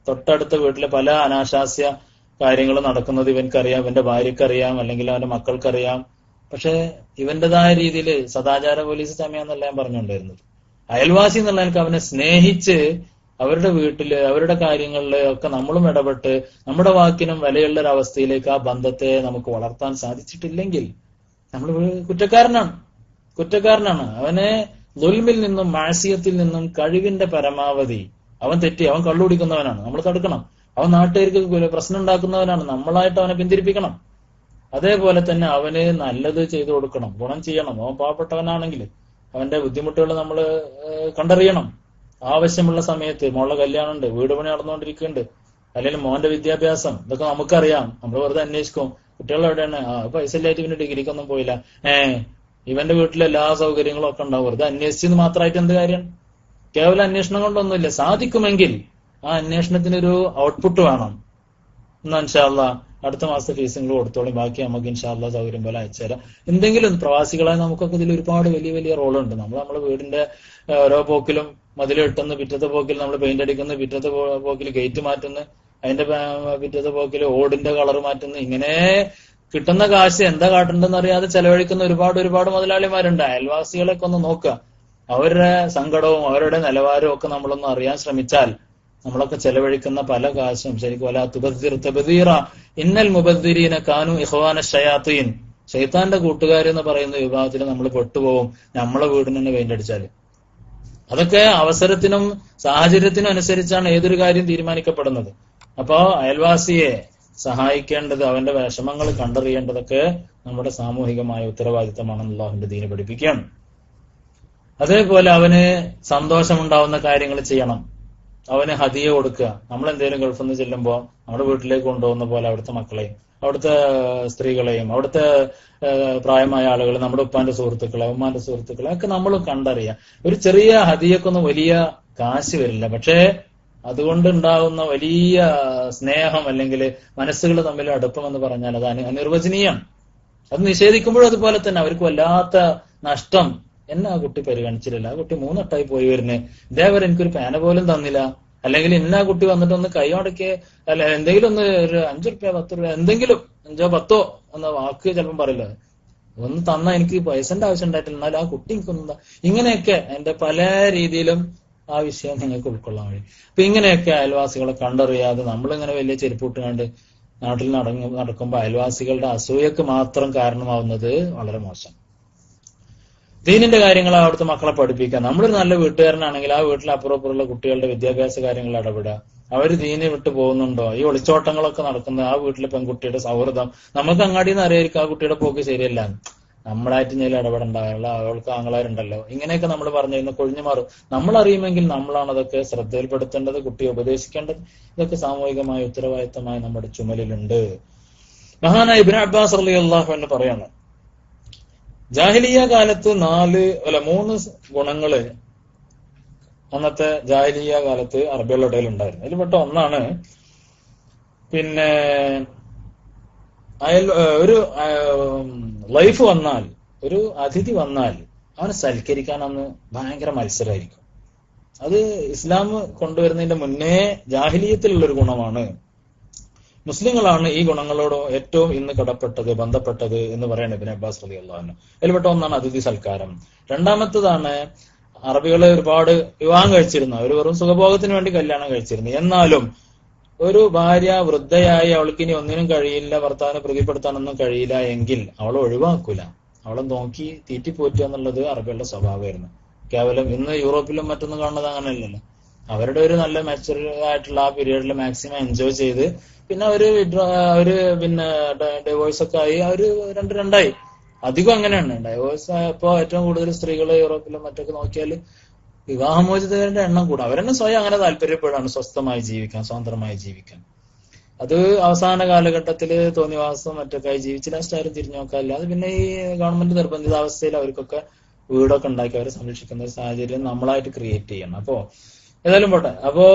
തൊട്ടടുത്ത വീട്ടിലെ പല അനാശാസ്യ കാര്യങ്ങൾ നടക്കുന്നത് ഇവൻക്കറിയാം, ഇവന്റെ ഭാര്യക്കറിയാം, അല്ലെങ്കിൽ അവന്റെ മക്കൾക്കറിയാം. പക്ഷെ ഇവന്റേതായ രീതിയിൽ സദാചാര പോലീസ് സമയമെന്നല്ല ഞാൻ പറഞ്ഞുകൊണ്ടിരുന്നത്. അയൽവാസി എന്നുള്ള എനിക്ക് അവനെ സ്നേഹിച്ച് അവരുടെ വീട്ടില്, അവരുടെ കാര്യങ്ങളില് ഒക്കെ നമ്മളും ഇടപെട്ട് നമ്മുടെ വാക്കിനും വിലയുള്ള ഒരു അവസ്ഥയിലേക്ക് ആ ബന്ധത്തെ നമുക്ക് വളർത്താൻ സാധിച്ചിട്ടില്ലെങ്കിൽ നമ്മൾ കുറ്റക്കാരനാണ്. അവനെ ദുൽമിൽ നിന്നും മാസിയത്തിൽ നിന്നും കഴിവിന്റെ പരമാവധി അവൻ തെറ്റി, അവൻ കള്ളുകുടിക്കുന്നവനാണ്, നമ്മൾ തടുക്കണം. അവൻ നാട്ടുകാർക്ക് പ്രശ്നം ഉണ്ടാക്കുന്നവനാണ്, നമ്മളായിട്ട് അവനെ പിന്തിരിപ്പിക്കണം. അതേപോലെ തന്നെ അവന് നല്ലത് ചെയ്തു കൊടുക്കണം, ഗുണം ചെയ്യണം. അവൻ പാവപ്പെട്ടവനാണെങ്കിൽ അവന്റെ ബുദ്ധിമുട്ടുകൾ നമ്മൾ കണ്ടറിയണം. ആവശ്യമുള്ള സമയത്ത് മോളുടെ കല്യാണമുണ്ട്, വീട് പണി നടന്നുകൊണ്ടിരിക്കുന്നുണ്ട്, അല്ലെങ്കിൽ മോന്റെ വിദ്യാഭ്യാസം, ഇതൊക്കെ നമുക്കറിയാം. നമ്മൾ വെറുതെ അന്വേഷിക്കും, കുട്ടികൾ എവിടെയാണ്, പൈസ ഇല്ലായിട്ട് ഇവന് ഡിഗ്രിക്കൊന്നും പോയില്ല, ഇവന്റെ വീട്ടിൽ എല്ലാ സൗകര്യങ്ങളും ഒക്കെ ഉണ്ടാവും. വെറുതെ അന്വേഷിച്ചെന്ന് മാത്രമായിട്ട് എന്ത് കാര്യം? കേവലം അന്വേഷണം കൊണ്ടൊന്നുമില്ല. സാധിക്കുമെങ്കിൽ ആ അന്വേഷണത്തിനൊരു ഔട്ട്പുട്ട് വേണം. എന്നാ ഇൻഷാ അല്ലാഹ് അടുത്ത മാസത്തെ ഫീസ് നിങ്ങൾ കൊടുത്തോളി, ബാക്കി നമുക്ക് ഇൻഷാ അല്ലാഹ് സൗകര്യം പോലെ അയച്ചുതരാം. എന്തെങ്കിലും പ്രവാസികളായി നമുക്കൊക്കെ ഇതിൽ ഒരുപാട് വലിയ വലിയ റോളുണ്ട്. നമ്മുടെ വീടിന്റെ ഓരോ പോക്കിലും മതിൽ കെട്ടുന്നു, പിറ്റത്തെ പോക്കിൽ നമ്മൾ പെയിന്റ് അടിക്കുന്നു, പിറ്റത്തെ പോക്കിൽ ഗേറ്റ് മാറ്റുന്നു, അതിന്റെ പിറ്റത്തെ പോക്കിൽ ഓടിന്റെ കളർ മാറ്റുന്നു. ഇങ്ങനെ കിട്ടുന്ന കാശ് എന്താ കാട്ടുണ്ടെന്ന് അറിയാതെ ചെലവഴിക്കുന്ന ഒരുപാട് മുതലാളിമാരുണ്ട്. അയൽവാസികളൊക്കെ ഒന്ന് നോക്കുക. അവരുടെ സങ്കടവും അവരുടെ നിലവാരവും ഒക്കെ നമ്മളൊന്ന് അറിയാൻ ശ്രമിച്ചാൽ നമ്മളൊക്കെ ചെലവഴിക്കുന്ന പല കാശും ശരിക്കും വലാ തുബദ്ദിർ തബ്ദീറ ഇന്നൽ മുബദ്ദിരീന കാനു ഇഖ്വാന ശയാത്തീൻ, ശൈത്താന്റെ കൂട്ടുകാരെന്ന് പറയുന്ന വിഭാഗത്തിൽ നമ്മൾ പെട്ടുപോകും നമ്മളെ വീടിന് തന്നെ പെയിന്റ് അടിച്ചാല്. അതൊക്കെ അവസരത്തിനും സാഹചര്യത്തിനും അനുസരിച്ചാണ് ഏതൊരു കാര്യം തീരുമാനിക്കപ്പെടുന്നത്. അപ്പോ അയൽവാസിയെ സഹായിക്കേണ്ടത്, അവന്റെ വിഷമങ്ങൾ കണ്ടറിയേണ്ടതൊക്കെ നമ്മുടെ സാമൂഹികമായ ഉത്തരവാദിത്തമാണെന്ന് അല്ലാഹുവിന്റെ ദീന് പഠിപ്പിക്കുകയാണ്. അതേപോലെ അവന് സന്തോഷമുണ്ടാവുന്ന കാര്യങ്ങൾ ചെയ്യണം. അവന് ഹദിയ കൊടുക്കുക. നമ്മൾ എന്തെങ്കിലും ഗൾഫിൽ നിന്ന് ചെല്ലുമ്പോൾ നമ്മുടെ വീട്ടിലേക്ക് കൊണ്ടുപോകുന്ന പോലെ അവിടുത്തെ മക്കളെയും അവിടുത്തെ സ്ത്രീകളെയും അവിടുത്തെ പ്രായമായ ആളുകൾ, നമ്മുടെ ഉപ്പാന്റെ സുഹൃത്തുക്കളെ, ഉമ്മാന്റെ സുഹൃത്തുക്കളെ ഒക്കെ നമ്മൾ കണ്ടറിയാം. ഒരു ചെറിയ ഹദിയക്കൊന്നും വലിയ കാശ് വരില്ല, പക്ഷേ അതുകൊണ്ടുണ്ടാകുന്ന വലിയ സ്നേഹം അല്ലെങ്കിൽ മനസ്സുകൾ തമ്മിൽ അടുപ്പം എന്ന് പറഞ്ഞാൽ അത് അനിർവചനീയമാണ്. അത് നിഷേധിക്കുമ്പോഴും അതുപോലെ തന്നെ അവർക്ക് വല്ലാത്ത നഷ്ടം. എന്നെ ആ കുട്ടി പരിഗണിച്ചിട്ടില്ല, ആ കുട്ടി 3 വട്ടമായി പോയി വരുന്നേ, ഇതേവരെ എനിക്കൊരു പേന പോലും തന്നില്ല, അല്ലെങ്കിൽ ഇന്ന കുട്ടി വന്നിട്ട് ഒന്ന് കൈ മുടക്കിയ, അല്ല എന്തെങ്കിലും ഒന്ന് ഒരു 5 രൂപ 10 രൂപ എന്തെങ്കിലും 5 10 എന്ന വാക്ക് ചിലപ്പം പറയില്ല, ഒന്ന് തന്നാ എനിക്ക് പൈസന്റെ ആവശ്യം ഉണ്ടായിട്ടില്ല, എന്നാലും ആ കുട്ടി എനിക്കൊന്നും. ഇങ്ങനെയൊക്കെ എന്റെ പല രീതിയിലും ആ വിഷയം നിങ്ങൾക്ക് ഉൾക്കൊള്ളാൻ കഴിയും. അപ്പൊ ഇങ്ങനെയൊക്കെ അയൽവാസികളെ കണ്ടറിയാതെ നമ്മളിങ്ങനെ വലിയ ചെരുപ്പിട്ടുകൊണ്ട് നാട്ടിൽ നടക്കുമ്പോൾ അയൽവാസികളുടെ അസൂയക്ക് മാത്രം കാരണമാവുന്നത് വളരെ മോശം. ദീനിന്റെ കാര്യങ്ങൾ അവിടുത്തെ മക്കളെ പഠിപ്പിക്കുക. നമ്മളൊരു നല്ല വീട്ടുകാരനാണെങ്കിൽ ആ വീട്ടിൽ അപ്പുറപ്പുറമുള്ള കുട്ടികളുടെ വിദ്യാഭ്യാസ കാര്യങ്ങൾ ഇടപെടുക. അവർ ദീനെ വിട്ടു പോകുന്നുണ്ടോ, ഈ ഒളിച്ചോട്ടങ്ങളൊക്കെ നടക്കുന്ന ആ വീട്ടിലെ പെൺകുട്ടിയുടെ സൗഹൃദം നമുക്ക് അങ്ങാടിയിൽ നിന്ന് അറിയായിരിക്കും ആ കുട്ടിയുടെ പോക്ക് ശരിയല്ല. നമ്മളായിട്ട് ഞാൻ ഇടപെടേണ്ടല്ല, അവൾക്ക് ആങ്ങളാരുണ്ടല്ലോ, ഇങ്ങനെയൊക്കെ നമ്മൾ പറഞ്ഞിരുന്ന കൊഴിഞ്ഞു മാറും. നമ്മൾ അറിയുമെങ്കിൽ നമ്മളാണ് അതൊക്കെ ശ്രദ്ധയിൽപ്പെടുത്തേണ്ടത്, കുട്ടിയെ ഉപദേശിക്കേണ്ടത്. ഇതൊക്കെ സാമൂഹികമായ ഉത്തരവാദിത്തമായി നമ്മുടെ ചുമലിലുണ്ട്. മഹാനായ ഇബ്നു അബ്ബാസ് റളിയല്ലാഹു അൻഹു പറയാണ്, ജാഹിലിയ കാലത്ത് 3 ഗുണങ്ങള് അന്നത്തെ ജാഹിലിയ കാലത്ത് അറബികളുടെ ഇടയിൽ ഉണ്ടായിരുന്നു. അതിൽപ്പെട്ട ഒന്നാണ് പിന്നെ ഒരു ലൈഫ് വന്നാൽ, ഒരു അതിഥി വന്നാൽ അവനെ സൽക്കരിക്കാൻ അന്ന് ഭയങ്കര മത്സരമായിരിക്കും. അത് ഇസ്ലാം കൊണ്ടുവരുന്നതിന്റെ മുന്നേ ജാഹിലിയത്തിലുള്ളൊരു ഗുണമാണ്. മുസ്ലിങ്ങളാണ് ഈ ഗുണങ്ങളോട് ഏറ്റവും ഇന്ന് കടപ്പെട്ടത്, ബന്ധപ്പെട്ടത് എന്ന് പറയുന്നത് ഇബ്നു അബ്ബാസ് റളിയല്ലാഹു അൻഹു. അതിൽപ്പെട്ട ഒന്നാണ് അതിഥി സൽക്കാരം. രണ്ടാമത്തതാണ് അറബികളെ ഒരുപാട് വിവാഹം കഴിച്ചിരുന്നു. അവർ വെറും സുഖഭോഗത്തിന് വേണ്ടി കല്യാണം കഴിച്ചിരുന്നു. എന്നാലും ഒരു ഭാര്യ വൃദ്ധയായി അവൾക്ക് ഇനി ഒന്നിനും കഴിയില്ല, ഭർത്താവിനെ പ്രീതിപ്പെടുത്താനൊന്നും കഴിയില്ല എങ്കിൽ അവളെ ഒഴിവാക്കൂല. അവളെ നോക്കി തീറ്റിപ്പോറ്റുക എന്നുള്ളത് അറബികളുടെ സ്വഭാവമായിരുന്നു. കേവലം ഇന്ന് യൂറോപ്പിലും മറ്റൊന്നും കാണുന്നത് അങ്ങനെയല്ലല്ലോ. അവരുടെ ഒരു നല്ല മാച്ചുറൽ ആയിട്ടുള്ള ആ പീരീഡിൽ മാക്സിമം എൻജോയ് ചെയ്ത് പിന്നെ അവര് പിന്നെ ഡൈവോഴ്സ് ഒക്കെ ആയി, അവര് രണ്ടായി. അധികം അങ്ങനെയാണ്. ഡൈവോഴ്സ് ഇപ്പോ ഏറ്റവും കൂടുതൽ സ്ത്രീകൾ യൂറോപ്പിലും മറ്റൊക്കെ നോക്കിയാൽ വിവാഹമോചിതരുടെ എണ്ണം കൂടും. അവരെന്നെ സ്വയം അങ്ങനെ താല്പര്യപ്പെടുകയാണ് സ്വസ്ഥമായി ജീവിക്കാൻ, സ്വതന്ത്രമായി ജീവിക്കാൻ. അത് അവസാന കാലഘട്ടത്തില് തോന്നിവാസം മറ്റൊക്കെ ആയി ജീവിച്ച് ലാസ്റ്റ് ആരും തിരിഞ്ഞു നോക്കാറില്ല. അത് പിന്നെ ഈ ഗവൺമെന്റ് നിർബന്ധിതാവസ്ഥയിൽ അവർക്കൊക്കെ വീടൊക്കെ ഉണ്ടാക്കി അവരെ സംരക്ഷിക്കുന്ന ഒരു സാഹചര്യം നമ്മളായിട്ട് ക്രിയേറ്റ് ചെയ്യണം. അപ്പോ ഏതായാലും പോട്ടെ. അപ്പോ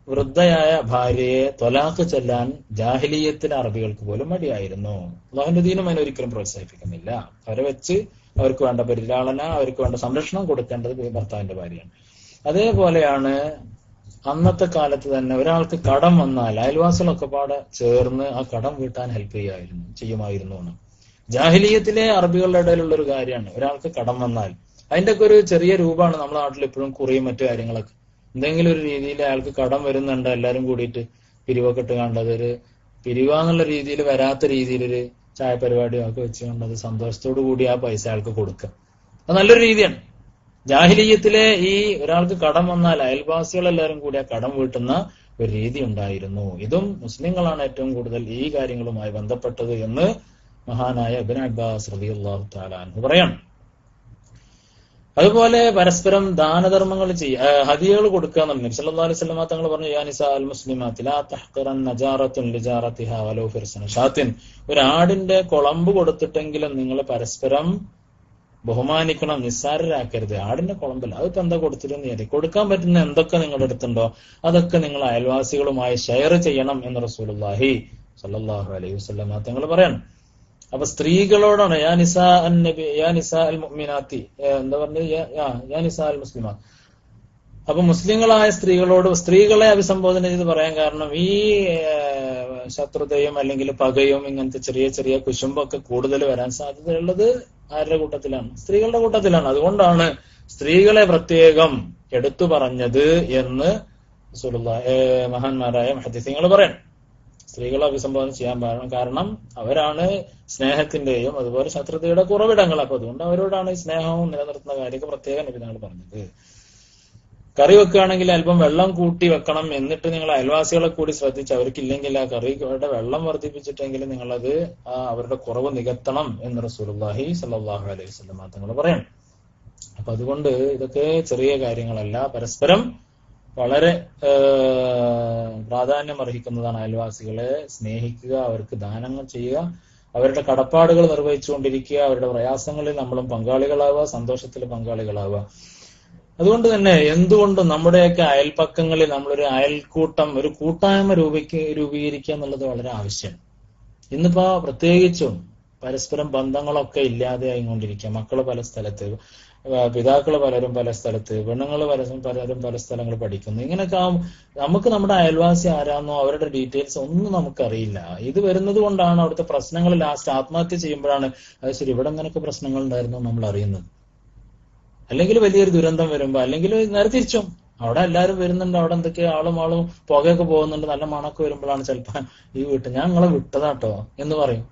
വൃദ്ധയായ ഭാര്യയെ ത്വലാഖ് ചെല്ലാൻ ജാഹിലിയത്തിലെ അറബികൾക്ക് പോലും മടിയായിരുന്നു. അല്ലാഹുവിന്റെ ദീനും അതിനെ ഒരിക്കലും പ്രോത്സാഹിപ്പിക്കുന്നില്ല. അവരെ വെച്ച് അവർക്ക് വേണ്ട പരിലാളന, അവർക്ക് വേണ്ട സംരക്ഷണം കൊടുക്കേണ്ടത് ഭർത്താവിന്റെ ഭാര്യയാണ്. അതേപോലെയാണ് അന്നത്തെ കാലത്ത് തന്നെ ഒരാൾക്ക് കടം വന്നാൽ അയൽവാസികളൊക്കെ പാടെ ചേർന്ന് ആ കടം വീട്ടാൻ ഹെൽപ്പ് ചെയ്യുമായിരുന്നു എന്ന്. ജാഹിലിയത്തിലെ അറബികളുടെ ഇടയിലുള്ള ഒരു കാര്യമാണ്. ഒരാൾക്ക് കടം വന്നാൽ അതിന്റെ ഒക്കെ ഒരു ചെറിയ രൂപമാണ് നമ്മുടെ നാട്ടിൽ ഇപ്പോഴും കുറിയും മറ്റു കാര്യങ്ങളൊക്കെ. എന്തെങ്കിലും ഒരു രീതിയിൽ അയാൾക്ക് കടം വരുന്നുണ്ട്, എല്ലാരും കൂടിയിട്ട് പിരിവൊക്കെ ഇട്ട് കണ്ടത് ഒരു പിരിവാന്നുള്ള രീതിയിൽ വരാത്ത രീതിയിലൊരു ചായ പരിപാടിയോ ഒക്കെ വെച്ചുകൊണ്ടത് സന്തോഷത്തോടു കൂടി ആ പൈസ അയാൾക്ക് കൊടുക്കുക. അത് നല്ലൊരു രീതിയാണ്. ജാഹിലിയത്തിലെ ഈ ഒരാൾക്ക് കടം വന്നാൽ അയൽവാസികളെല്ലാരും കൂടി ആ കടം വീട്ടുന്ന ഒരു രീതി ഉണ്ടായിരുന്നു. ഇതും മുസ്ലിങ്ങളാണ് ഏറ്റവും കൂടുതൽ ഈ കാര്യങ്ങളുമായി ബന്ധപ്പെട്ടത് എന്ന് മഹാനായ ഇബ്നു അബ്ബാസ് റളിയല്ലാഹു തആല അൻഹു പറയാണ്. അതുപോലെ പരസ്പരം ദാനധർമ്മങ്ങൾ ചെയ്യുക, ഹദിയകൾ കൊടുക്കുക എന്നുള്ളത് നബി സല്ലല്ലാഹു അലൈഹി വസല്ലം തങ്ങൾ പറഞ്ഞു, യാ നിസാ അൽ മുസ്ലിമാത്തി ലാ തഹ്ഖറൻ നജാറത്തുൻ ലിജാറതിഹാ വലൗ ഫിർസന ഷാത്തിൻ. ഒരു ആടിന്റെ കുളമ്പ് കൊടുത്തിട്ടെങ്കിലും നിങ്ങൾ പരസ്പരം ബഹുമാനിക്കണം, നിസ്സാരരാക്കരുത്. ആടിന്റെ കുളമ്പല്ല, അതിപ്പോ എന്താ കൊടുത്തിരുന്നു, കൊടുക്കാൻ പറ്റുന്ന എന്തൊക്കെ നിങ്ങളുടെ അടുത്തുണ്ടോ അതൊക്കെ നിങ്ങൾ അയൽവാസികളുമായി ഷെയർ ചെയ്യണം എന്ന് റസൂലുള്ളാഹി സ്വല്ലല്ലാഹു അലൈഹി വസല്ലം തങ്ങൾ പറയണം. അപ്പൊ സ്ത്രീകളോടാണ് യാ നിസാ അൻ നബി യാ നിസാ അൽ മുഅ്മിനാത്തി, എന്താ പറഞ്ഞത്, യാ നിസാ അൽ മുസ്ലിമാത്ത്. അപ്പൊ മുസ്ലിങ്ങളായ സ്ത്രീകളെ അഭിസംബോധന ചെയ്ത് പറയാൻ കാരണം ഈ ശത്രുതയും അല്ലെങ്കിൽ പകയും ഇങ്ങനത്തെ ചെറിയ ചെറിയ കുശുമ്പൊക്കെ കൂടുതൽ വരാൻ സാധ്യതയുള്ളത് ആരുടെ കൂട്ടത്തിലാണ്? സ്ത്രീകളുടെ കൂട്ടത്തിലാണ്. അതുകൊണ്ടാണ് സ്ത്രീകളെ പ്രത്യേകം എടുത്തു പറഞ്ഞത് എന്ന് മഹാന്മാരായ മുഹദ്ദിസീങ്ങൾ പറയണം. സ്ത്രീകളെ അഭിസംബോധന ചെയ്യാൻ പാടില്ല. കാരണം അവരാണ് സ്നേഹത്തിന്റെയും അതുപോലെ ശത്രുതയുടെ കുറവിടങ്ങൾ. അപ്പൊ അതുകൊണ്ട് അവരോടാണ് ഈ സ്നേഹവും നിലനിർത്തുന്ന കാര്യമൊക്കെ പ്രത്യേകം നബി തങ്ങൾ പറഞ്ഞത്. കറി വെക്കുകയാണെങ്കിൽ അല്പം വെള്ളം കൂട്ടി വെക്കണം, എന്നിട്ട് നിങ്ങൾ അയൽവാസികളെ കൂടി ശ്രദ്ധിച്ച് അവർക്കില്ലെങ്കിൽ ആ കറിയുടെ വെള്ളം വർദ്ധിപ്പിച്ചിട്ടെങ്കിലും നിങ്ങളത് അവരുടെ കുറവ് നികത്തണം എന്ന് റസൂലുള്ളാഹി സ്വല്ലല്ലാഹു അലൈഹി വസല്ലം തങ്ങൾ പറയണം. അപ്പൊ അതുകൊണ്ട് ഇതൊക്കെ ചെറിയ കാര്യങ്ങളല്ല, പരസ്പരം വളരെ പ്രാധാന്യം അർഹിക്കുന്നതാണ്. അയൽവാസികളെ സ്നേഹിക്കുക, അവർക്ക് ദാനങ്ങൾ ചെയ്യുക, അവരുടെ കടപ്പാടുകൾ നിർവഹിച്ചുകൊണ്ടിരിക്കുക, അവരുടെ പ്രയാസങ്ങളിൽ നമ്മളും പങ്കാളികളാവുക, സന്തോഷത്തിൽ പങ്കാളികളാവുക. അതുകൊണ്ട് തന്നെ എന്തുകൊണ്ടും നമ്മുടെയൊക്കെ അയൽപ്പക്കങ്ങളിൽ നമ്മളൊരു അയൽക്കൂട്ടം, ഒരു കൂട്ടായ്മ രൂപീകരിക്കുക എന്നുള്ളത് വളരെ ആവശ്യമാണ്. ഇന്നിപ്പോ പ്രത്യേകിച്ചും പരസ്പരം ബന്ധങ്ങളൊക്കെ ഇല്ലാതെയായിക്കൊണ്ടിരിക്കുക. മക്കള് പല സ്ഥലത്ത്, പിതാക്കള് പലരും പല സ്ഥലത്ത്, പെണ്ണുങ്ങൾ പലരും പല സ്ഥലങ്ങൾ പഠിക്കുന്നു. ഇങ്ങനെയൊക്കെ നമുക്ക് നമ്മുടെ അയൽവാസി ആരാന്നോ അവരുടെ ഡീറ്റെയിൽസ് ഒന്നും നമുക്കറിയില്ല. ഇത് വരുന്നത് കൊണ്ടാണ് അവിടുത്തെ പ്രശ്നങ്ങൾ ലാസ്റ്റ് ആത്മഹത്യ ചെയ്യുമ്പോഴാണ് അത് ശരി ഇവിടെ ഇങ്ങനെയൊക്കെ പ്രശ്നങ്ങൾ ഉണ്ടായിരുന്നു നമ്മൾ അറിയുന്നത്. അല്ലെങ്കിൽ വലിയൊരു ദുരന്തം വരുമ്പോ, അല്ലെങ്കിൽ നേരെ തിരിച്ചും അവിടെ എല്ലാവരും വരുന്നുണ്ട്, അവിടെ എന്തൊക്കെ ആളും പുകയൊക്കെ പോകുന്നുണ്ട്, നല്ല മണമൊക്കെ വരുമ്പോഴാണ് ചിലപ്പോ ഈ വീട്ടിൽ ഞാൻ നിങ്ങളെ വിട്ടതാട്ടോ എന്ന് പറയും.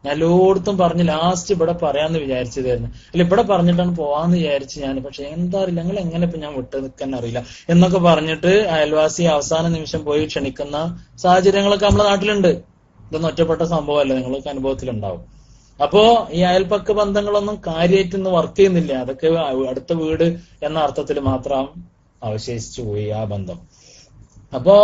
ഞാൻ എല്ലായിടത്തും പറഞ്ഞ് ലാസ്റ്റ് ഇവിടെ പറയാന്ന് വിചാരിച്ചതായിരുന്നു, അല്ല ഇവിടെ പറഞ്ഞിട്ടാണ് പോവാന്ന് വിചാരിച്ചു ഞാൻ, പക്ഷെ എന്താ അറിയില്ല നിങ്ങൾ എങ്ങനെ ഇപ്പൊ ഞാൻ വിട്ട് നിൽക്കാൻ അറിയില്ല എന്നൊക്കെ പറഞ്ഞിട്ട് അയൽവാസി അവസാന നിമിഷം പോയി ക്ഷണിക്കുന്ന സാഹചര്യങ്ങളൊക്കെ നമ്മുടെ നാട്ടിലുണ്ട്. ഇതൊന്നും ഒറ്റപ്പെട്ട സംഭവമല്ല, നിങ്ങൾക്ക് അനുഭവത്തിലുണ്ടാവും. അപ്പോ ഈ അയൽപക്ക ബന്ധങ്ങളൊന്നും കാര്യമായിട്ടൊന്നും വർക്ക് ചെയ്യുന്നില്ല. അതൊക്കെ അടുത്ത വീട് എന്ന അർത്ഥത്തിൽ മാത്രം അവശേഷിച്ചു പോയി ആ ബന്ധം. അപ്പോ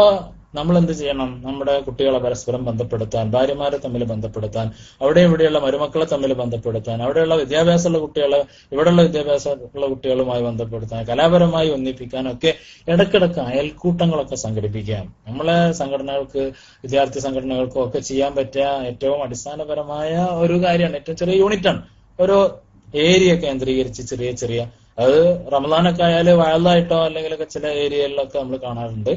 നമ്മൾ എന്ത് ചെയ്യണം? നമ്മുടെ കുട്ടികളെ പരസ്പരം ബന്ധപ്പെടുത്താൻ, ഭാര്യമാരെ തമ്മിൽ ബന്ധപ്പെടുത്താൻ, അവിടെ ഇവിടെയുള്ള മരുമക്കളെ തമ്മിൽ ബന്ധപ്പെടുത്താൻ, അവിടെയുള്ള വിദ്യാഭ്യാസമുള്ള കുട്ടികളെ ഇവിടെയുള്ള വിദ്യാഭ്യാസമുള്ള കുട്ടികളുമായി ബന്ധപ്പെടുത്താൻ, കലാപരമായി ഒന്നിപ്പിക്കാനൊക്കെ ഇടക്കിടക്ക് അയൽക്കൂട്ടങ്ങളൊക്കെ സംഘടിപ്പിക്കാം. നമ്മളെ സംഘടനകൾക്ക്, വിദ്യാർത്ഥി സംഘടനകൾക്കും ഒക്കെ ചെയ്യാൻ പറ്റിയ ഏറ്റവും അടിസ്ഥാനപരമായ ഒരു കാര്യമാണ്. ഏറ്റവും ചെറിയ യൂണിറ്റാണ്. ഒരു ഏരിയ കേന്ദ്രീകരിച്ച് ചെറിയ ചെറിയ, അത് റമദാനൊക്കെ ആയാല് വയലായിട്ടോ അല്ലെങ്കിലൊക്കെ ചില ഏരിയകളിലൊക്കെ നമ്മൾ കാണാറുണ്ട്.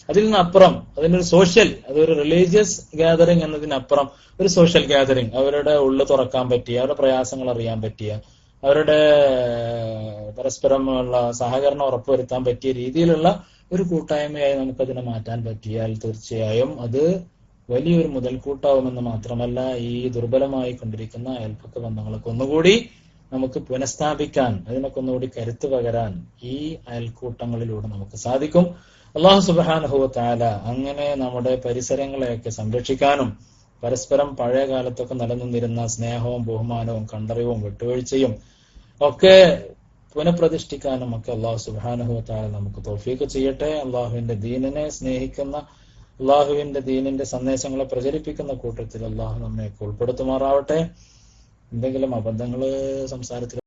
അതിൽ നിന്നപ്പുറം അതിനൊരു സോഷ്യൽ, അതൊരു റിലീജിയസ് ഗ്യാതറിംഗ് എന്നതിനപ്പുറം ഒരു സോഷ്യൽ ഗ്യാതറിംഗ്, അവരുടെ ഉള്ളു തുറക്കാൻ പറ്റിയ, അവരുടെ പ്രയാസങ്ങൾ അറിയാൻ പറ്റിയ, അവരുടെ പരസ്പരമുള്ള സഹകരണം ഉറപ്പുവരുത്താൻ പറ്റിയ രീതിയിലുള്ള ഒരു കൂട്ടായ്മയായി നമുക്കതിനെ മാറ്റാൻ പറ്റിയാൽ തീർച്ചയായും അത് വലിയൊരു മുതൽക്കൂട്ടാവുമെന്ന് മാത്രമല്ല, ഈ ദുർബലമായി കൊണ്ടിരിക്കുന്ന അയൽപക്ക ബന്ധങ്ങളൊക്കെ ഒന്നുകൂടി നമുക്ക് പുനഃസ്ഥാപിക്കാൻ, അതിനൊക്കെ ഒന്നുകൂടി കരുത്ത് പകരാൻ ഈ അയൽക്കൂട്ടങ്ങളിലൂടെ നമുക്ക് സാധിക്കും. അല്ലാഹു സുബ്ഹാനഹു വ തആല അങ്ങനെ നമ്മുടെ പരിസരങ്ങളെയൊക്കെ സംരക്ഷിക്കാനും പരസ്പരം പഴയ കാലത്തൊക്കെ നിലനിന്നിരുന്ന സ്നേഹവും ബഹുമാനവും കണ്ടറിവും വിട്ടുവീഴ്ചയും ഒക്കെ പുനഃപ്രതിഷ്ഠിക്കാനും ഒക്കെ അല്ലാഹു സുബ്ഹാനഹു വ തആല നമുക്ക് തൗഫീഖ് ചെയ്യട്ടെ. അല്ലാഹുവിന്റെ ദീനിനെ സ്നേഹിക്കുന്ന, അല്ലാഹുവിന്റെ ദീനിന്റെ സന്ദേശങ്ങളെ പ്രചരിപ്പിക്കുന്ന കൂട്ടത്തിൽ അല്ലാഹു നമ്മെ ഉൾപ്പെടുത്തുമാറാവട്ടെ. എന്തെങ്കിലും അബദ്ധങ്ങള് സംസാരത്തിൽ